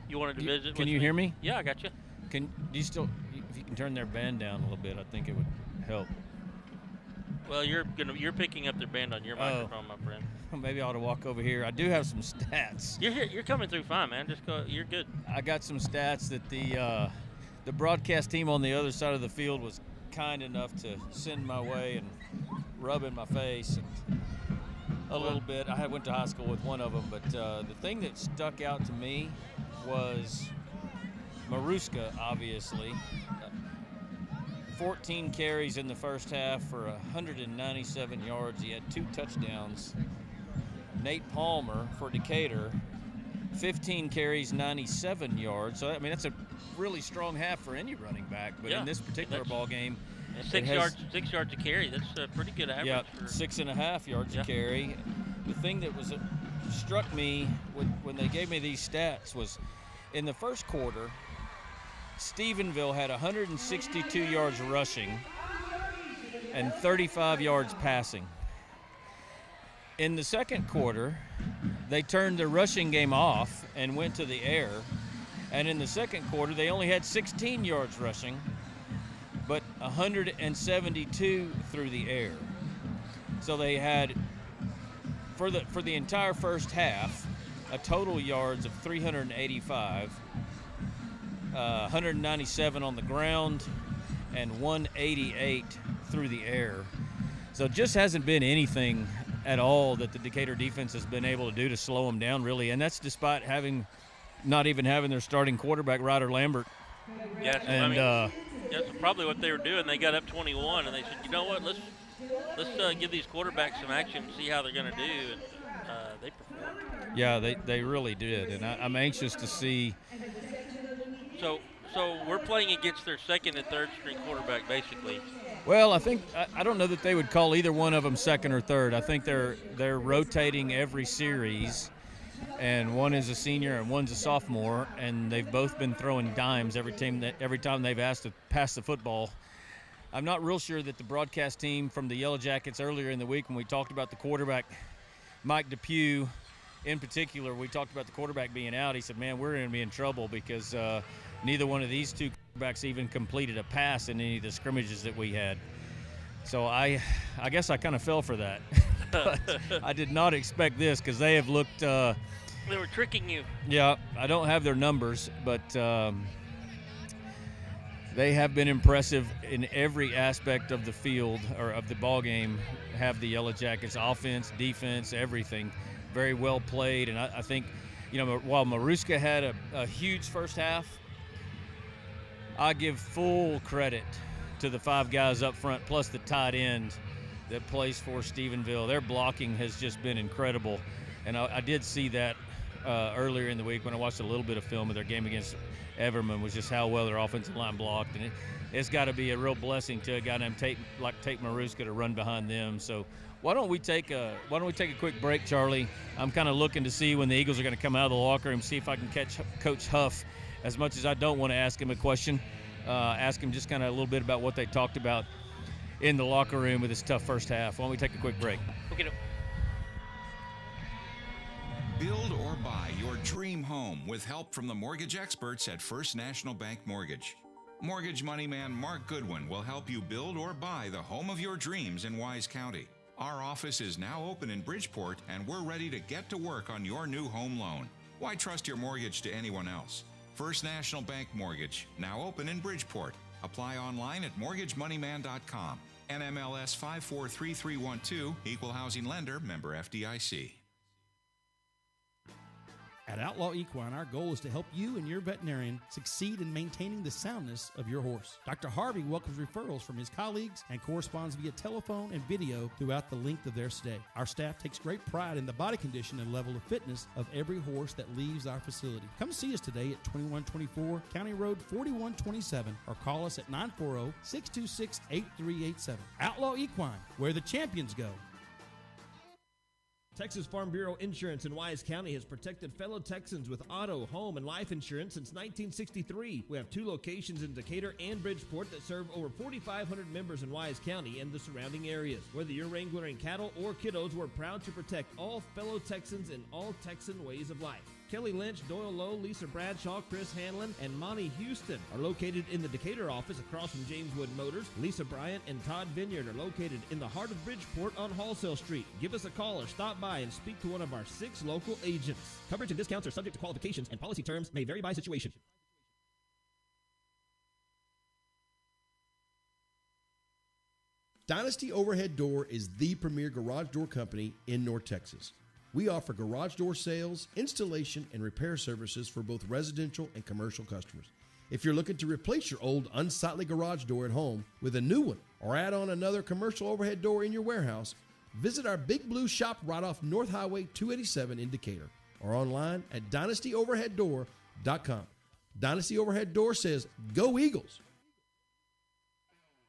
You wanted to visit? Can you hear me? Yeah, I got you. Do you still? If you can turn their band down a little bit, I think it would help. Well, you're picking up their band on your microphone, my friend. Maybe I ought to walk over here. I do have some stats. You're coming through fine, man. Just go. You're good. I got some stats that the broadcast team on the other side of the field was kind enough to send my way and rub in my face and a little bit. I went to high school with one of them, but the thing that stuck out to me was Maruska, obviously. 14 carries in the first half for 197 yards. He had 2 touchdowns. Nate Palmer for Decatur, 15 carries, 97 yards. So, I mean, that's a really strong half for any running back. But in this particular ball game, 6 yards a carry. That's a pretty good average. Yeah, 6.5 yards a carry. The thing that struck me when they gave me these stats was in the first quarter, Stephenville had 162 yards rushing and 35 yards passing. In the second quarter, they turned their rushing game off and went to the air. And in the second quarter, they only had 16 yards rushing, but 172 through the air. So they had, for the entire first half, a total yards of 385, 197 on the ground, and 188 through the air. So it just hasn't been anything at all that the Decatur defense has been able to do to slow them down, really. And that's despite not even having their starting quarterback, Ryder Lambert. Yes, and that's probably what they were doing. They got up 21, and they said, you know what, let's let's give these quarterbacks some action and see how they're going to do. And they performed. Yeah, they really did, and I'm anxious to see. So we're playing against their second and third string quarterback, basically. Well, I don't know that they would call either one of them second or third. I think they're rotating every series, and one is a senior and one's a sophomore, and they've both been throwing dimes every time they've asked to pass the football. I'm not real sure that the broadcast team from the Yellowjackets earlier in the week, when we talked about the quarterback, Mike Depew in particular, we talked about the quarterback being out. He said, man, we're going to be in trouble because neither one of these two quarterbacks even completed a pass in any of the scrimmages that we had. So I guess I kind of fell for that. But I did not expect this because they have looked they were tricking you. Yeah, I don't have their numbers, but they have been impressive in every aspect of the field or of the ball game. Have the Yellowjackets offense, defense, everything very well played. And I think, while Maruska had a huge first half, I give full credit to the 5 guys up front, plus the tight end that plays for Stephenville. Their blocking has just been incredible. And I did see that earlier in the week when I watched a little bit of film of their game against Everman, was just how well their offensive line blocked. And it's got to be a real blessing to a guy named Tate Maruska to run behind them. So why don't we take a quick break, Charlie? I'm kind of looking to see when the Eagles are going to come out of the locker room, see if I can catch Coach Huff. As much as I don't want to ask him a question, ask him just kind of a little bit about what they talked about in the locker room with this tough first half. Why don't we take a quick break? Okay. Build or buy your dream home with help from the mortgage experts at First National Bank Mortgage. Mortgage money man Mark Goodwin will help you build or buy the home of your dreams in Wise County. Our office is now open in Bridgeport, and we're ready to get to work on your new home loan. Why trust your mortgage to anyone else? First National Bank Mortgage, now open in Bridgeport. Apply online at mortgagemoneyman.com. NMLS 543312, Equal Housing Lender, member FDIC. At Outlaw Equine, our goal is to help you and your veterinarian succeed in maintaining the soundness of your horse. Dr. Harvey welcomes referrals from his colleagues and corresponds via telephone and video throughout the length of their stay. Our staff takes great pride in the body condition and level of fitness of every horse that leaves our facility. Come see us today at 2124 County Road 4127 or call us at 940-626-8387. Outlaw Equine, where the champions go. Texas Farm Bureau Insurance in Wise County has protected fellow Texans with auto, home, and life insurance since 1963. We have 2 locations in Decatur and Bridgeport that serve over 4,500 members in Wise County and the surrounding areas. Whether you're wrangling cattle or kiddos, we're proud to protect all fellow Texans in all Texan ways of life. Kelly Lynch, Doyle Lowe, Lisa Bradshaw, Chris Hanlon, and Monty Houston are located in the Decatur office across from James Wood Motors. Lisa Bryant and Todd Vineyard are located in the heart of Bridgeport on Halsell Street. Give us a call or stop by and speak to one of our 6 local agents. Coverage and discounts are subject to qualifications, and policy terms may vary by situation. Dynasty Overhead Door is the premier garage door company in North Texas. We offer garage door sales, installation, and repair services for both residential and commercial customers. If you're looking to replace your old unsightly garage door at home with a new one or add on another commercial overhead door in your warehouse, visit our Big Blue shop right off North Highway 287 in Decatur or online at dynastyoverheaddoor.com. Dynasty Overhead Door says, "Go Eagles!"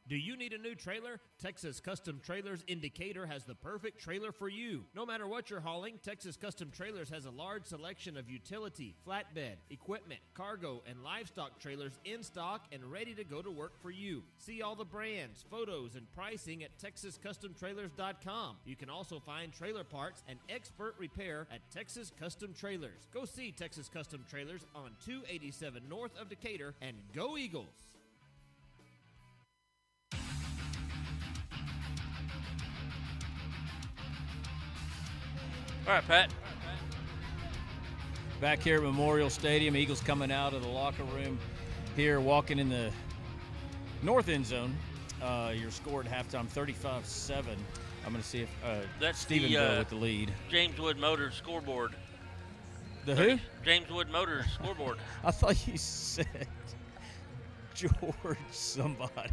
Do you need a new trailer? Texas Custom Trailers in Decatur has the perfect trailer for you. No matter what you're hauling, Texas Custom Trailers has a large selection of utility, flatbed, equipment, cargo, and livestock trailers in stock and ready to go to work for you. See all the brands, photos, and pricing at TexasCustomTrailers.com. You can also find trailer parts and expert repair at Texas Custom Trailers. Go see Texas Custom Trailers on 287 north of Decatur, and go Eagles! All right, Pat. Back here at Memorial Stadium, Eagles coming out of the locker room here, walking in the north end zone. Your score at halftime, 35-7. I'm going to see if that's Stephenville with the lead. James Wood Motors scoreboard. The who? James Wood Motors scoreboard. I thought you said George somebody.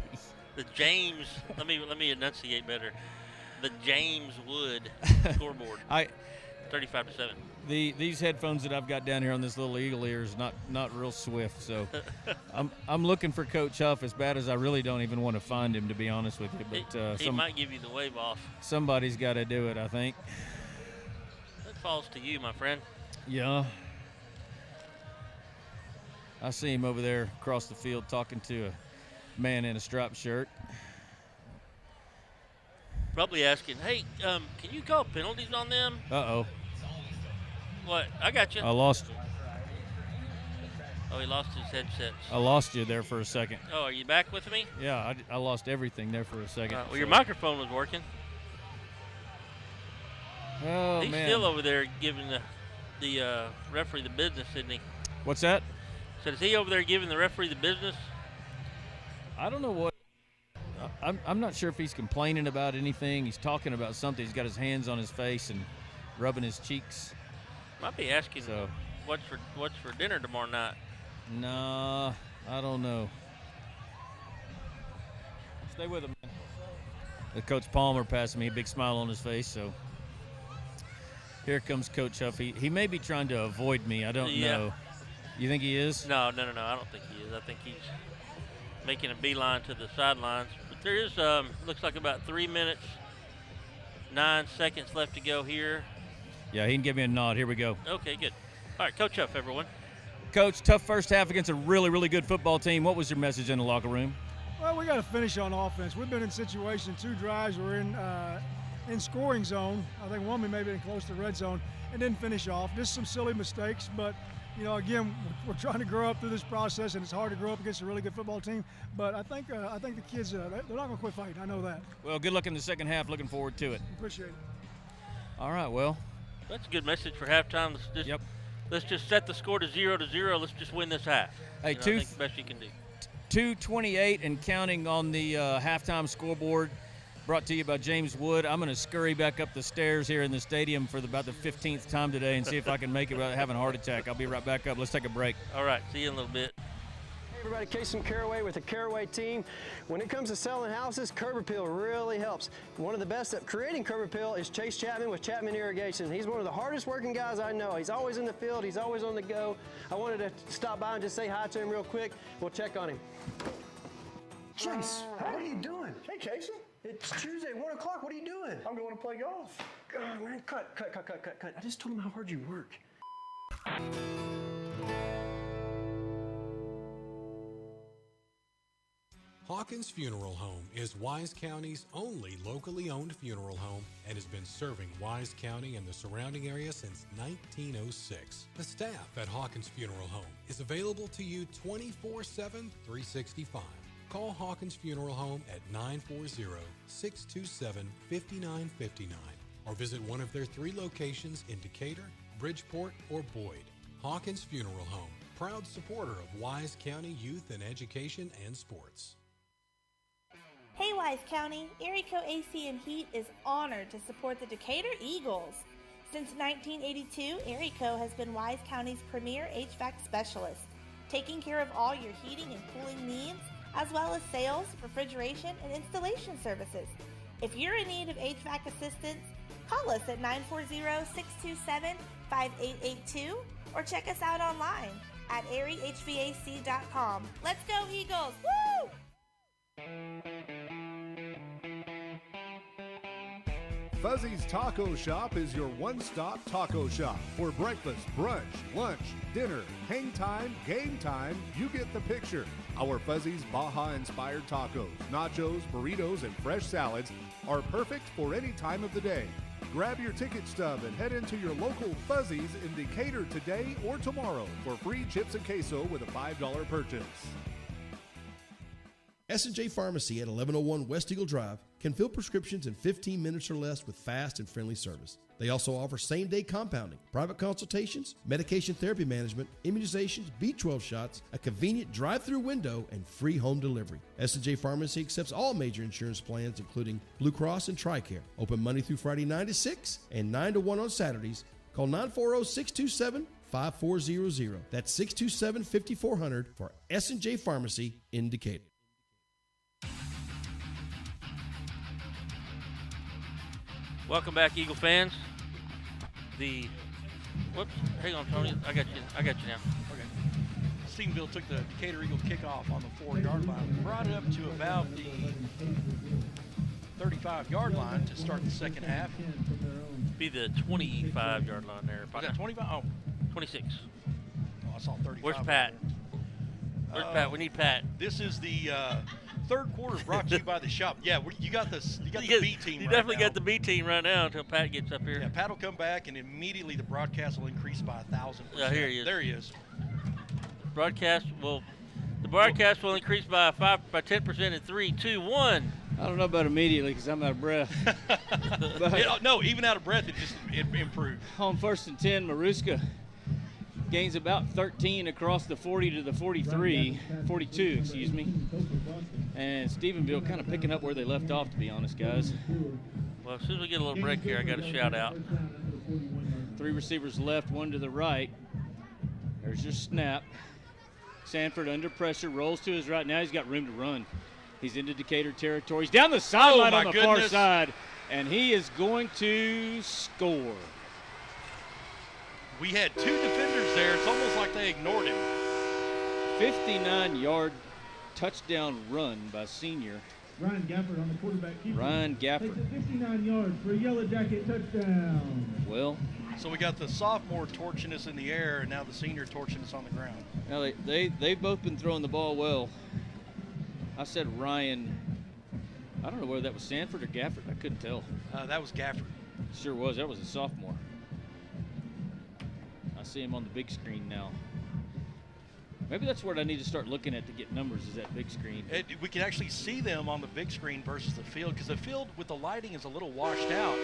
The James, let me enunciate better. The James Wood scoreboard. 35-7. These headphones that I've got down here on this little eagle ear is not real swift, so I'm looking for Coach Huff as bad as I really don't even want to find him, to be honest with you. But he might give you the wave off. Somebody's got to do it, I think. That falls to you, my friend. Yeah. I see him over there across the field talking to a man in a striped shirt. Probably asking, hey, can you call penalties on them? Uh-oh. What? I got you. I lost you. Oh, he lost his headsets. I lost you there for a second. Oh, are you back with me? Yeah, I lost everything there for a second. Well, your microphone was working. Oh, He's man. still over there giving the referee the business, isn't he? What's that? So is he over there giving the referee the business? I don't know what. I'm not sure if he's complaining about anything. He's talking about something. He's got his hands on his face and rubbing his cheeks. Might be asking what's for dinner tomorrow night. Nah, I don't know. Stay with him, man. The Coach Palmer passing me, a big smile on his face. So here comes Coach Huff. He may be trying to avoid me. I don't know. You think he is? No. I don't think he is. I think he's making a beeline to the sidelines. But there is, looks like about 3 minutes, 9 seconds left to go here. Yeah, he can give me a nod. Here we go. Okay, good. All right, Coach Huff, everyone. Coach, tough first half against a really, really good football team. What was your message in the locker room? Well, we got to finish on offense. We've been in situation 2 drives. We're in scoring zone. I think one we may have been close to the red zone and didn't finish off. Just some silly mistakes, but again, we're trying to grow up through this process, and it's hard to grow up against a really good football team. But I think the kids, they're not going to quit fighting. I know that. Well, good luck in the second half. Looking forward to it. Appreciate it. All right, well. That's a good message for halftime. Let's just set the score to 0-0. Let's just win this half. Hey, I think the best you can do. 2:28 and counting on the halftime scoreboard. Brought to you by James Wood. I'm going to scurry back up the stairs here in the stadium for about the 15th time today and see if I can make it without having a heart attack. I'll be right back up. Let's take a break. All right. See you in a little bit. Hey everybody, Casey Caraway with the Caraway team. When it comes to selling houses, curb appeal really helps. One of the best at creating curb appeal is Chase Chapman with Chapman Irrigation. He's one of the hardest working guys I know. He's always in the field. He's always on the go. I wanted to stop by and just say hi to him real quick. We'll check on him. Chase, what are you doing? Hey, Casey. It's Tuesday, 1 o'clock. What are you doing? I'm going to play golf. Oh, man, cut. I just told him how hard you work. Hawkins Funeral Home is Wise County's only locally owned funeral home and has been serving Wise County and the surrounding area since 1906. The staff at Hawkins Funeral Home is available to you 24/7, 365. Call Hawkins Funeral Home at 940-627-5959 or visit one of their 3 locations in Decatur, Bridgeport, or Boyd. Hawkins Funeral Home, proud supporter of Wise County youth and education and sports. Hey Wise County, Erico AC and Heat is honored to support the Decatur Eagles. Since 1982, Erico has been Wise County's premier HVAC specialist, taking care of all your heating and cooling needs, as well as sales, refrigeration, and installation services. If you're in need of HVAC assistance, call us at 940-627-5882 or check us out online at eriehvac.com. Let's go Eagles! Woo! Fuzzy's Taco Shop is your one-stop taco shop. For breakfast, brunch, lunch, dinner, hang time, game time, you get the picture. Our Fuzzy's Baja-inspired tacos, nachos, burritos, and fresh salads are perfect for any time of the day. Grab your ticket stub and head into your local Fuzzy's in Decatur today or tomorrow for free chips and queso with a $5 purchase. S&J Pharmacy at 1101 West Eagle Drive can fill prescriptions in 15 minutes or less with fast and friendly service. They also offer same-day compounding, private consultations, medication therapy management, immunizations, B12 shots, a convenient drive-through window, and free home delivery. S&J Pharmacy accepts all major insurance plans, including Blue Cross and TRICARE. Open Monday through Friday 9 to 6 and 9 to 1 on Saturdays. Call 940-627-5400. That's 627-5400 for S&J Pharmacy in Decatur. Welcome back, Eagle fans. Whoops, hang on, Tony. I got you now. Okay. Stephenville took the Decatur Eagle kickoff on the 4-yard line, brought it up to about the 35-yard line to start the second half. Be the 25-yard line there. Was that 25? Oh. 26. Oh, I saw 35. Where's Pat? Where's Pat? We need Pat. This is the third quarter brought to you by the shop. Yeah, you got the B team. You definitely got the B team right now until Pat gets up here. Yeah, Pat will come back, and immediately the broadcast will increase by 1,000%. Yeah, here he is. There he is. The broadcast will increase by 10% in 3, 2, 1. I don't know about immediately because I'm out of breath. No, even out of breath, it improved. On 1st and 10, Maruska gains about 13 across the 40 to the 42, excuse me. And Stephenville kind of picking up where they left off, to be honest, guys. Well, as soon as we get a little break here, I got to shout out. 3 receivers left, 1 to the right. There's your snap. Sanford under pressure, rolls to his right. Now he's got room to run. He's into Decatur territory. He's down the sideline on the far side, and he is going to score. We had 2 defenders there. It's almost like they ignored him. 59-yard touchdown run by senior Ryan Gafford on the quarterback keeper. Ryan Gafford. Takes it 59 yards for a Yellowjacket touchdown. Well, so we got the sophomore torching us in the air, and now the senior torching us on the ground. Now they've both been throwing the ball well. I said Ryan. I don't know whether that was Sanford or Gafford. I couldn't tell. That was Gafford. Sure was. That was a sophomore. I see him on the big screen now. Maybe that's what I need to start looking at to get numbers, is that big screen. We can actually see them on the big screen versus the field, because the field with the lighting is a little washed out,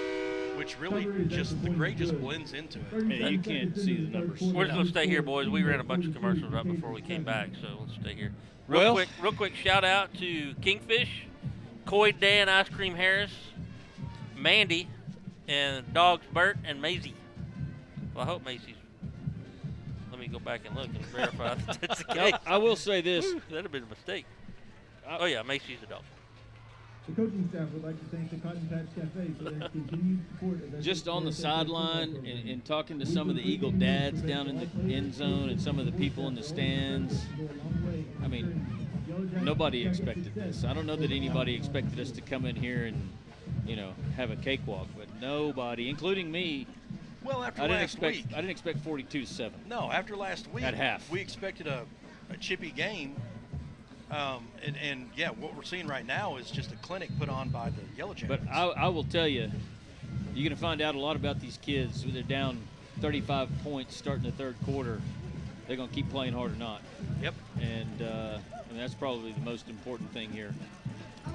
which really the gray just blends into it. Yeah, you can't see the numbers. We're just going to stay here, boys. We ran a bunch of commercials right before we came back, so let's stay here. Real quick shout out to Kingfish, Coy Dan Ice Cream Harris, Mandy, and dogs Bert and Maisie. Well, I hope Maisie's. Let me go back and look and verify that that's the case. I will say this. That'd have been a mistake. Oh, yeah, Macy's a dog. The coaching staff would like to thank the Cotton Patch Cafe for their continued support of just on the sideline and talking to some of the Eagle dads down in the end zone and some of the people in the stands. I mean, nobody expected this. I don't know that anybody expected us to come in here and, have a cakewalk, but nobody, including me. Well, after last week. I didn't expect 42-7. No, after last week. At half. We expected a chippy game. And what we're seeing right now is just a clinic put on by the Yellowjackets. But I will tell you, you're going to find out a lot about these kids. They're down 35 points starting the third quarter. They're going to keep playing hard or not. Yep. And that's probably the most important thing here.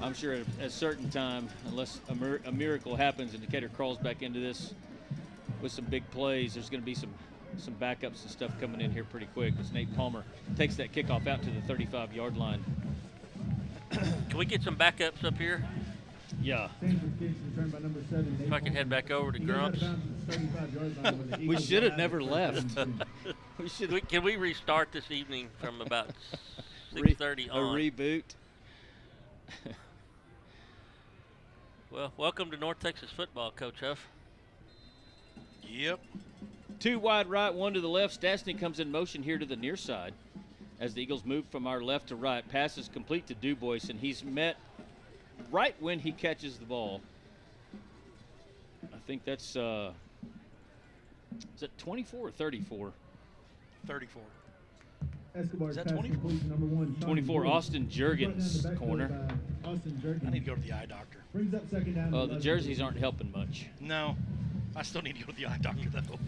I'm sure at a certain time, unless a miracle happens and Decatur crawls back into this with some big plays, there's going to be some backups and stuff coming in here pretty quick as Nate Palmer takes that kickoff out to the 35-yard line. Can we get some backups up here? Yeah. If I can head back over to Grumps. We should have never left. Can we restart this evening from about 6:30 on? A reboot. Well, welcome to North Texas football, Coach Huff. Yep. 2 wide right, 1 to the left. Stastny comes in motion here to the near side as the Eagles move from our left to right. Pass is complete to Dubois, and he's met right when he catches the ball. I think that's, is that 24 or 34? 34. Escobar's is that pass 24? Number 1, 24, Austin Juergens, corner. I need to go to the eye doctor. Brings up second down. The jerseys aren't helping much. No. I still need to go to the eye doctor, though.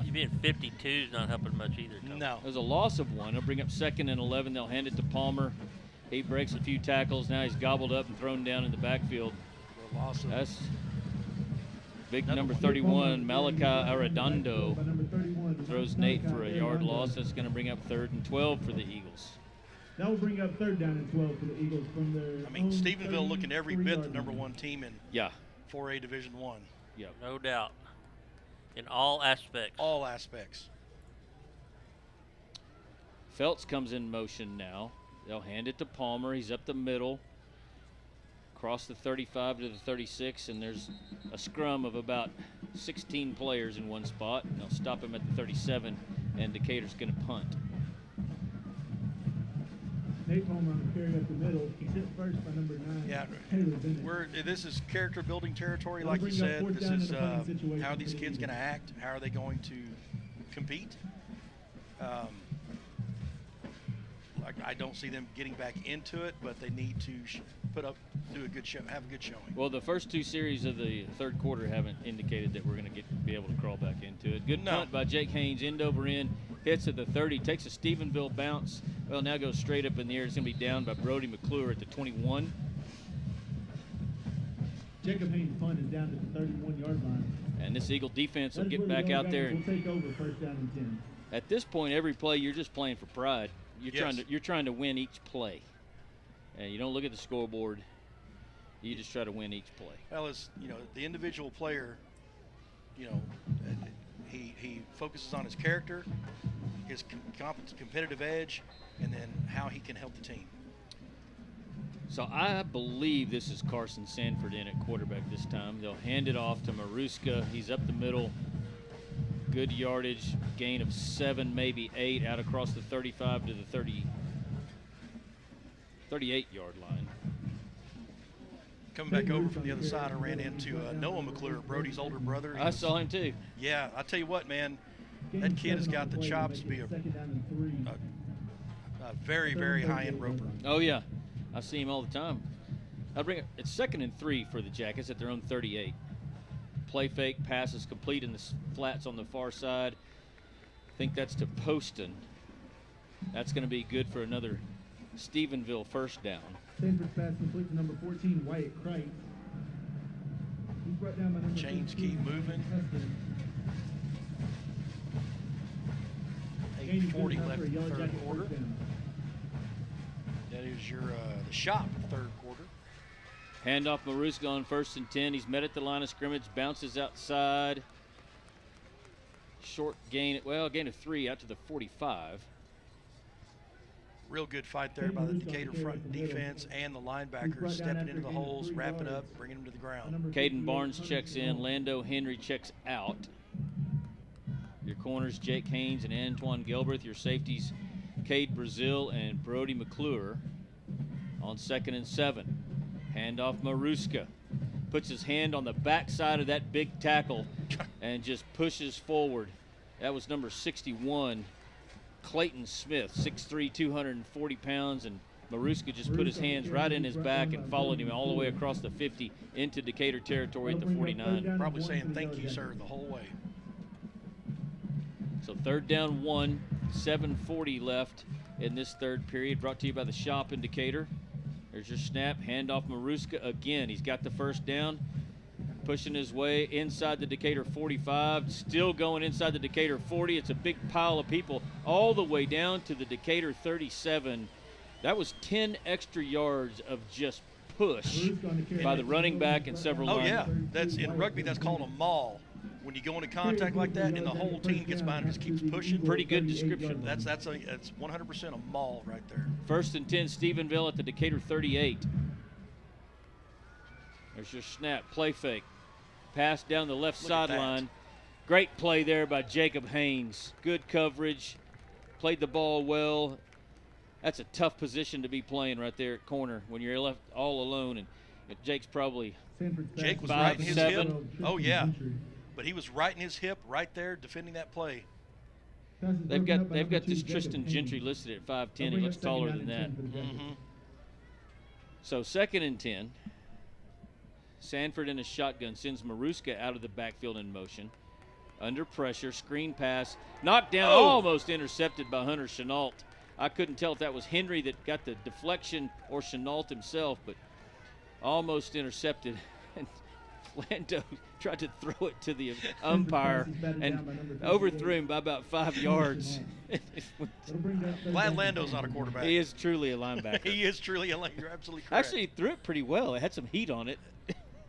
You being 52 is not helping much either, Tom. No. There's a loss of 1. They'll bring up 2nd and 11. They'll hand it to Palmer. He breaks a few tackles. Now he's gobbled up and thrown down in the backfield. That's big number 31, Malachi Arredondo. Throws Nate for a yard loss. That's going to bring up 3rd and 12 for the Eagles. That will bring up 3rd down and 12 for the Eagles from their Stephenville looking every bit the number 1 team in 4A Division 1. Yeah, no doubt. In all aspects. All aspects. Feltz comes in motion now. They'll hand it to Palmer. He's up the middle. across the 35 to the 36, and there's a scrum of about 16 players in one spot. And they'll stop him at the 37, and Decatur's going to punt. Nate Palmer on the carry up the middle. He's hit first by number 9. Yeah, Taylor Bennett. this is character building territory, like you said. This is how are these kids going to act? How are they going to compete? I don't see them getting back into it, but they need to do a good show, have a good showing. Well, the first 2 series of the third quarter haven't indicated that we're going to be able to crawl back into it. Good punt by Jake Haynes, end over end, hits at the 30, takes a Stephenville bounce. Well, now goes straight up in the air. It's going to be down by Brody McClure at the 21. Jacob Haynes' punt is down at the 31-yard line. And this Eagle defense will get back out there. We'll take over first down and 10. At this point, every play you're just playing for pride. You're trying to win each play, and you don't look at the scoreboard. You just try to win each play. Well, as you know, the individual player, he focuses on his character, his competitive edge, and then how he can help the team. So I believe this is Carson Sanford in at quarterback this time. They'll hand it off to Maruska. He's up the middle. Good yardage, gain of 7, maybe 8, out across the 35 to the 38-yard line. Coming back over from the other side, I ran into Noah McClure, Brody's older brother. I saw him too. Yeah, I tell you what, man, that kid has got the chops to be a very, very high-end roper. Oh yeah, I see him all the time. It's 2nd and 3 for the Jackets at their own 38. Play fake, pass is complete in the flats on the far side. I think that's to Poston. That's going to be good for another Stephenville first down. Sanford's pass complete to number 14, Wyatt Cright. He's brought down by number Chains keep moving. 8:40 left in the third quarter. That is your the shot of the third quarter. Handoff Maruska on 1st and 10. He's met at the line of scrimmage, bounces outside. Short gain, gain of 3 out to the 45. Real good fight there by the Decatur front defense and the linebackers stepping into the holes, wrapping up, bringing them to the ground. Caden Barnes checks in. Lando Henry checks out. Your corners, Jake Haynes and Antoine Gilbert. Your safeties, Cade Brazil and Brody McClure. On 2nd and 7. Handoff Maruska. Puts his hand on the backside of that big tackle and just pushes forward. That was number 61, Clayton Smith, 6'3", 240 pounds, and Maruska just put his hands right in his back and followed him all the way across the 50 into Decatur territory at the 49. Probably saying thank you, sir, the whole way. So 3rd down 1, 7:40 left in this third period, brought to you by the Shop in Decatur. There's your snap, handoff Maruska again. He's got the first down, pushing his way inside the Decatur 45, still going inside the Decatur 40. It's a big pile of people all the way down to the Decatur 37. That was 10 extra yards of just push by the running back and several linemen. Yeah, that's in rugby, that's called a maul. When you go into contact like that and the whole team gets behind and just keeps pushing. Pretty good description. That's 100% a maul right there. 1st and 10, Stephenville at the Decatur 38. There's your snap, play fake. Pass down the left sideline. Great play there by Jacob Haynes. Good coverage. Played the ball well. That's a tough position to be playing right there at corner when you're left all alone. And Jake's probably Jake was 5'7". right in his hip. Oh, yeah. But he was right in his hip right there defending that play. They've got this Tristan Gentry listed at 5'10". He looks taller than that. So 2nd and 10. Sanford in a shotgun sends Maruska out of the backfield in motion. Under pressure, screen pass, knocked down, almost intercepted by Hunter Chenault. I couldn't tell if that was Henry that got the deflection or Chenault himself, but almost intercepted. And Lando tried to throw it to the umpire and overthrew him by about 5 yards. Glad Lando's not a quarterback. He is truly a linebacker. He is truly a linebacker. You're absolutely correct. Actually, he threw it pretty well. It had some heat on it.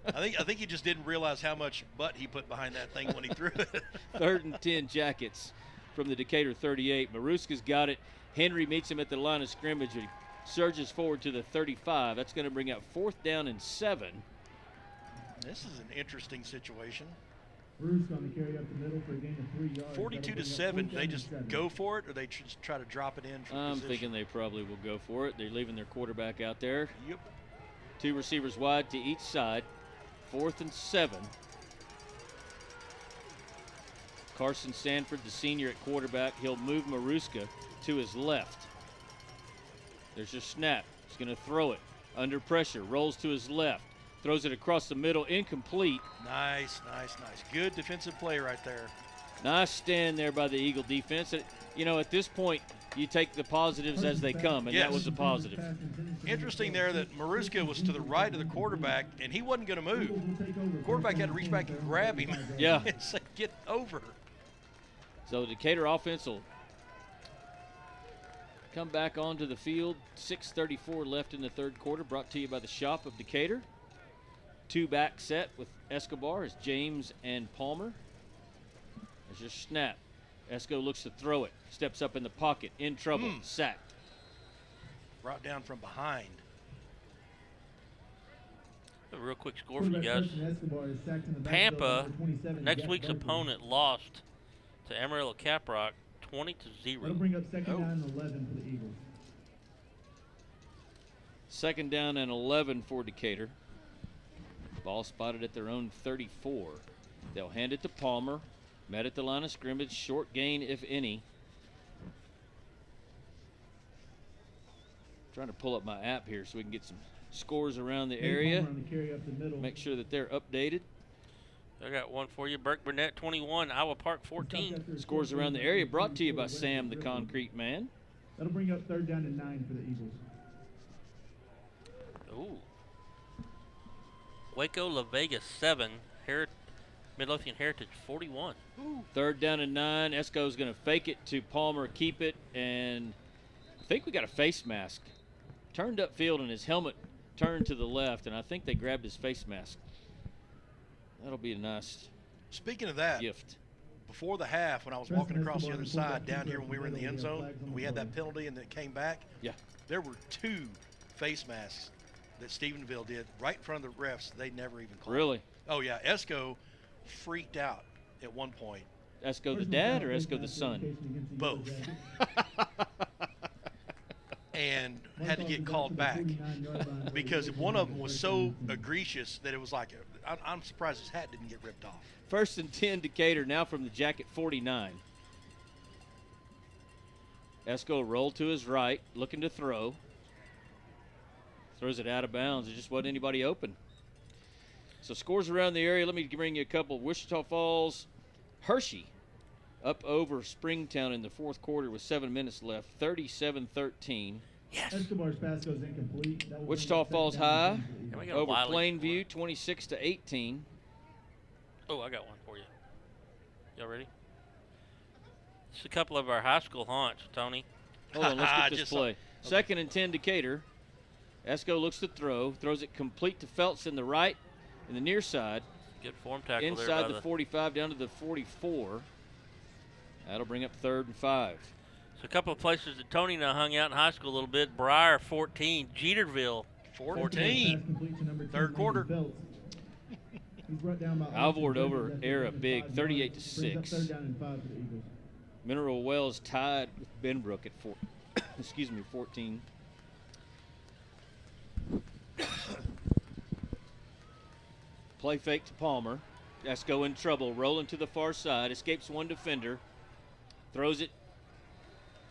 I think he just didn't realize how much butt he put behind that thing when he threw it. 3rd and 10 Jackets from the Decatur 38. Maruska's got it. Henry meets him at the line of scrimmage. He surges forward to the 35. That's going to bring up 4th down and 7. This is an interesting situation. Bruce on the carry up the middle for a gain of 3 yards. 42-7. They just go for it, or they just try to drop it in from I'm position? thinking they probably will go for it. They're leaving their quarterback out there. Yep. 2 receivers wide to each side. 4th and 7. Carson Sanford, the senior at quarterback. He'll move Maruska to his left. There's your snap. He's going to throw it. Under pressure. Rolls to his left. Throws it across the middle. Incomplete. Nice, nice, nice. Good defensive play right there. Nice stand there by the Eagle defense. You know, at this point, you take the positives as they come, and that was a positive. Interesting there that Maruska was to the right of the quarterback, and he wasn't going to move. The quarterback had to reach back and grab him. Yeah. And say, get over. So the Decatur offense will come back onto the field. 6:34 left in the third quarter, brought to you by the Shop of Decatur. 2-back set with Escobar is James and Palmer. There's your snap. Esco looks to throw it. Steps up in the pocket. In trouble. Sacked. Brought down from behind. A real quick score for you guys. Pampa, next week's opponent, lost to Amarillo Caprock 20-0. That'll bring up 2nd down and 11 for the Eagles. 2nd down and 11 for Decatur. Ball spotted at their own 34. They'll hand it to Palmer. Met at the line of scrimmage. Short gain, if any. Trying to pull up my app here so we can get some scores around the area. Make sure that they're updated. I got one for you. Burke Burnett 21, Iowa Park 14. Scores around the area brought to you by Sam the Concrete Man. That'll bring up 3rd down and 9 for the Eagles. Ooh. Waco La Vega 7, Midlothian Heritage 41. 3rd down and 9. Esco's going to fake it to Palmer, keep it, and I think we got a face mask. Turned upfield and his helmet turned to the left, and I think they grabbed his face mask. That'll be a nice Speaking of that, gift. Before the half, when I was walking across the other side down here when we were in the end zone, we had that penalty and then it came back. Yeah. There were 2 face masks that Stephenville did right in front of the refs. They never even called. Really? Oh, yeah. Esco freaked out at one point. Esco the dad or Esco the son? Both. And had to get called back because one of them was so egregious that it was like, I'm surprised his hat didn't get ripped off. 1st and 10 Decatur now from the jacket 49. Esco rolled to his right, looking to throw. Throws it out of bounds. There just wasn't anybody open. So scores around the area. Let me bring you a couple. Wichita Falls, Hershey up over Springtown in the 4th quarter with 7 minutes left. 37-13. Yes. Escobar's pass goes incomplete. Wichita Falls High over Plainview 26-18. Oh, I got one for you. Y'all ready? It's a couple of our high school haunts, Tony. Hold on, let's get this play. 2nd and 10 Decatur. Esco looks to throw, throws it complete to Feltz in the right, in the near side. Good form tackle inside there the 45 down to the 44. That'll bring up 3rd and 5. So a couple of places that Tony and I hung out in high school a little bit. Briar 14, Jeterville 14. 3rd quarter. Alvord over Era big, 38-6. Mineral Wells tied with Benbrook at 14. Play fake to Palmer. Esco in trouble, rolling to the far side, escapes one defender, throws it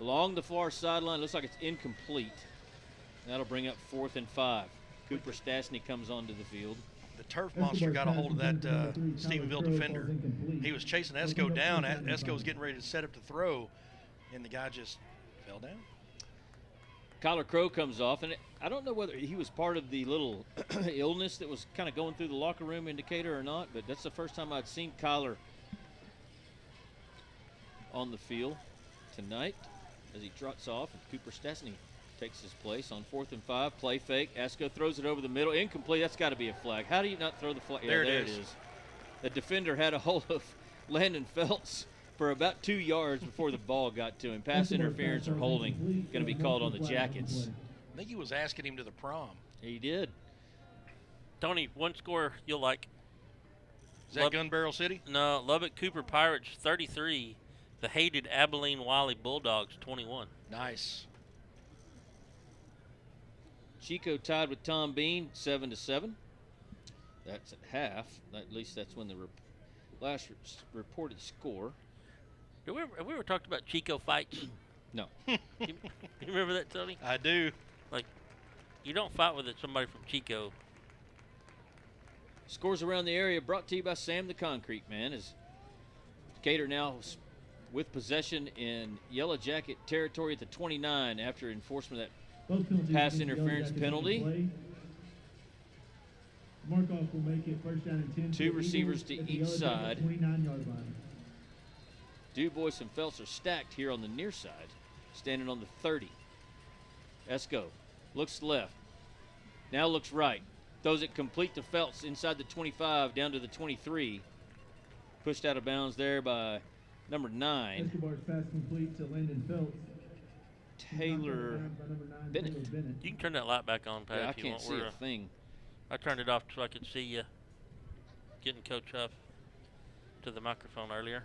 along the far sideline. Looks like it's incomplete. That'll bring up 4th and 5. Cooper Stastny comes onto the field. The turf monster got a hold of that Stephenville defender. He was chasing Esco down. Esco was getting ready to set up to throw, and the guy just fell down. Kyler Crow comes off, and I don't know whether he was part of the little illness that was kind of going through the locker room in Decatur or not, but that's the first time I'd seen Kyler on the field tonight as he trots off, and Cooper Stastny takes his place on 4th and 5. Play fake. Esco throws it over the middle. Incomplete. That's got to be a flag. How do you not throw the flag? There it is. The defender had a hold of Landon Feltz for about 2 yards before the ball got to him. Pass interference or holding going to be called on the Jackets. I think he was asking him to the prom. He did. Tony, one score you'll like. Is that Gun Barrel City? No, Lubbock Cooper Pirates 33. The hated Abilene Wiley Bulldogs 21. Nice. Chico tied with Tom Bean 7-7. That's at half. At least that's when the last reported score. Have we ever talked about Chico fights? No. You remember that, Tony? I do. Like, you don't fight with somebody from Chico. Scores around the area brought to you by Sam the Concrete Man. As Decatur now with possession in Yellowjacket territory at the 29 after enforcement of that pass interference penalty. Markoff will make it first down and 10. Two receivers to each side. 29-yard line. DuBois and Phelps are stacked here on the near side, standing on the 30. Esco looks left, now looks right. Throws it complete to Phelps inside the 25 down to the 23. Pushed out of bounds there by number 9. Escobar's pass complete to Landon Phelps. Taylor Bennett. You can turn that light back on, Pat, Yeah, I if you can't want. see a thing. I turned it off so I could see you getting Coach Huff to the microphone earlier.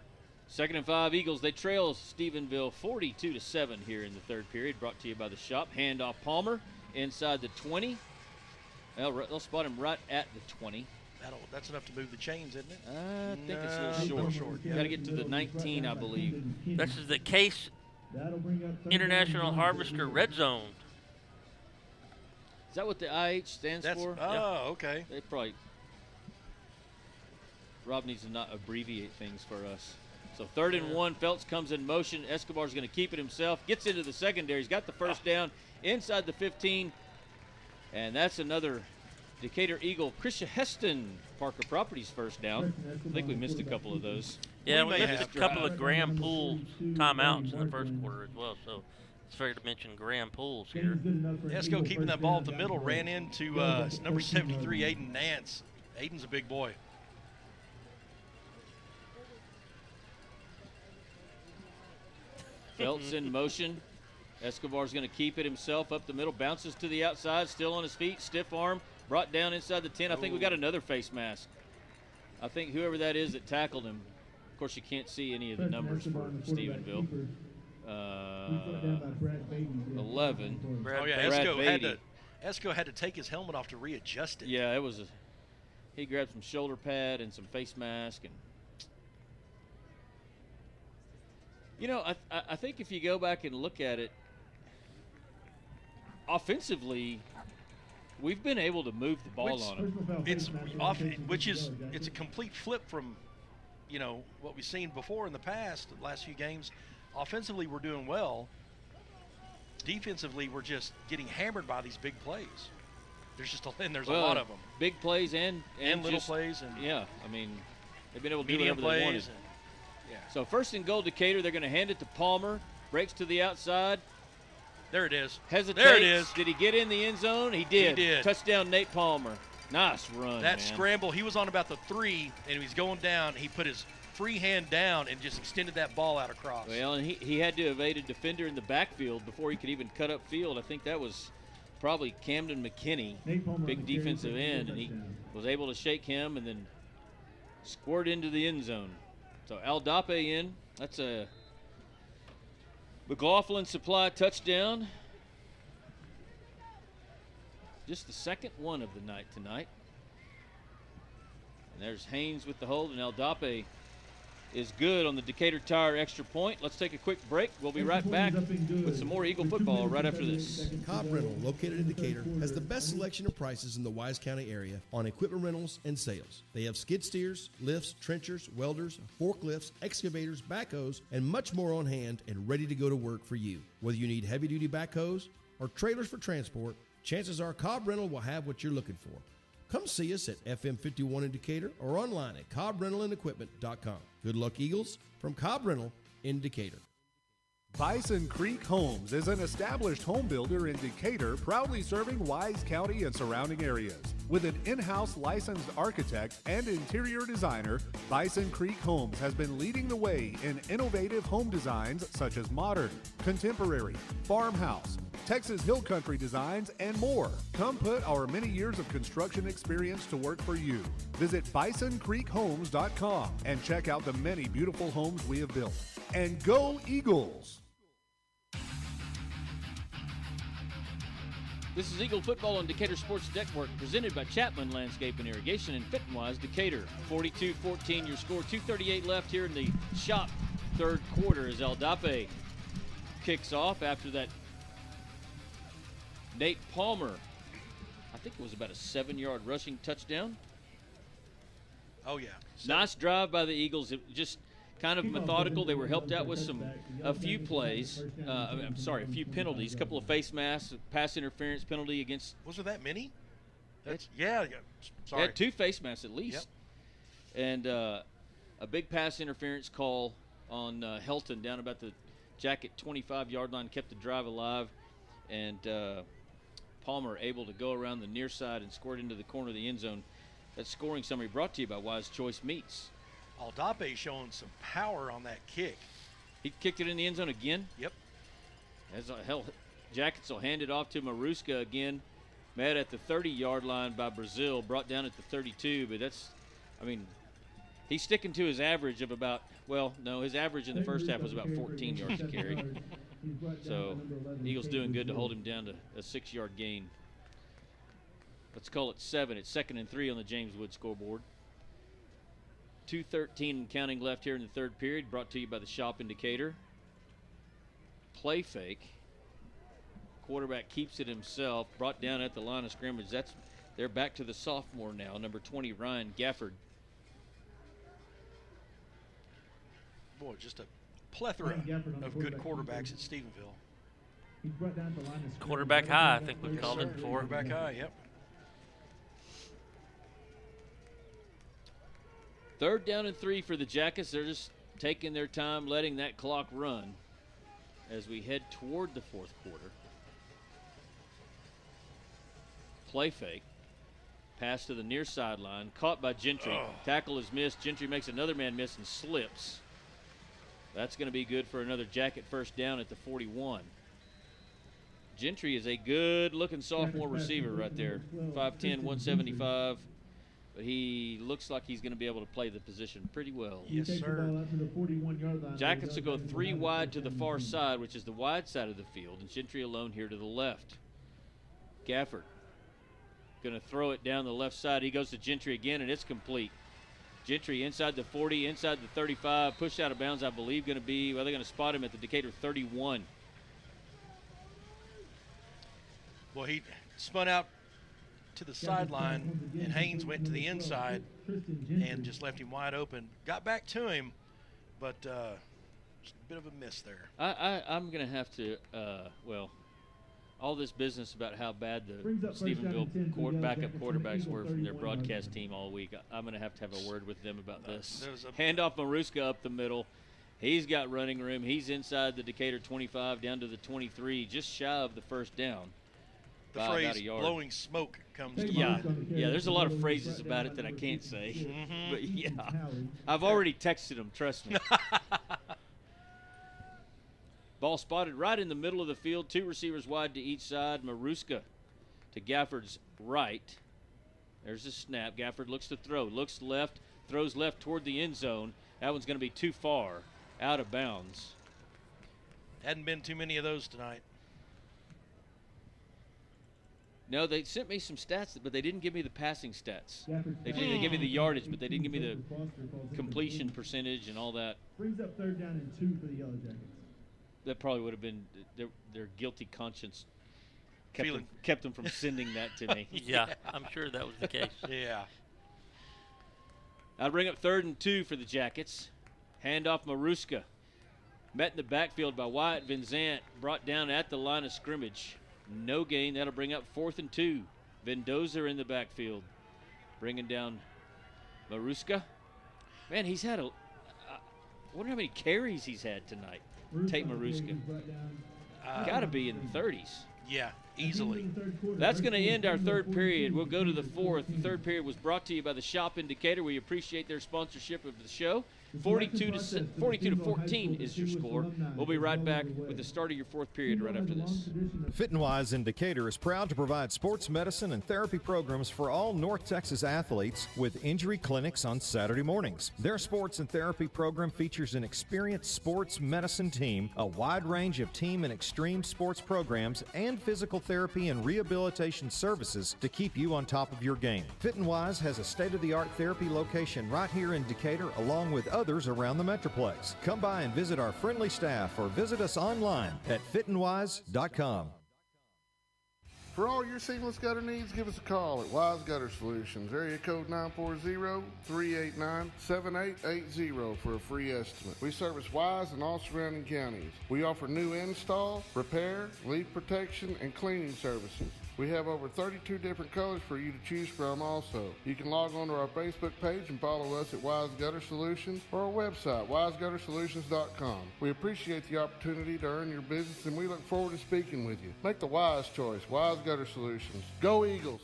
2nd and 5 Eagles. They trail Stephenville 42-7 here in the third period. Brought to you by the shop. Handoff Palmer inside the 20. Well, they'll spot him right at the 20. That's enough to move the chains, isn't it? I think it's a little short. Yeah. Got to get to the 19, I believe. This is the Case International Harvester Red Zone. Is that what the IH stands for? Oh, okay. They probably. Rob needs to not abbreviate things for us. So 3rd and 1, Phelps comes in motion. Escobar's going to keep it himself. Gets into the secondary. He's got the first down inside the 15. And that's another Decatur Eagle, Krisha Heston, Parker Properties first down. I think we missed a couple of those. Yeah, we missed a couple of Graham Poole timeouts in the first quarter as well. So it's fair to mention Graham Poole's here. Esco keeping that ball at the middle, ran into number 73, Aiden Nance. Aiden's a big boy. Phelps in motion. Escobar's going to keep it himself up the middle. Bounces to the outside, still on his feet. Stiff arm, brought down inside the 10. I think we got another face mask. I think whoever that is that tackled him. Of course, you can't see any of the numbers for Stephenville. 11. Esco had to take his helmet off to readjust it. Yeah, it was. He grabbed some shoulder pad and some face mask, and I think if you go back and look at it, offensively, we've been able to move the ball on them. It's a complete flip from, what we've seen before in the past, the last few games. Offensively, we're doing well. Defensively, we're just getting hammered by these big plays. There's a lot of them. Big plays and little plays. And yeah, I mean, they've been able to do whatever they wanted. Yeah. So 1st and goal, Decatur. They're going to hand it to Palmer. Breaks to the outside. There it is. Hesitates. There it is. Did he get in the end zone? He did. He did. Touchdown, Nate Palmer. Nice run, That man. scramble, he was on about the 3, and he's going down. He put his free hand down and just extended that ball out across. Well, and he had to evade a defender in the backfield before he could even cut up field. I think that was probably Camden McKinney, big defensive end, and he was able to shake him and then squirt into the end zone. So Aldape in. That's a McLaughlin Supply touchdown. Just the second one of the night tonight. And there's Haynes with the hold, and Aldape is good on the Decatur Tire extra point. Let's take a quick break. We'll be right back with some more Eagle football right after this. Cobb Rental, located in Decatur, has the best selection of prices in the Wise County area on equipment rentals and sales. They have skid steers, lifts, trenchers, welders, forklifts, excavators, backhoes, and much more on hand and ready to go to work for you. Whether you need heavy-duty backhoes or trailers for transport, chances are Cobb Rental will have what you're looking for. Come see us at FM 51 in Decatur or online at CobbRentalAndEquipment.com. Good luck, Eagles, from Cobb Rental in Decatur. Bison Creek Homes is an established home builder in Decatur, proudly serving Wise County and surrounding areas. With an in-house licensed architect and interior designer, Bison Creek Homes has been leading the way in innovative home designs such as modern, contemporary, farmhouse, Texas Hill Country designs, and more. Come put our many years of construction experience to work for you. Visit bisoncreekhomes.com and check out the many beautiful homes we have built. And go Eagles! This is Eagle Football on Decatur Sports Network, presented by Chapman Landscape and Irrigation and FitWise Decatur. 42-14 your score. 2:38 left here in the shop third quarter as Aldape kicks off after that Nate Palmer, I think it was about a 7-yard rushing touchdown. Oh, yeah. Nice drive by the Eagles. It just kind of methodical. They were helped out with a few plays. A few penalties. A couple of face masks, pass interference penalty against. Was there that many? Yeah. Sorry. They had 2 face masks at least. Yep. And a big pass interference call on Helton down about the Jacket 25-yard line, kept the drive alive. And Palmer able to go around the near side and squirt into the corner of the end zone. That scoring summary brought to you by Wise Choice Meats. Aldape showing some power on that kick. He kicked it in the end zone again. Yep. Jackets will hand it off to Maruska again. Met at the 30-yard line by Brazil, brought down at the 32. But he's sticking to his average of his average in the first half was about 14 yards a carry. So Eagles doing good to hold him down to a 6-yard gain. Let's call it 7. It's 2nd and 3 on the James Wood scoreboard. 2:13 and counting left here in the third period, brought to you by the shop in Decatur. Play fake. Quarterback keeps it himself, brought down at the line of scrimmage. They're back to the sophomore now, number 20, Ryan Gafford. Boy, just a plethora of good quarterbacks at Stephenville. Quarterback high, I think we've called it before. Quarterback high, yep. 3rd down and 3 for the Jackets. They're just taking their time, letting that clock run as we head toward the fourth quarter. Play fake. Pass to the near sideline. Caught by Gentry. Oh. Tackle is missed. Gentry makes another man miss and slips. That's going to be good for another Jacket first down at the 41. Gentry is a good-looking sophomore receiver right there. 5'10", 175. But he looks like he's going to be able to play the position pretty well. Yes, sir. Jackets will go 3 wide to the far side, which is the wide side of the field, and Gentry alone here to the left. Gafford going to throw it down the left side. He goes to Gentry again, and it's complete. Gentry inside the 40, inside the 35, pushed out of bounds, I believe, they're going to spot him at the Decatur 31. Well, he spun out to the sideline, and Haynes went to the inside and just left him wide open. Got back to him, but just a bit of a miss there. I'm going to have to, all this business about how bad the Stephenville backup quarterbacks were from their broadcast team all week, I'm going to have a word with them about this. Handoff Maruska up the middle. He's got running room. He's inside the Decatur 25 down to the 23, just shy of the first down. The phrase blowing smoke comes to mind. Yeah, there's a lot of phrases about it that I can't say. Mm-hmm. But yeah, I've already texted him, trust me. Ball spotted right in the middle of the field. 2 receivers wide to each side. Maruska to Gafford's right. There's a snap. Gafford looks to throw. Looks left. Throws left toward the end zone. That one's going to be too far. Out of bounds. Hadn't been too many of those tonight. No, they sent me some stats, but they didn't give me the passing stats. They gave me the yardage, but they didn't give me the completion percentage and all that. Brings up 3rd down and 2 for the Yellowjackets. That probably would have been their guilty conscience kept them from sending that to me. Yeah, I'm sure that was the case. Yeah. I'll bring up 3rd and 2 for the Jackets. Handoff Maruska. Met in the backfield by Wyatt Vinzant. Brought down at the line of scrimmage. No gain. That'll bring up 4th and 2. Mendoza in the backfield. Bringing down Maruska. Man, he's had I wonder how many carries he's had tonight. Tate Maruska. Got to be in the 30s. Yeah, easily. That's going to end our third period. We'll go to the fourth. The third period was brought to you by the Shop in Decatur. We appreciate their sponsorship of the show. 42 to 14 is your score. We'll be right back with the start of your fourth period right after this. Fit and Wise in Decatur is proud to provide sports medicine and therapy programs for all North Texas athletes with injury clinics on Saturday mornings. Their sports and therapy program features an experienced sports medicine team, a wide range of team and extreme sports programs, and physical therapy and rehabilitation services to keep you on top of your game. Fit and Wise has a state-of-the-art therapy location right here in Decatur, along with others around the Metroplex. Come by and visit our friendly staff or visit us online at fitandwise.com. For all your seamless gutter needs, give us a call at Wise Gutter Solutions, area code 940-389-7880 for a free estimate. We service Wise and all surrounding counties. We offer new install, repair, leak protection, and cleaning services. We have over 32 different colors for you to choose from also. You can log on to our Facebook page and follow us at Wise Gutter Solutions or our website, wiseguttersolutions.com. We appreciate the opportunity to earn your business, and we look forward to speaking with you. Make the wise choice, Wise Gutter Solutions. Go Eagles!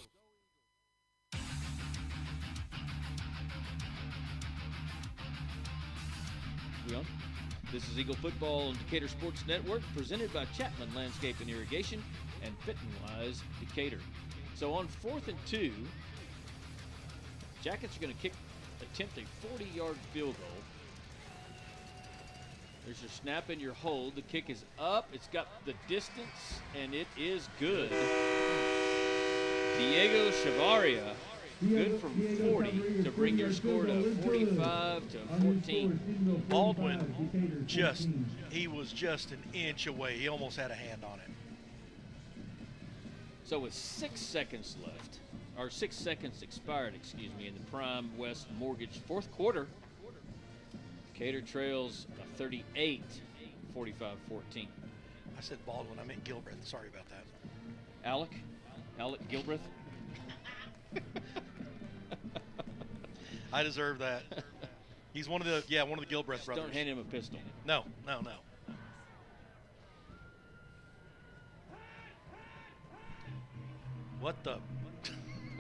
We on? This is Eagle Football on Decatur Sports Network, presented by Chapman Landscape and Irrigation and Fit and Wise Decatur. So on 4th and 2, Jackets are going to attempt a 40-yard field goal. There's your snap and your hold. The kick is up. It's got the distance, and it is good. Diego Chavaria, good from 40 to bring your score to 45 to 14. Baldwin he was just an inch away. He almost had a hand on it. So with 6 seconds left, or 6 seconds expired, in the Prime West Mortgage fourth quarter, Decatur trails 38, 45-14. I said Baldwin, I meant Gilbreth. Sorry about that. Alec Gilbreth. I deserve that. He's one of the Gilbreth brothers. Don't hand him a pistol. No. What the?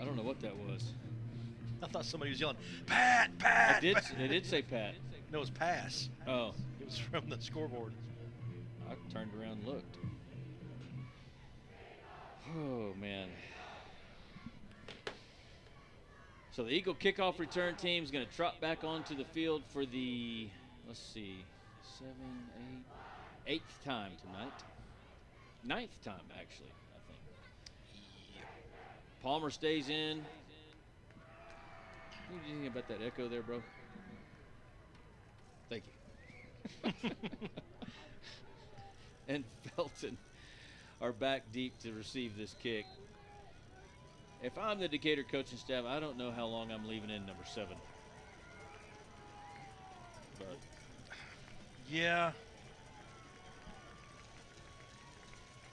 I don't know what that was. I thought somebody was yelling, Pat! It did say Pat. No, it was pass. Oh. It was from the scoreboard. I turned around and looked. Oh, man. So the Eagle kickoff return team is going to trot back onto the field for the, 8th time tonight. 9th time, actually, I think. Palmer stays in. What do you think about that echo there, bro? Thank you. And Felton are back deep to receive this kick. If I'm the Decatur coaching staff, I don't know how long I'm leaving in number 7. But yeah.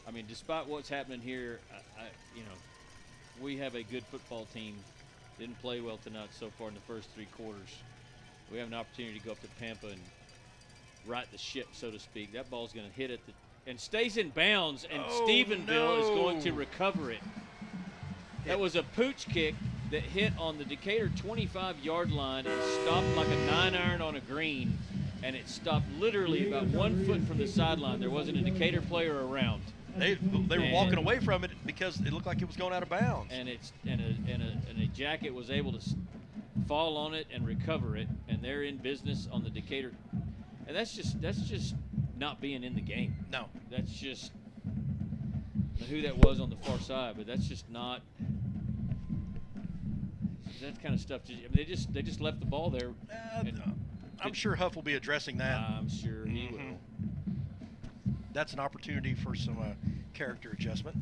I mean, despite what's happening here, we have a good football team. Didn't play well tonight so far in the first 3 quarters. We have an opportunity to go up to Pampa and right the ship, so to speak. That ball's going to hit and stays in bounds, and Stephenville is going to recover it. That was a pooch kick that hit on the Decatur 25-yard line and stopped like a 9-iron on a green, and it stopped literally about 1 foot from the sideline. There wasn't a Decatur player around. They were walking away from it because it looked like it was going out of bounds. And a Jacket was able to fall on it and recover it, and they're in business on the Decatur. And that's just not being in the game. No, that's just who that was on the far side, but that's just not. That kind of stuff. They just left the ball there. I'm sure Huff will be addressing that. I'm sure he will. That's an opportunity for some character adjustment.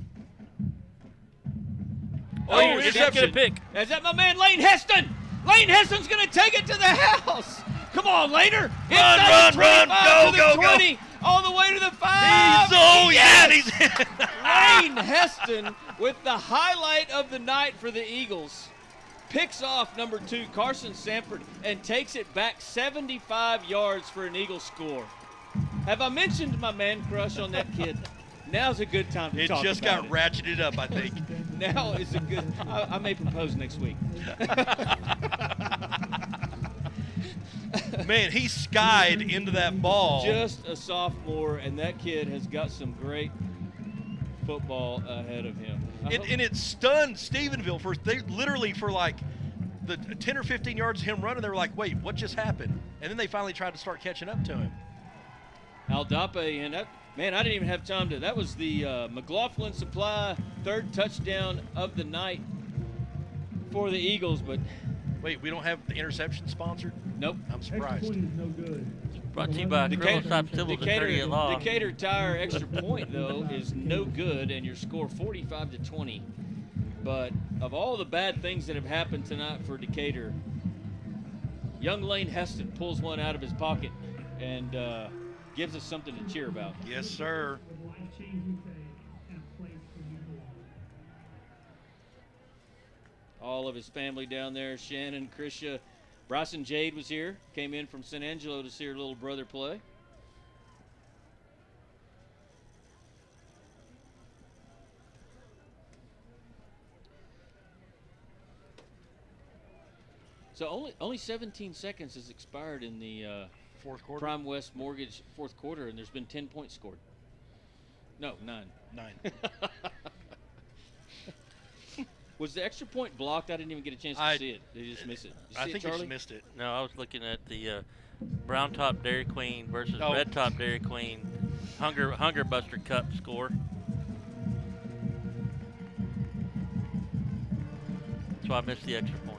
Oh, interception! Is that my man Lane Heston? Lane Heston's going to take it to the house. Come on, Laner! Run! Go! 20, all the way to the 5. He's in. Lane Heston with the highlight of the night for the Eagles. picks off number 2, Carson Sanford, and takes it back 75 yards for an Eagle score. Have I mentioned my man crush on that kid? Now's a good time to talk about it. It just got ratcheted up, I think. Now is a good – I may propose next week. Man, he skied into that ball. Just a sophomore, and that kid has got some great football ahead of him. And it stunned Stephenville literally for like the 10 or 15 yards of him running. They were like, wait, what just happened? And then they finally tried to start catching up to him. Aldape, and that, man, I didn't even have time to. That was the McLaughlin Supply 3rd touchdown of the night for the Eagles. But wait, we don't have the interception sponsored? Nope. I'm surprised. Extra point is no good. Brought to you by Colonel Stop Civil Attorney at Law. Decatur Tire extra point, though, is no good, and your score 45-20. But of all the bad things that have happened tonight for Decatur, young Lane Heston pulls one out of his pocket and gives us something to cheer about. Yes, sir. All of his family down there, Shannon, Krisha. Bryson Jade was here, came in from San Angelo to see her little brother play. So only 17 seconds has expired in the fourth quarter. Prime West Mortgage fourth quarter, and there's been 10 points scored. No, 9. 9. Was the extra point blocked? I didn't even get a chance to see it. Did you just miss it? I think you just missed it. No, I was looking at the Brown Top Dairy Queen versus Red Top Dairy Queen Hunger Buster Cup score. So I missed the extra point.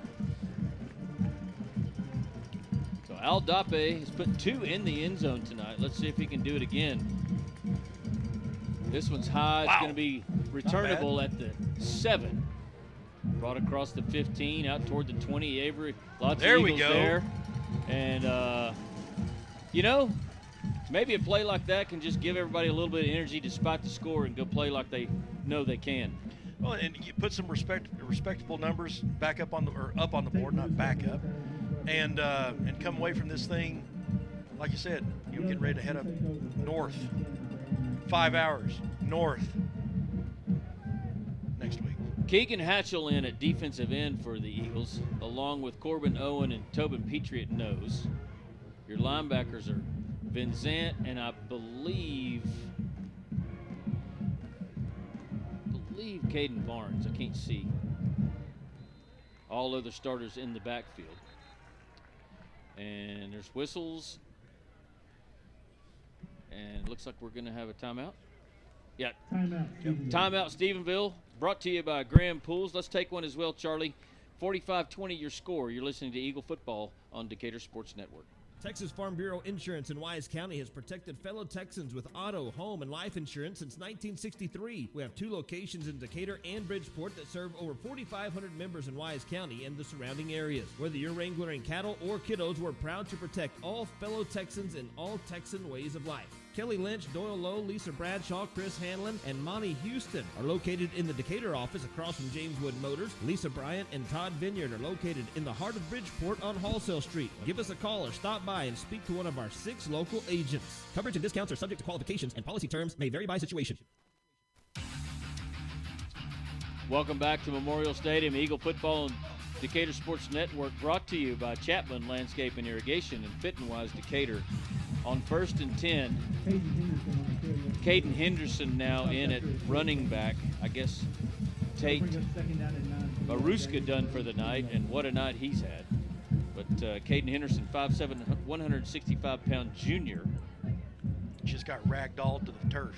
So Aldape has put 2 in the end zone tonight. Let's see if he can do it again. This one's high. It's going to be returnable at the 7. Brought across the 15, out toward the 20. Avery, lots of Eagles there. And, maybe a play like that can just give everybody a little bit of energy despite the score and go play like they know they can. Well, and you put some respectable numbers back up on the board, not back up, and come away from this thing, like you said, you're getting ready to head up north. 5 hours north next week. Keegan Hatchell in at defensive end for the Eagles, along with Corbin Owen and Tobin Petrie at nose. Your linebackers are Vincent and I believe Caden Barnes. I can't see. All other starters in the backfield. And there's whistles. And it looks like we're going to have a timeout. Yeah. Timeout, Stephenville. Brought to you by Graham Pools. Let's take one as well, Charlie. 45-20 your score. You're listening to Eagle Football on Decatur Sports Network. Texas Farm Bureau Insurance in Wise County has protected fellow Texans with auto, home, and life insurance since 1963. We have 2 locations in Decatur and Bridgeport that serve over 4,500 members in Wise County and the surrounding areas. Whether you're wrangling cattle or kiddos, we're proud to protect all fellow Texans in all Texan ways of life. Kelly Lynch, Doyle Lowe, Lisa Bradshaw, Chris Hanlon, and Monty Houston are located in the Decatur office across from James Wood Motors. Lisa Bryant and Todd Vineyard are located in the heart of Bridgeport on Wholesale Street. Give us a call or stop by and speak to one of our 6 local agents. Coverage and discounts are subject to qualifications, and policy terms may vary by situation. Welcome back to Memorial Stadium. Eagle Football and Decatur Sports Network brought to you by Chapman Landscape and Irrigation and Fit and Wise Decatur. On 1st and 10, Caden Henderson now in at running back. I guess Tate Baruska done for the night, and what a night he's had. But Caden Henderson, 5'7", 165-pound junior. Just got ragdolled to the turf.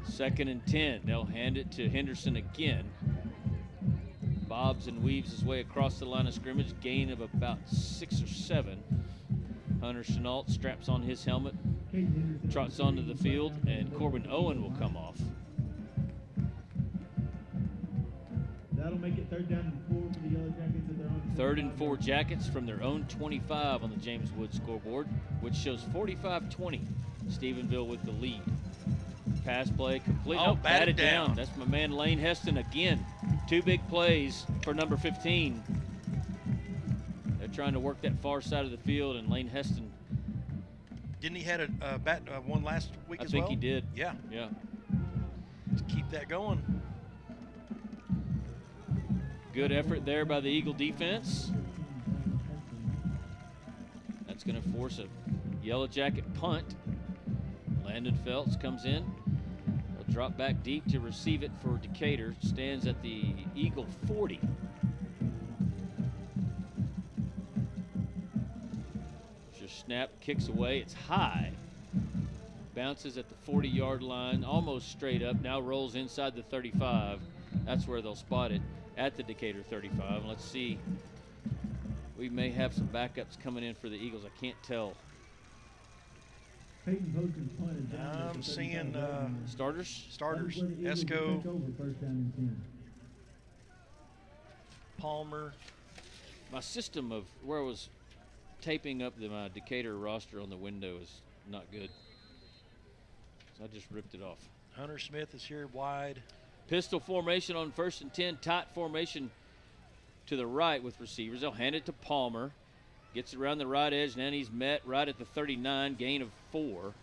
2nd and 10. They'll hand it to Henderson again. Bobs and weaves his way across the line of scrimmage, gain of about 6 or 7. Hunter Chenault straps on his helmet, trots onto the field, and Corbin Owen will come off. That'll make it 3rd down and 4 for the Yellowjackets at their own 3rd and 4 Jackets from their own 25 on the James Wood scoreboard, which shows 45-20. Stephenville with the lead. Pass play complete. Oh, batted down. That's my man Lane Heston again. 2 big plays for number 15. They're trying to work that far side of the field, and Lane Heston. Didn't he had a bat one last week as well? I think he did. Yeah. Yeah. Let's keep that going. Good effort there by the Eagle defense. That's going to force a Yellow Jacket punt. Landon Phelps comes in. He'll drop back deep to receive it for Decatur. Stands at the Eagle 40. Just snap, kicks away. It's high. Bounces at the 40-yard line, almost straight up. Now rolls inside the 35. That's where they'll spot it, at the Decatur 35. Let's see. We may have some backups coming in for the Eagles. I can't tell. I'm seeing starters. Esco, Palmer. My system of where I was taping up my Decatur roster on the window is not good. So I just ripped it off. Hunter Smith is here wide. Pistol formation on 1st and 10. Tight formation to the right with receivers. They'll hand it to Palmer. Gets it around the right edge, and then he's met right at the 39, gain of 4.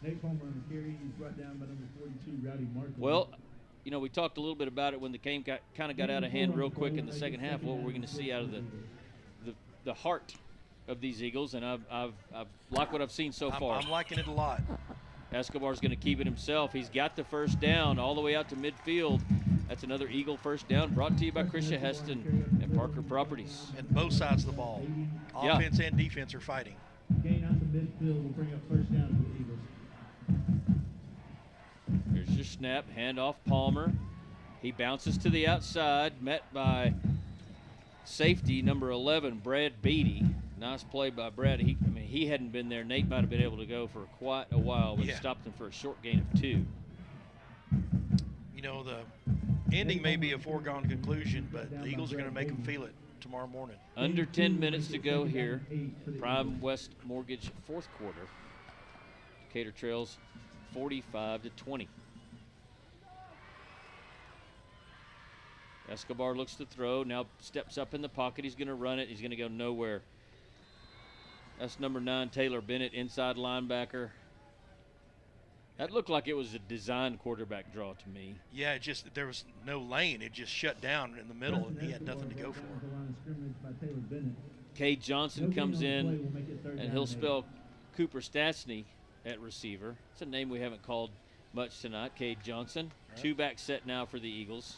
Nate Palmer on the carry. He's brought down by number 42, Rowdy Markham. Well, you know, we talked a little bit about it when the game kind of got out of hand real quick in the second half. What were we going to see out of the heart of these Eagles? And I've liked what I've seen so far. I'm liking it a lot. Escobar's going to keep it himself. He's got the first down all the way out to midfield. That's another Eagle first down brought to you by Krisha Heston and Parker Properties. And both sides of the ball. Offense and defense are fighting. Gain out to midfield will bring up first down for the Eagles. Here's your snap, handoff Palmer. He bounces to the outside, met by safety number 11, Brad Beatty. Nice play by Brad. He hadn't been there. Nate might have been able to go for quite a while, but stopped him for a short gain of 2. You know, the ending may be a foregone conclusion, but the Eagles are going to make them feel it tomorrow morning. Under 10 minutes to go here. Prime West Mortgage fourth quarter. Decatur trails 45-20. Escobar looks to throw, now steps up in the pocket. He's going to run it. He's going to go nowhere. That's number 9, Taylor Bennett, inside linebacker. That looked like it was a design quarterback draw to me. Yeah, there was no lane. It just shut down in the middle, and he had nothing to go for. Cade Johnson comes in, and he'll spell Cooper Stastny at receiver. It's a name we haven't called much tonight, Cade Johnson. Right. 2-back set now for the Eagles.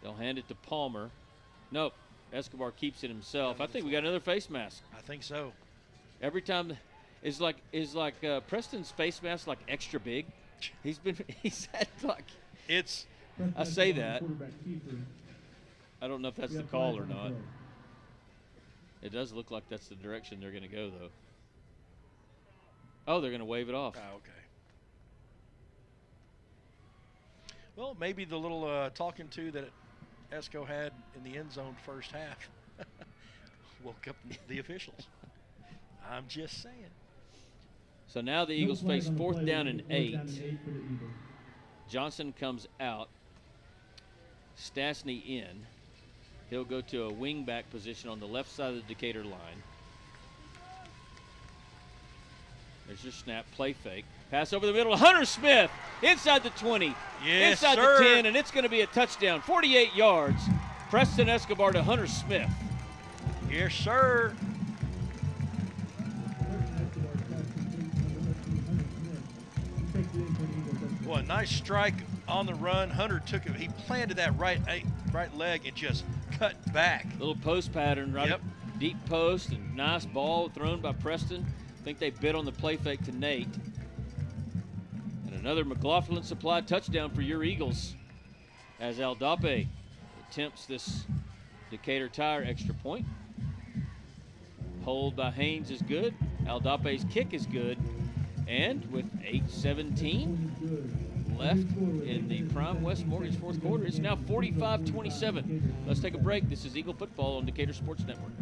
They'll hand it to Palmer. Nope, Escobar keeps it himself. I think we got another face mask. I think so. Every time is like Preston's face mask like extra big. He's had like it's. I say that. I don't know if that's the call or not. It does look like that's the direction they're going to go, though. Oh, they're going to wave it off. Oh, okay. Well, maybe the little talking to that Esco had in the end zone first half woke up the officials. I'm just saying. So now the Eagles face 4th down and 8. Johnson comes out. Stastny in. He'll go to a wing-back position on the left side of the Decatur line. There's your snap, play fake. Pass over the middle. Hunter Smith inside the 20. Yes, inside sir. the 10, and it's going to be a touchdown. 48 yards. Preston Escobar to Hunter Smith. Yes, sir. Well, a nice strike on the run. Hunter took it. He planted that right leg and just cut back. Little post pattern, right? Yep. Deep post, and nice ball thrown by Preston. I think they bit on the play fake to Nate. And another McLaughlin Supply touchdown for your Eagles as Aldape attempts this Decatur Tire extra point. Hold by Haynes is good. Aldape's kick is good. And with 8:17 left in the Prime West Mortgage fourth quarter, it's now 45-27. Let's take a break. This is Eagle Football on Decatur Sports Network.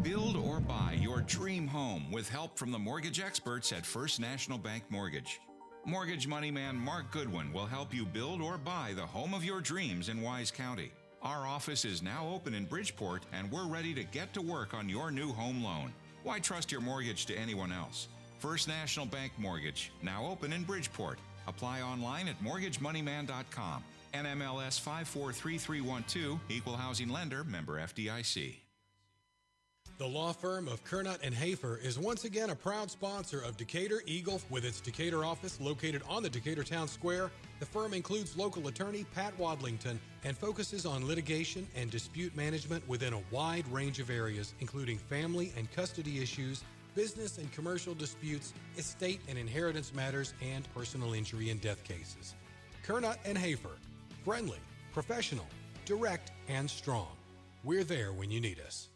Build or buy your dream home with help from the mortgage experts at First National Bank Mortgage. Mortgage money man Mark Goodwin will help you build or buy the home of your dreams in Wise County. Our office is now open in Bridgeport, and we're ready to get to work on your new home loan. Why trust your mortgage to anyone else? First National Bank Mortgage, now open in Bridgeport. Apply online at mortgagemoneyman.com. NMLS 543312, Equal Housing Lender, member FDIC. The law firm of Kernot & Hafer is once again a proud sponsor of Decatur Eagle. With its Decatur office located on the Decatur Town Square, the firm includes local attorney Pat Wadlington and focuses on litigation and dispute management within a wide range of areas, including family and custody issues, business and commercial disputes, estate and inheritance matters, and personal injury and death cases. Kernot & Hafer, friendly, professional, direct, and strong. We're there when you need us.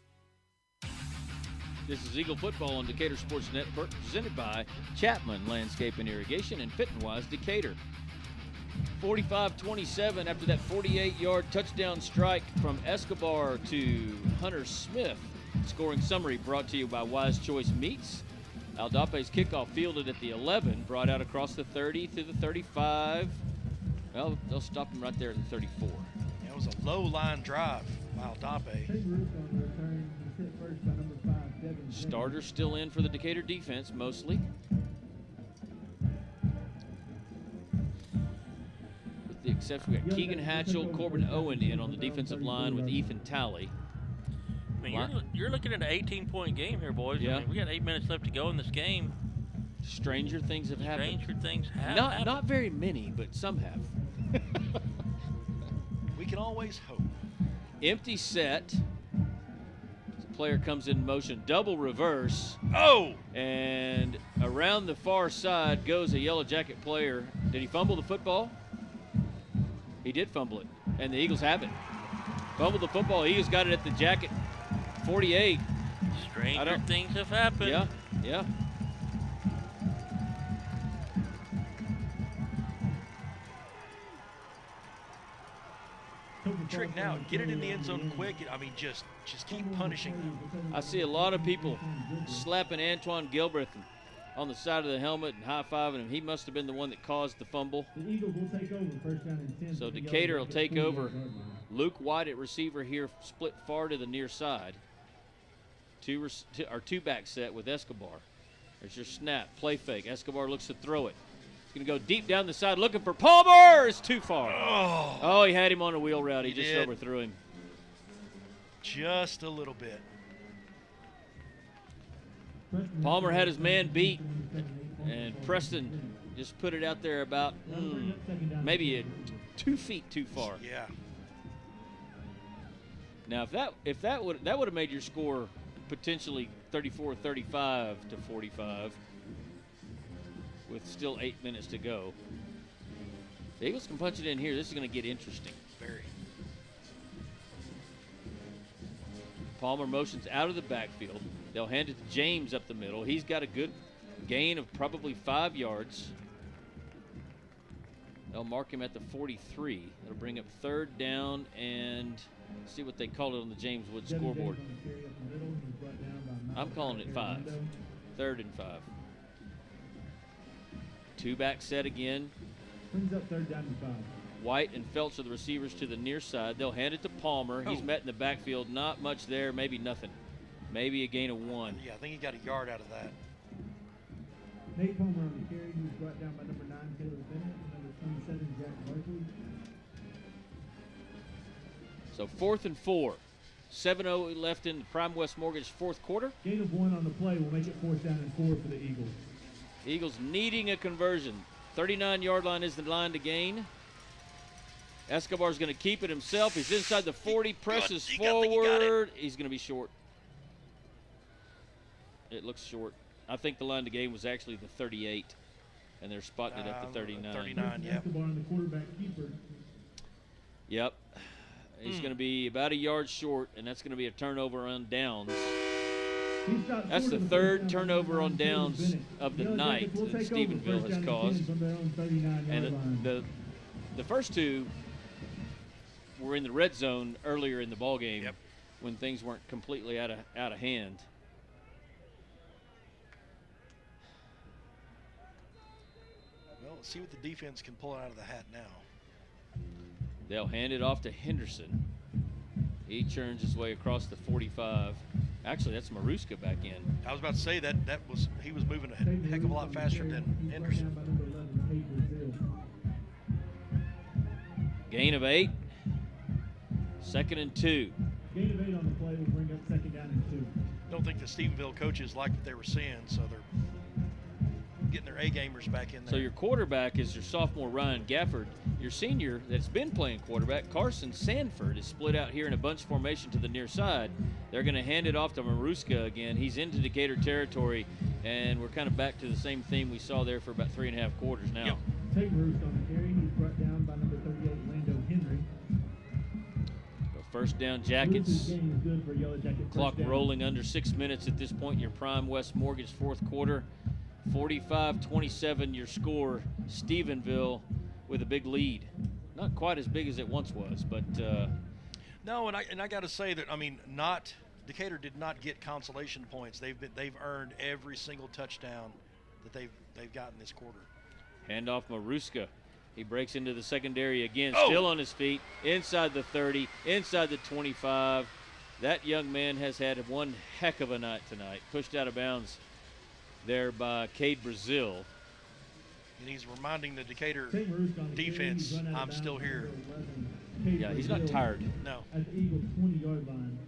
This is Eagle Football on Decatur Sports Network, presented by Chapman Landscape and Irrigation and Fit and Wise Decatur. 45-27 after that 48-yard touchdown strike from Escobar to Hunter Smith. Scoring summary brought to you by Wise Choice Meats. Aldape's kickoff fielded at the 11, brought out across the 30 to the 35. Well, they'll stop him right there at the 34. It was a low-line drive by Aldape. Starters still in for the Decatur defense, mostly. With the exception, we got Keegan Hatchell, Corbin Owen in on the defensive line with Ethan Talley. I mean, you're looking at an 18-point game here, boys. Yeah. I mean, we got 8 minutes left to go in this game. Stranger things have happened. Stranger things have happened. Not very many, but some have. We can always hope. Empty set. Player comes in motion, double reverse. Oh! And around the far side goes a Yellow Jacket player. Did he fumble the football? He did fumble it, and the Eagles have it. Fumbled the football. Eagles got it at the Jacket 48. Stranger things have happened. Yeah. Trick now, get it in the end zone quick. I mean, just keep punishing them. I see a lot of people slapping Antoine Gilbreth on the side of the helmet and high-fiving him. He must have been the one that caused the fumble. The Eagles will take over first down and 10. So Decatur will take over. Luke White at receiver here, split far to the near side. Two-back set with Escobar. There's your snap, play fake. Escobar looks to throw it. He's going to go deep down the side looking for Palmer. It's too far. Oh, he had him on a wheel route. He just overthrew him. Just a little bit. Palmer had his man beat, and Preston just put it out there about maybe 2 feet too far. Yeah. Now, if that would have made your score potentially 34-35 to 45 with still 8 minutes to go. The Eagles can punch it in here. This is going to get interesting. Very. Palmer motions out of the backfield. They'll hand it to James up the middle. He's got a good gain of probably 5 yards. They'll mark him at the 43. That'll bring up 3rd down and see what they call it on the James Wood scoreboard. I'm calling it 5. 3rd and 5. Two-back set again. Brings up 3rd down and 5. White and Felch are the receivers to the near side. They'll hand it to Palmer. He's met in the backfield. Not much there, maybe nothing. Maybe a gain of 1. Yeah, I think he got a yard out of that. Nate Palmer on the carry. He was brought down by number 9, Taylor Bennett, number 27, Jack Barkley. So 4th and 4. 7:0 left in the Prime West Mortgage 4th quarter. Gain of 1 on the play will make it 4th down and 4 for the Eagles. Eagles needing a conversion. 39-yard line is the line to gain. Escobar's going to keep it himself. He's inside the 40, presses forward. He's going to be short. It looks short. I think the line to gain was actually the 38, and they're spotting it at the 39. 39, yeah. Escobar on the quarterback keeper. Yep. He's going to be about a yard short, and that's going to be a turnover on downs. That's the 3rd turnover on downs of the night that Stephenville has caused. And the first 2 were in the red zone earlier in the ballgame when things weren't completely out of hand. Well, let's see what the defense can pull out of the hat now. They'll hand it off to Henderson. He churns his way across the 45. Actually, that's Maruska back in. I was about to say he was moving a heck of a lot faster than Henderson. Gain of 8. 2nd and 2. Gain of 8 on the play will bring up 2nd down and 2. Don't think the Stephenville coaches liked what they were seeing, so they're getting their A-gamers back in there. So your quarterback is your sophomore Ryan Gafford. Your senior that's been playing quarterback, Carson Sanford, is split out here in a bunch formation to the near side. They're going to hand it off to Maruska again. He's into Decatur territory, and we're kind of back to the same theme we saw there for about 3.5 quarters now. Yep. Tate Maruska on the carry. He's brought down by number 38, Lando Henry. First down, Jackets. Good for Yellowjackets. Clock rolling under 6 minutes at this point in your Prime West Mortgage fourth quarter. 45-27 your score. Stephenville with a big lead. Not quite as big as it once was, but no, and I got to say that Decatur did not get consolation points. They've earned every single touchdown that they've gotten this quarter. Handoff Maruska. He breaks into the secondary again, still on his feet, inside the 30, inside the 25. That young man has had one heck of a night tonight. Pushed out of bounds there by Cade Brazil. And he's reminding the Decatur defense, I'm still here. Yeah, he's not tired. No. At the Eagles' 20-yard line.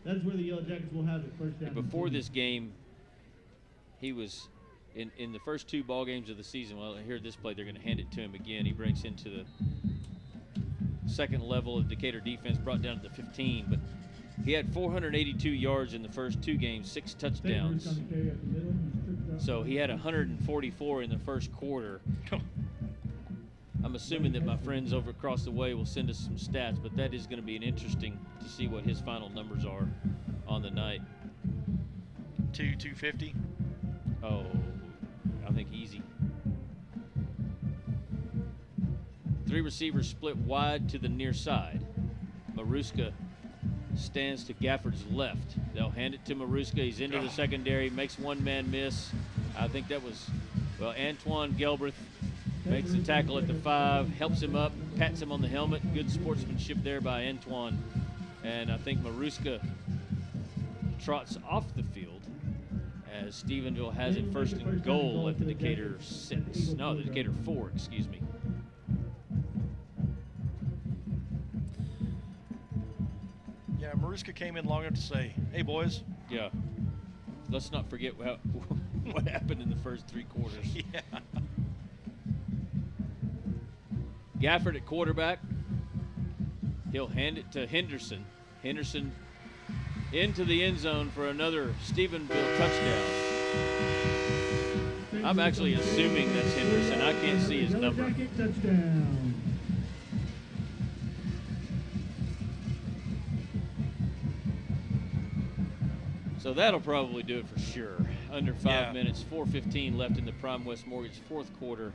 That's where the Yellowjackets will have it first down. Before this game, he was in the first 2 ball games of the season. Well, here this play, they're going to hand it to him again. He breaks into the second level of Decatur defense, brought down to the 15. But he had 482 yards in the first 2 games, 6 touchdowns. So he had 144 in the first quarter. I'm assuming that my friends over across the way will send us some stats, but that is going to be interesting to see what his final numbers are on the night. 250. Oh, I think easy. 3 receivers split wide to the near side. Maruska stands to Gafford's left. They'll hand it to Maruska. He's into the secondary, makes one man miss. I think that was, Antoine Gelbreth makes the tackle at the 5, helps him up, pats him on the helmet. Good sportsmanship there by Antoine. And I think Maruska trots off the field as Stephenville has it first and goal at the Decatur 6. No, the Decatur 4, excuse me. Yeah, Maruska came in long enough to say, hey, boys. Yeah. Let's not forget what happened in the first 3 quarters. Yeah. Gafford at quarterback. He'll hand it to Henderson. Henderson into the end zone for another Stephenville touchdown. I'm actually assuming that's Henderson. I can't see his number. Touchdown. So that'll probably do it for sure. Under 5 minutes, 4:15 left in the Prime West Mortgage fourth quarter.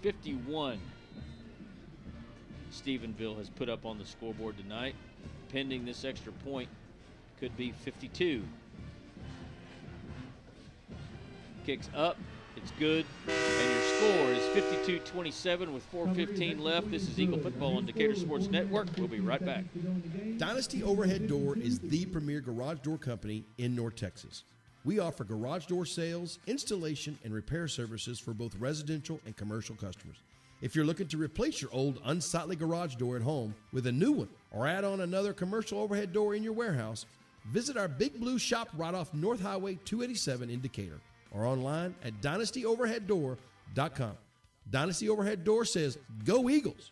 51 Stephenville has put up on the scoreboard tonight. Pending this extra point, could be 52. Kicks up, it's good, and your score is 52-27 with 4:15 left. This is Eagle Football on Decatur Sports Network. We'll be right back. Dynasty Overhead Door is the premier garage door company in North Texas. We offer garage door sales, installation, and repair services for both residential and commercial customers. If you're looking to replace your old unsightly garage door at home with a new one or add on another commercial overhead door in your warehouse, visit our Big Blue shop right off North Highway 287 in Decatur or online at dynastyoverheaddoor.com. Dynasty Overhead Door says, go Eagles!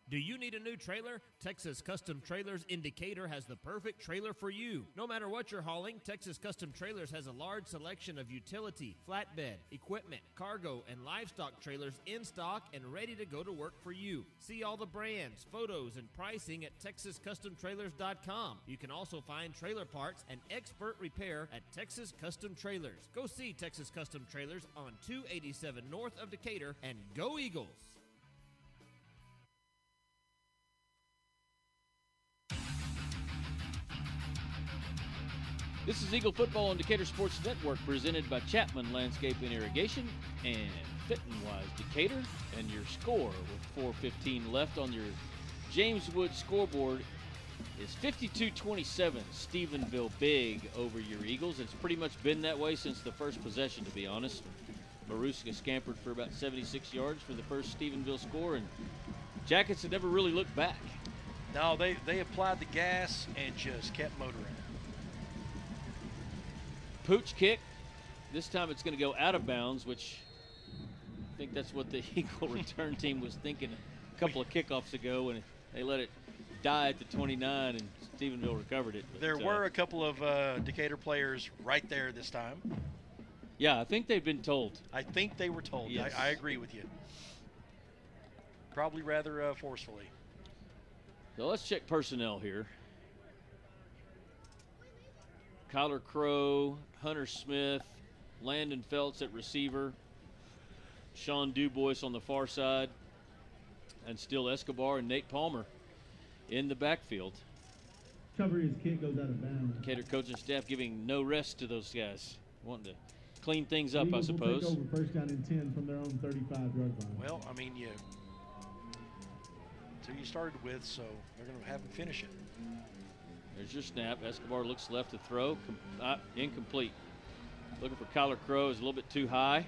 Do you need a new trailer? Texas Custom Trailers in Decatur has the perfect trailer for you. No matter what you're hauling, Texas Custom Trailers has a large selection of utility, flatbed, equipment, cargo, and livestock trailers in stock and ready to go to work for you. See all the brands, photos, and pricing at TexasCustomTrailers.com. You can also find trailer parts and expert repair at Texas Custom Trailers. Go see Texas Custom Trailers on 287 north of Decatur, and go Eagles! This is Eagle Football on Decatur Sports Network, presented by Chapman Landscape and Irrigation and Fit and Wise Decatur. And your score with 4:15 left on your James Wood scoreboard is 52-27. Stephenville big over your Eagles. It's pretty much been that way since the first possession, to be honest. Maruska scampered for about 76 yards for the first Stephenville score, and Jackets had never really looked back. No, they applied the gas and just kept motoring. Pooch kick. This time it's going to go out of bounds, which I think that's what the Eagle return team was thinking a couple of kickoffs ago, and they let it die at the 29, and Stephenville recovered it. But, there were a couple of Decatur players right there this time. Yeah, I think they've been told. I think they were told. Yes. I agree with you. Probably rather forcefully. So let's check personnel here. Kyler Crow, Hunter Smith, Landon Feltz at receiver, Sean Dubois on the far side, and still Escobar and Nate Palmer in the backfield. Cover his kick goes out of bounds. Decatur coaching staff giving no rest to those guys, wanting to clean things up, I suppose. Will take over first down and 10 from their own 35-yard line. Well, I mean, so you started with, so they're going to have them finish it. There's your snap. Escobar looks left to throw. Incomplete. Looking for Kyler Crow. Is a little bit too high.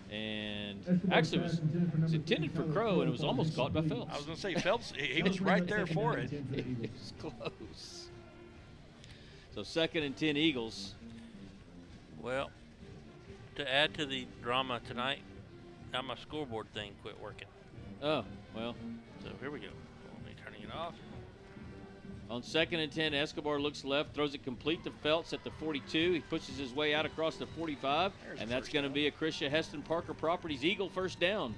And actually it was intended for Crow, and it was almost caught by Phelps. I was going to say, Phelps, he was right there for it. It was close. So 2nd and 10 Eagles. Well, to add to the drama tonight, now my scoreboard thing quit working. Oh, well. So here we go. Let me turning it off. On 2nd and 10, Escobar looks left, throws it complete to Feltz at the 42. He pushes his way out across the 45, and that's going to be a Christia Heston Parker Properties Eagle first down.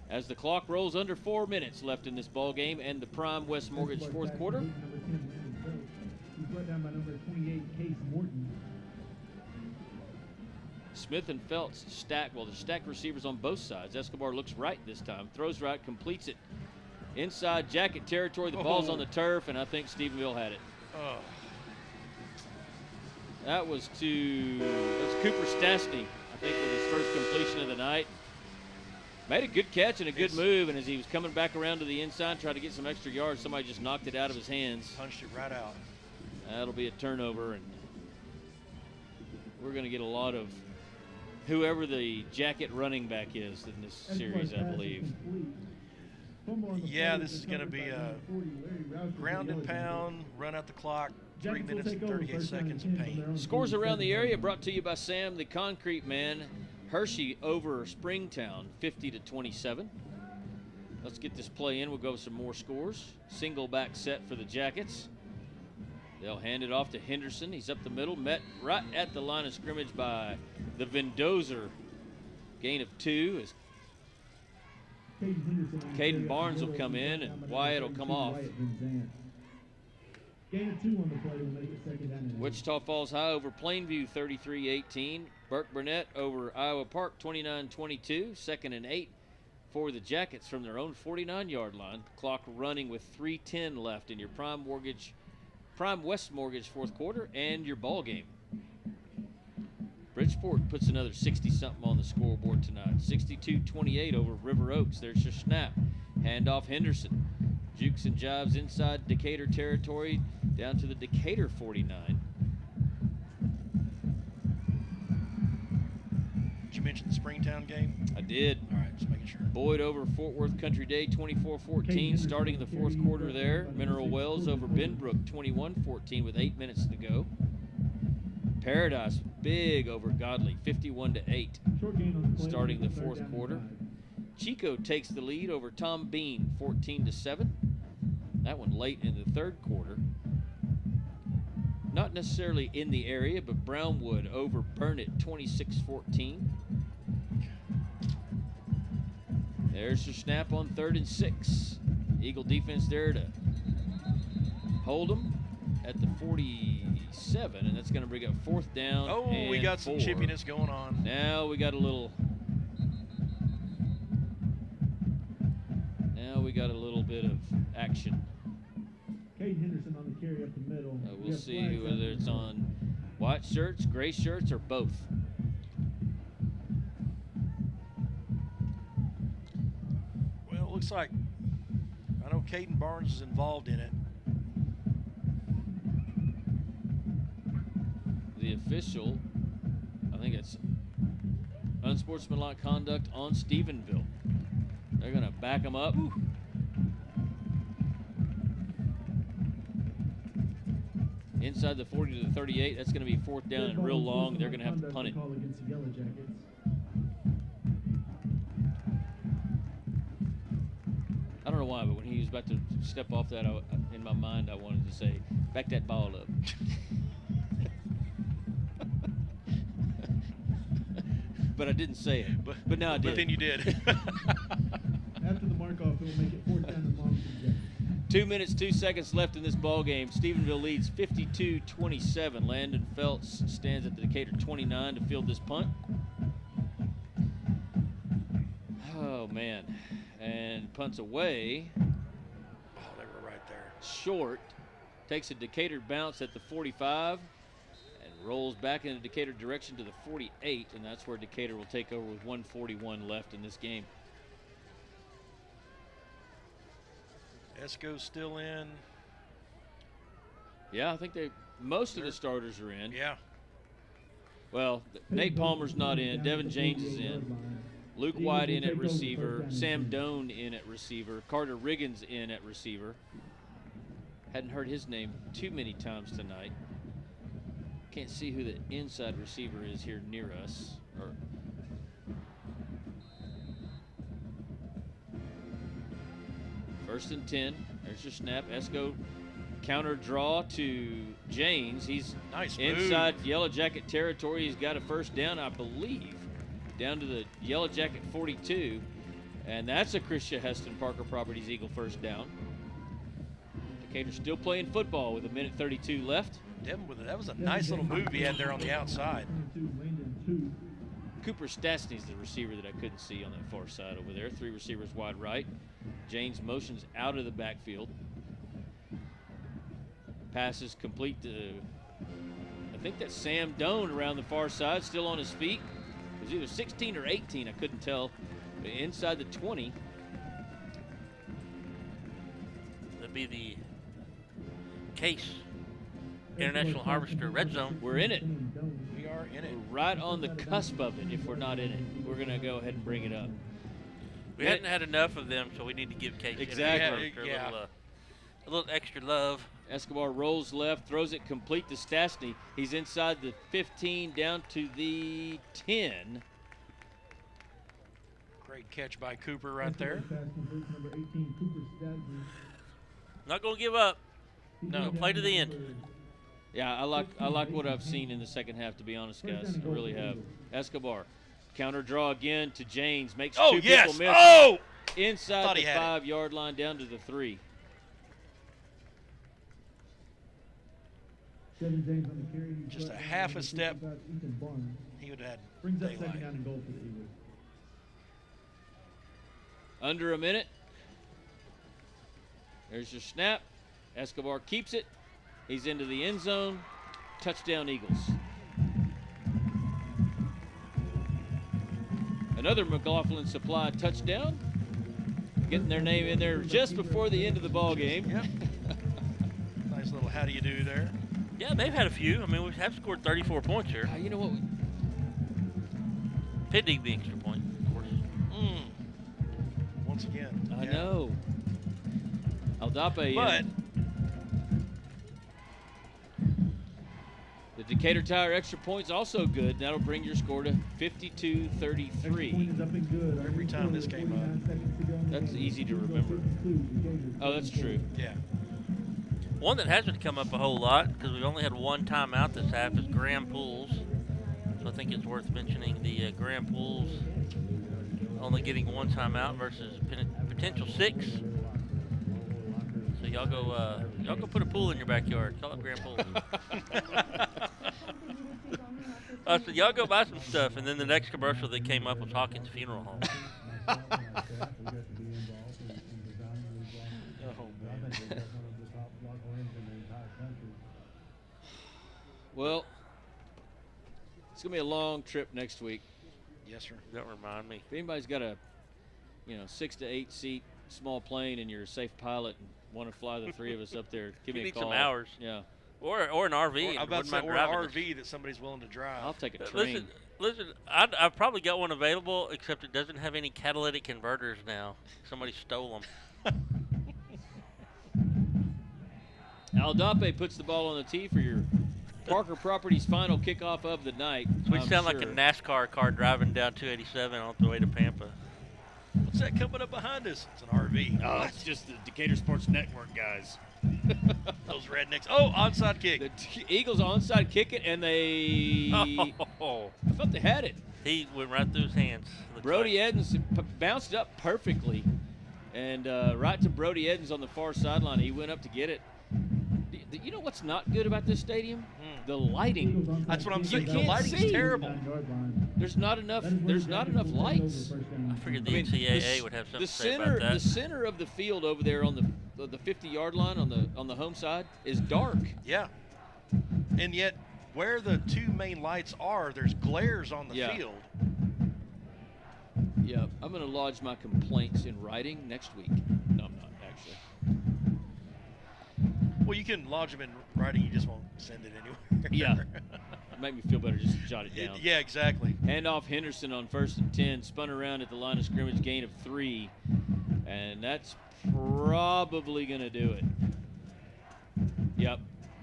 As the clock rolls under 4 minutes left in this ball game and the Prime West Mortgage fourth quarter. He's brought down by number 28, Case Morton. Smith and Feltz stack. Well, they're stacked receivers on both sides. Escobar looks right this time, throws right, completes it. Inside Jacket territory, the ball's on the turf, and I think Stephenville had it. Oh. That was Cooper Stastny, I think, with his first completion of the night. Made a good catch and a good move, and as he was coming back around to the inside, trying to get some extra yards, somebody just knocked it out of his hands. Punched it right out. That'll be a turnover, and we're going to get a lot of whoever the Jacket running back is in this series, I believe. Yeah, this is going to be a ground and pound, run out the clock, 3 minutes and 38 seconds of pain. Scores around the area brought to you by Sam, the Concrete Man. Hershey over Springtown, 50-27. Let's get this play in. We'll go with some more scores. Single back set for the Jackets. They'll hand it off to Henderson. He's up the middle, met right at the line of scrimmage by the Vendozer. Gain of 2 as Caden Barnes will come in and Wyatt will come off. Gain of 2 on the play will make it 2nd down and 8. Wichita Falls High over Plainview, 33-18. Burke Burnett over Iowa Park, 29-22. 2nd and 8 for the Jackets from their own 49-yard line. Clock running with 3:10 left in your Prime West Mortgage fourth quarter and your ball game. Bridgeport puts another 60-something on the scoreboard tonight. 62-28 over River Oaks. There's your snap. Handoff Henderson. Jukes and jives inside Decatur territory down to the Decatur 49. Did you mention the Springtown game? I did. All right, just making sure. Boyd over Fort Worth Country Day, 24-14, starting the fourth quarter there. Mineral Wells over Benbrook, 21-14 with 8 minutes to go. Paradise big over Godley, 51-8, starting the fourth quarter. Chico takes the lead over Tom Bean, 14-7. That one late in the third quarter. Not necessarily in the area, but Brownwood over Burnett, 26-14. There's your snap on 3rd and 6. Eagle defense there to hold them at the 47, and that's going to bring up 4th down. Oh, we got some chippiness going on. Now we got a little bit of action. Caden Henderson on the carry up the middle. We'll see whether it's on white shirts, gray shirts, or both. Well, it looks like, I know Caden Barnes is involved in it. The official, I think it's unsportsmanlike conduct on Stephenville. They're going to back him up. Whew. Inside the 40 to the 38, that's going to be 4th down and real long. They're going to have to punt it. Call against the Yellowjackets. I don't know why, but when he was about to step off that, in my mind, I wanted to say, back that ball up. But I didn't say it. But now I did. But then you did. After the mark-off, it will make it 4th down and long for the Jackets. 2 minutes, 2 seconds left in this ball game. Stephenville leads 52-27. Landon Feltz stands at the Decatur 29 to field this punt. Oh, man. And punts away. Oh, they were right there. Short. Takes a Decatur bounce at the 45 and rolls back in the Decatur direction to the 48, and that's where Decatur will take over with 1:41 left in this game. Esco's still in. Yeah, I think most of the starters are in. Yeah. Well, Nate Palmer's not in. Devin James is in. Luke White in at receiver. Sam Doan in at receiver. Carter Riggins in at receiver. Hadn't heard his name too many times tonight. Can't see who the inside receiver is here near us. First and 10. There's your snap. Esco counter draw to James. He's nice inside Yellow Jacket territory. He's got a first down, I believe, down to the Yellow Jacket 42. And that's a Christian Heston Parker Properties Eagle first down. Decatur still playing football with 1:32 left. Devin, that was a nice little move he had there on the outside. Cooper Stastny's the receiver that I couldn't see on that far side over there. 3 receivers wide right. James motions out of the backfield. Passes complete to, I think that's Sam Doan around the far side, still on his feet. It was either 16 or 18, I couldn't tell. But inside the 20. That'd be the Case International Harvester Red Zone. We're in it. We are in it. We're right on the cusp of it. If we're not in it, we're going to go ahead and bring it up. We hadn't had enough of them, so we need to give Case exactly a little extra love. Escobar rolls left, throws it complete to Stastny. He's inside the 15, down to the 10. Great catch by Cooper right there. Not going to give up. No. Play to the end. Yeah, I like what I've seen in the second half, to be honest, guys. I really have. Escobar, counter draw again to James. Makes two people miss. Oh! Inside the 5-yard line, down to the 3. Just a half a step. He would have had brings up second down and goal for the Eagles. Under a minute. There's your snap. Escobar keeps it. He's into the end zone. Touchdown, Eagles. Another McLaughlin Supply touchdown. Getting their name in there just before the end of the ball game. Yep. Nice little how do you do there. Yeah, they've had a few. I mean, we have scored 34 points here. You know what? Pending the extra point, of course. Once again. I know. Aldape. But the Decatur Tire extra point's also good. That'll bring your score to 52-33. Every time this came up. That's easy to remember. Oh, that's true. Yeah. One that hasn't come up a whole lot, because we've only had one timeout this half, is Graham Pools. So I think it's worth mentioning the Graham Pools only getting one timeout versus potential 6. So y'all go put a pool in your backyard. Call it Graham Pools. So y'all go buy some stuff, and then the next commercial that came up was Hawkins Funeral Home. It's going to be a long trip next week. Yes, sir. Don't remind me. If anybody's got a 6 to 8 seat small plane and you're a safe pilot and want to fly the three of us up there, give me a call. Some hours. Yeah. Or an RV. Or an RV that somebody's willing to drive. I'll take a train. Listen, I've probably got one available, except it doesn't have any catalytic converters now. Somebody stole them. Aldape puts the ball on the tee for your Parker Properties final kickoff of the night. We sound like a NASCAR car driving down 287 on the way to Pampa. What's that coming up behind us? It's an RV. Oh, it's just the Decatur Sports Network guys. Those rednecks. Oh, onside kick. The Eagles onside kick it, and they. Oh. I thought they had it. He went right through his hands. Brody Edens bounced up perfectly, and right to Brody Edens on the far sideline. He went up to get it. You know what's not good about this stadium? The lighting. That's what I'm saying. The lighting's terrible. There's not enough. There's not enough lights. I figured the NCAA would have something to say about that. The center of the field over there on the 50-yard line on the home side is dark. Yeah. And yet, where the two main lights are, there's glares on the field. Yeah, I'm going to lodge my complaints in writing next week. No, I'm not actually. Well, you can lodge them in writing. You just won't send it anywhere. Yeah. Make me feel better. Just jot it down. Yeah, exactly. Handoff Henderson on 1st and 10. Spun around at the line of scrimmage, gain of 3. And that's probably going to do it. Yep.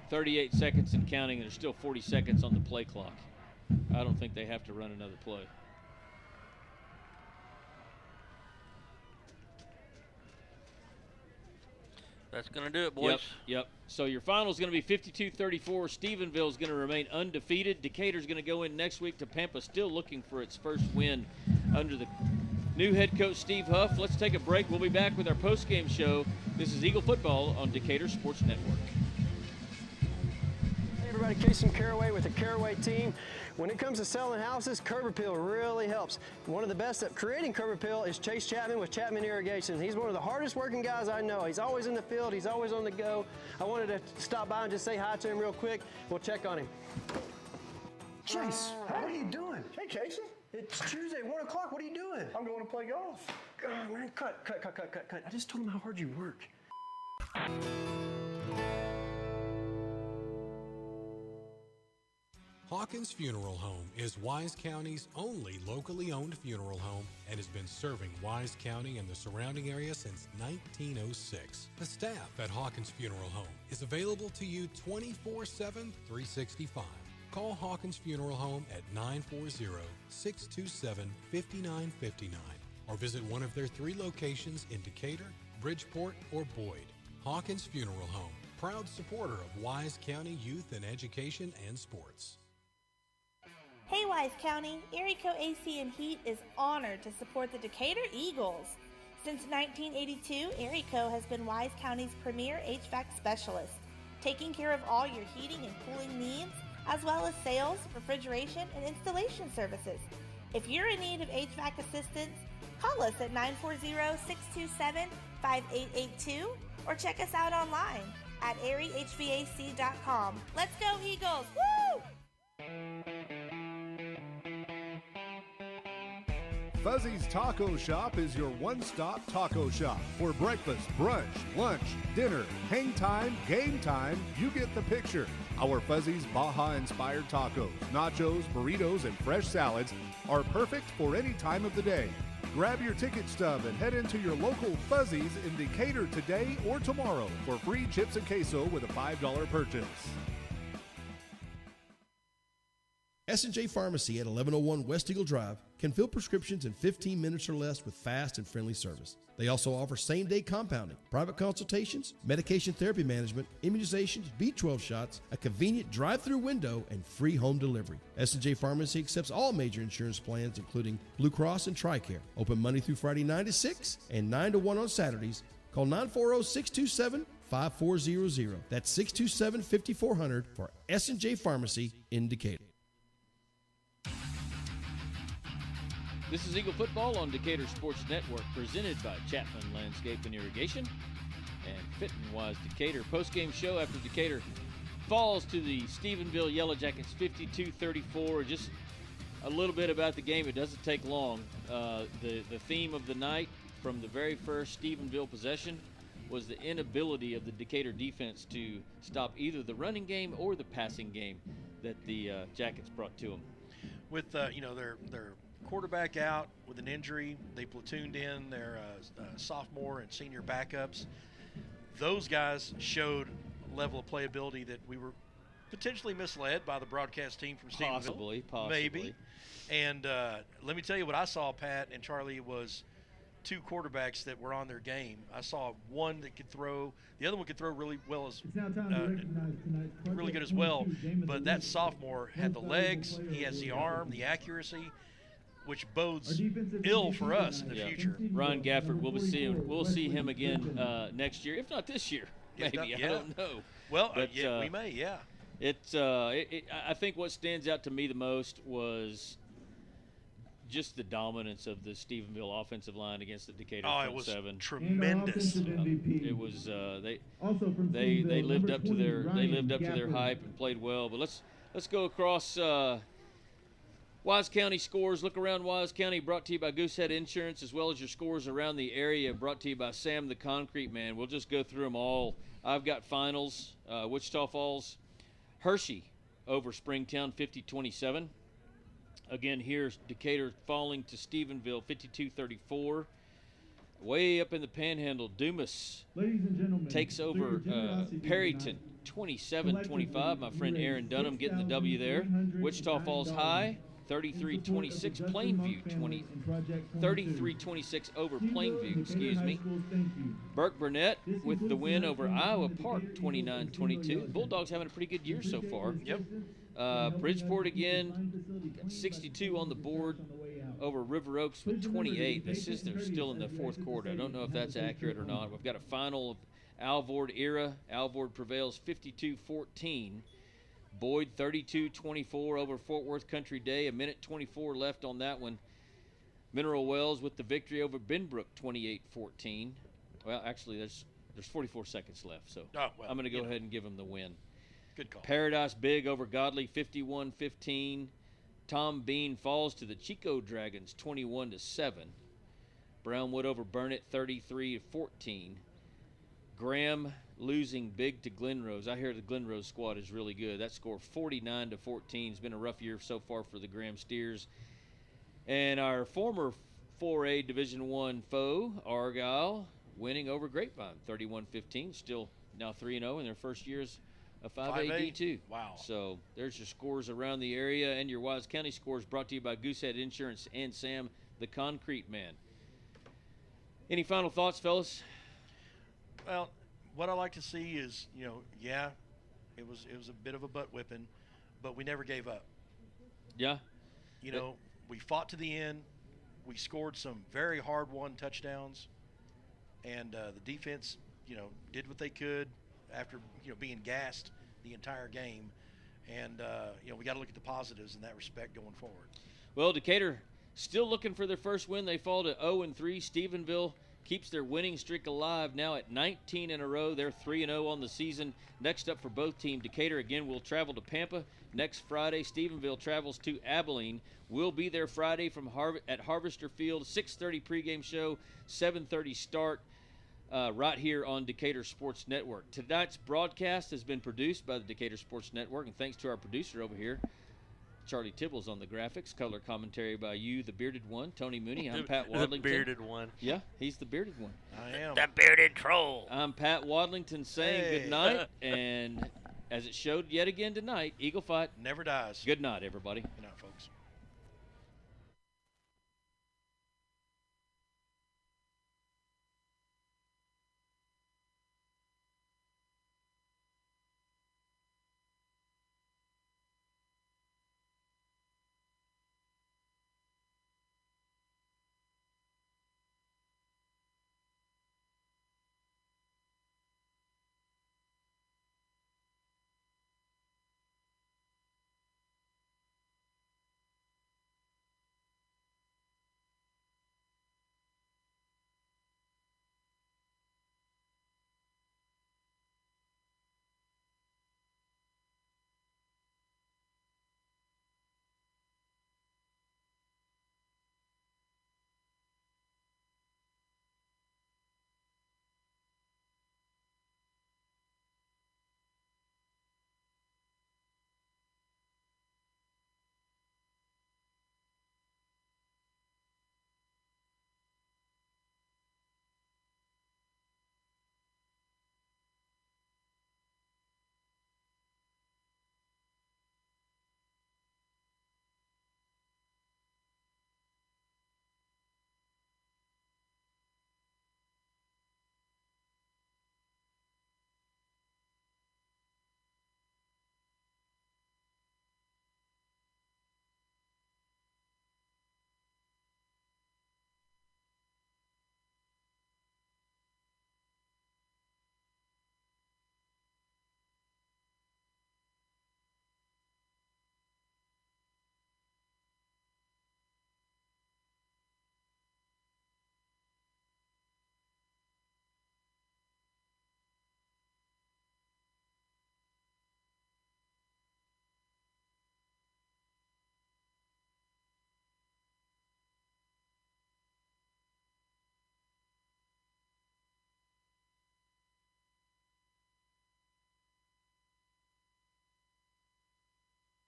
38 seconds and counting. There's still 40 seconds on the play clock. I don't think they have to run another play. That's going to do it, boys. Yep. So your final is going to be 52-34. Stephenville is going to remain undefeated. Decatur's going to go in next week to Pampa, still looking for its first win under the new head coach, Steve Huff. Let's take a break. We'll be back with our post-game show. This is Eagle Football on Decatur Sports Network. Hey everybody, Casey Caraway with the Caraway team. When it comes to selling houses, curb appeal really helps. One of the best at creating curb appeal is Chase Chapman with Chapman Irrigation. He's one of the hardest working guys I know. He's always in the field. He's always on the go. I wanted to stop by and just say hi to him real quick. We'll check on him. Chase, what are you doing? Hey, Casey. It's Tuesday, 1 o'clock. What are you doing? I'm going to play golf. Oh, man, cut. I just told him how hard you work. Hawkins Funeral Home is Wise County's only locally owned funeral home and has been serving Wise County and the surrounding area since 1906. The staff at Hawkins Funeral Home is available to you 24/7, 365. Call Hawkins Funeral Home at 940-627-5959 or visit one of their 3 locations in Decatur, Bridgeport, or Boyd. Hawkins Funeral Home, proud supporter of Wise County youth and education and sports. Hey Wise County, Erico AC and Heat is honored to support the Decatur Eagles. Since 1982, Erico has been Wise County's premier HVAC specialist, taking care of all your heating and cooling needs, as well as sales, refrigeration, and installation services. If you're in need of HVAC assistance, call us at 940-627-5882 or check us out online at eriehvac.com. Let's go Eagles! Woo! Fuzzy's Taco Shop is your one-stop taco shop. For breakfast, brunch, lunch, dinner, hang time, game time, you get the picture. Our Fuzzy's Baja-inspired tacos, nachos, burritos, and fresh salads are perfect for any time of the day. Grab your ticket stub and head into your local Fuzzy's in Decatur today or tomorrow for free chips and queso with a $5 purchase. S&J Pharmacy at 1101 West Eagle Drive can fill prescriptions in 15 minutes or less with fast and friendly service. They also offer same-day compounding, private consultations, medication therapy management, immunizations, B12 shots, a convenient drive-through window, and free home delivery. S&J Pharmacy accepts all major insurance plans, including Blue Cross and TRICARE. Open Monday through Friday 9 to 6 and 9 to 1 on Saturdays. Call 940-627-5400. That's 627-5400 for S&J Pharmacy in Decatur. This is Eagle Football on Decatur Sports Network, presented by Chapman Landscape and Irrigation and Fit and Wise Decatur. Post-game show after Decatur falls to the Stephenville Yellowjackets 52-34. Just a little bit about the game. It doesn't take long. The theme of the night from the very first Stephenville possession was the inability of the Decatur defense to stop either the running game or the passing game that the Jackets brought to them. With their quarterback out with an injury, they platooned in their sophomore and senior backups. Those guys showed a level of playability that we were potentially misled by the broadcast team from Stephenville. Possibly. Maybe. And let me tell you what I saw, Pat and Charlie, was two quarterbacks that were on their game. I saw one that could throw. The other one could throw really well, really good as well. But that sophomore had the legs, he has the arm, the accuracy, which bodes ill for us in the future. Ron Gafford, we'll see him again next year, if not this year. Maybe I don't know. Well, but, we may. Yeah. I think what stands out to me the most was just the dominance of the Stephenville offensive line against the Decatur front seven. It was tremendous. It was they lived up to their hype and played well. But let's go across Wise County scores. Look around Wise County, brought to you by Goosehead Insurance, as well as your scores around the area, brought to you by Sam the Concrete Man. We'll just go through them all. I've got finals. Wichita Falls, Hershey over Springtown, 50-27. Again, here's Decatur falling to Stephenville, 52-34. Way up in the Panhandle, Dumas takes over Perryton, 27-25. My friend Aaron Dunham getting the W there. Wichita Falls High, 33-26. Plainview, 33-26 over Plainview, excuse me. Burke Burnett with the win over Iowa Park, 29-22. The Bulldogs having a pretty good year so far. Yep. Bridgeport again, 62 on the board over River Oaks with 28. They're still in the fourth quarter. I don't know if that's accurate or not. We've got a final of Alvord era. Alvord prevails 52-14. Boyd 32-24 over Fort Worth Country Day. A minute 24 left on that one. Mineral Wells with the victory over Benbrook, 28-14. Well, actually, there's 44 seconds left, so I'm going to go ahead and give them the win. Good call. Paradise Big over Godley, 51-15. Tom Bean falls to the Chico Dragons, 21-7. Brownwood over Burnett, 33-14. Graham losing big to Glenrose. I hear the Glenrose squad is really good. That score 49-14. It's been a rough year so far for the Graham Steers. And our former 4A Division I foe, Argyle, winning over Grapevine, 31-15. Still now 3-0 in their first years of 5A D2. Wow. So there's your scores around the area and your Wise County scores brought to you by Goosehead Insurance and Sam the Concrete Man. Any final thoughts, fellas? Well, what I like to see is, it was a bit of a butt whipping, but we never gave up. Yeah. We fought to the end. We scored some very hard-won touchdowns, and the defense, did what they could after, being gassed the entire game. And, we got to look at the positives in that respect going forward. Well, Decatur still looking for their first win. They fall to 0-3. Stephenville keeps their winning streak alive now at 19 in a row. They're 3-0 on the season. Next up for both teams, Decatur again will travel to Pampa next Friday. Stephenville travels to Abilene. We'll be there Friday from at Harvester Field, 6:30 pregame show, 7:30 start. Right here on Decatur Sports Network. Tonight's broadcast has been produced by the Decatur Sports Network, and thanks to our producer over here, Charlie Tibbles on the graphics. Color commentary by you, the bearded one, Tony Mooney. I'm Pat Wadlington. The bearded one. Yeah, he's the bearded one. I am. The bearded troll. I'm Pat Wadlington saying good night, and as it showed yet again tonight, Eagle Fight never dies. Good night, everybody. Good night, folks.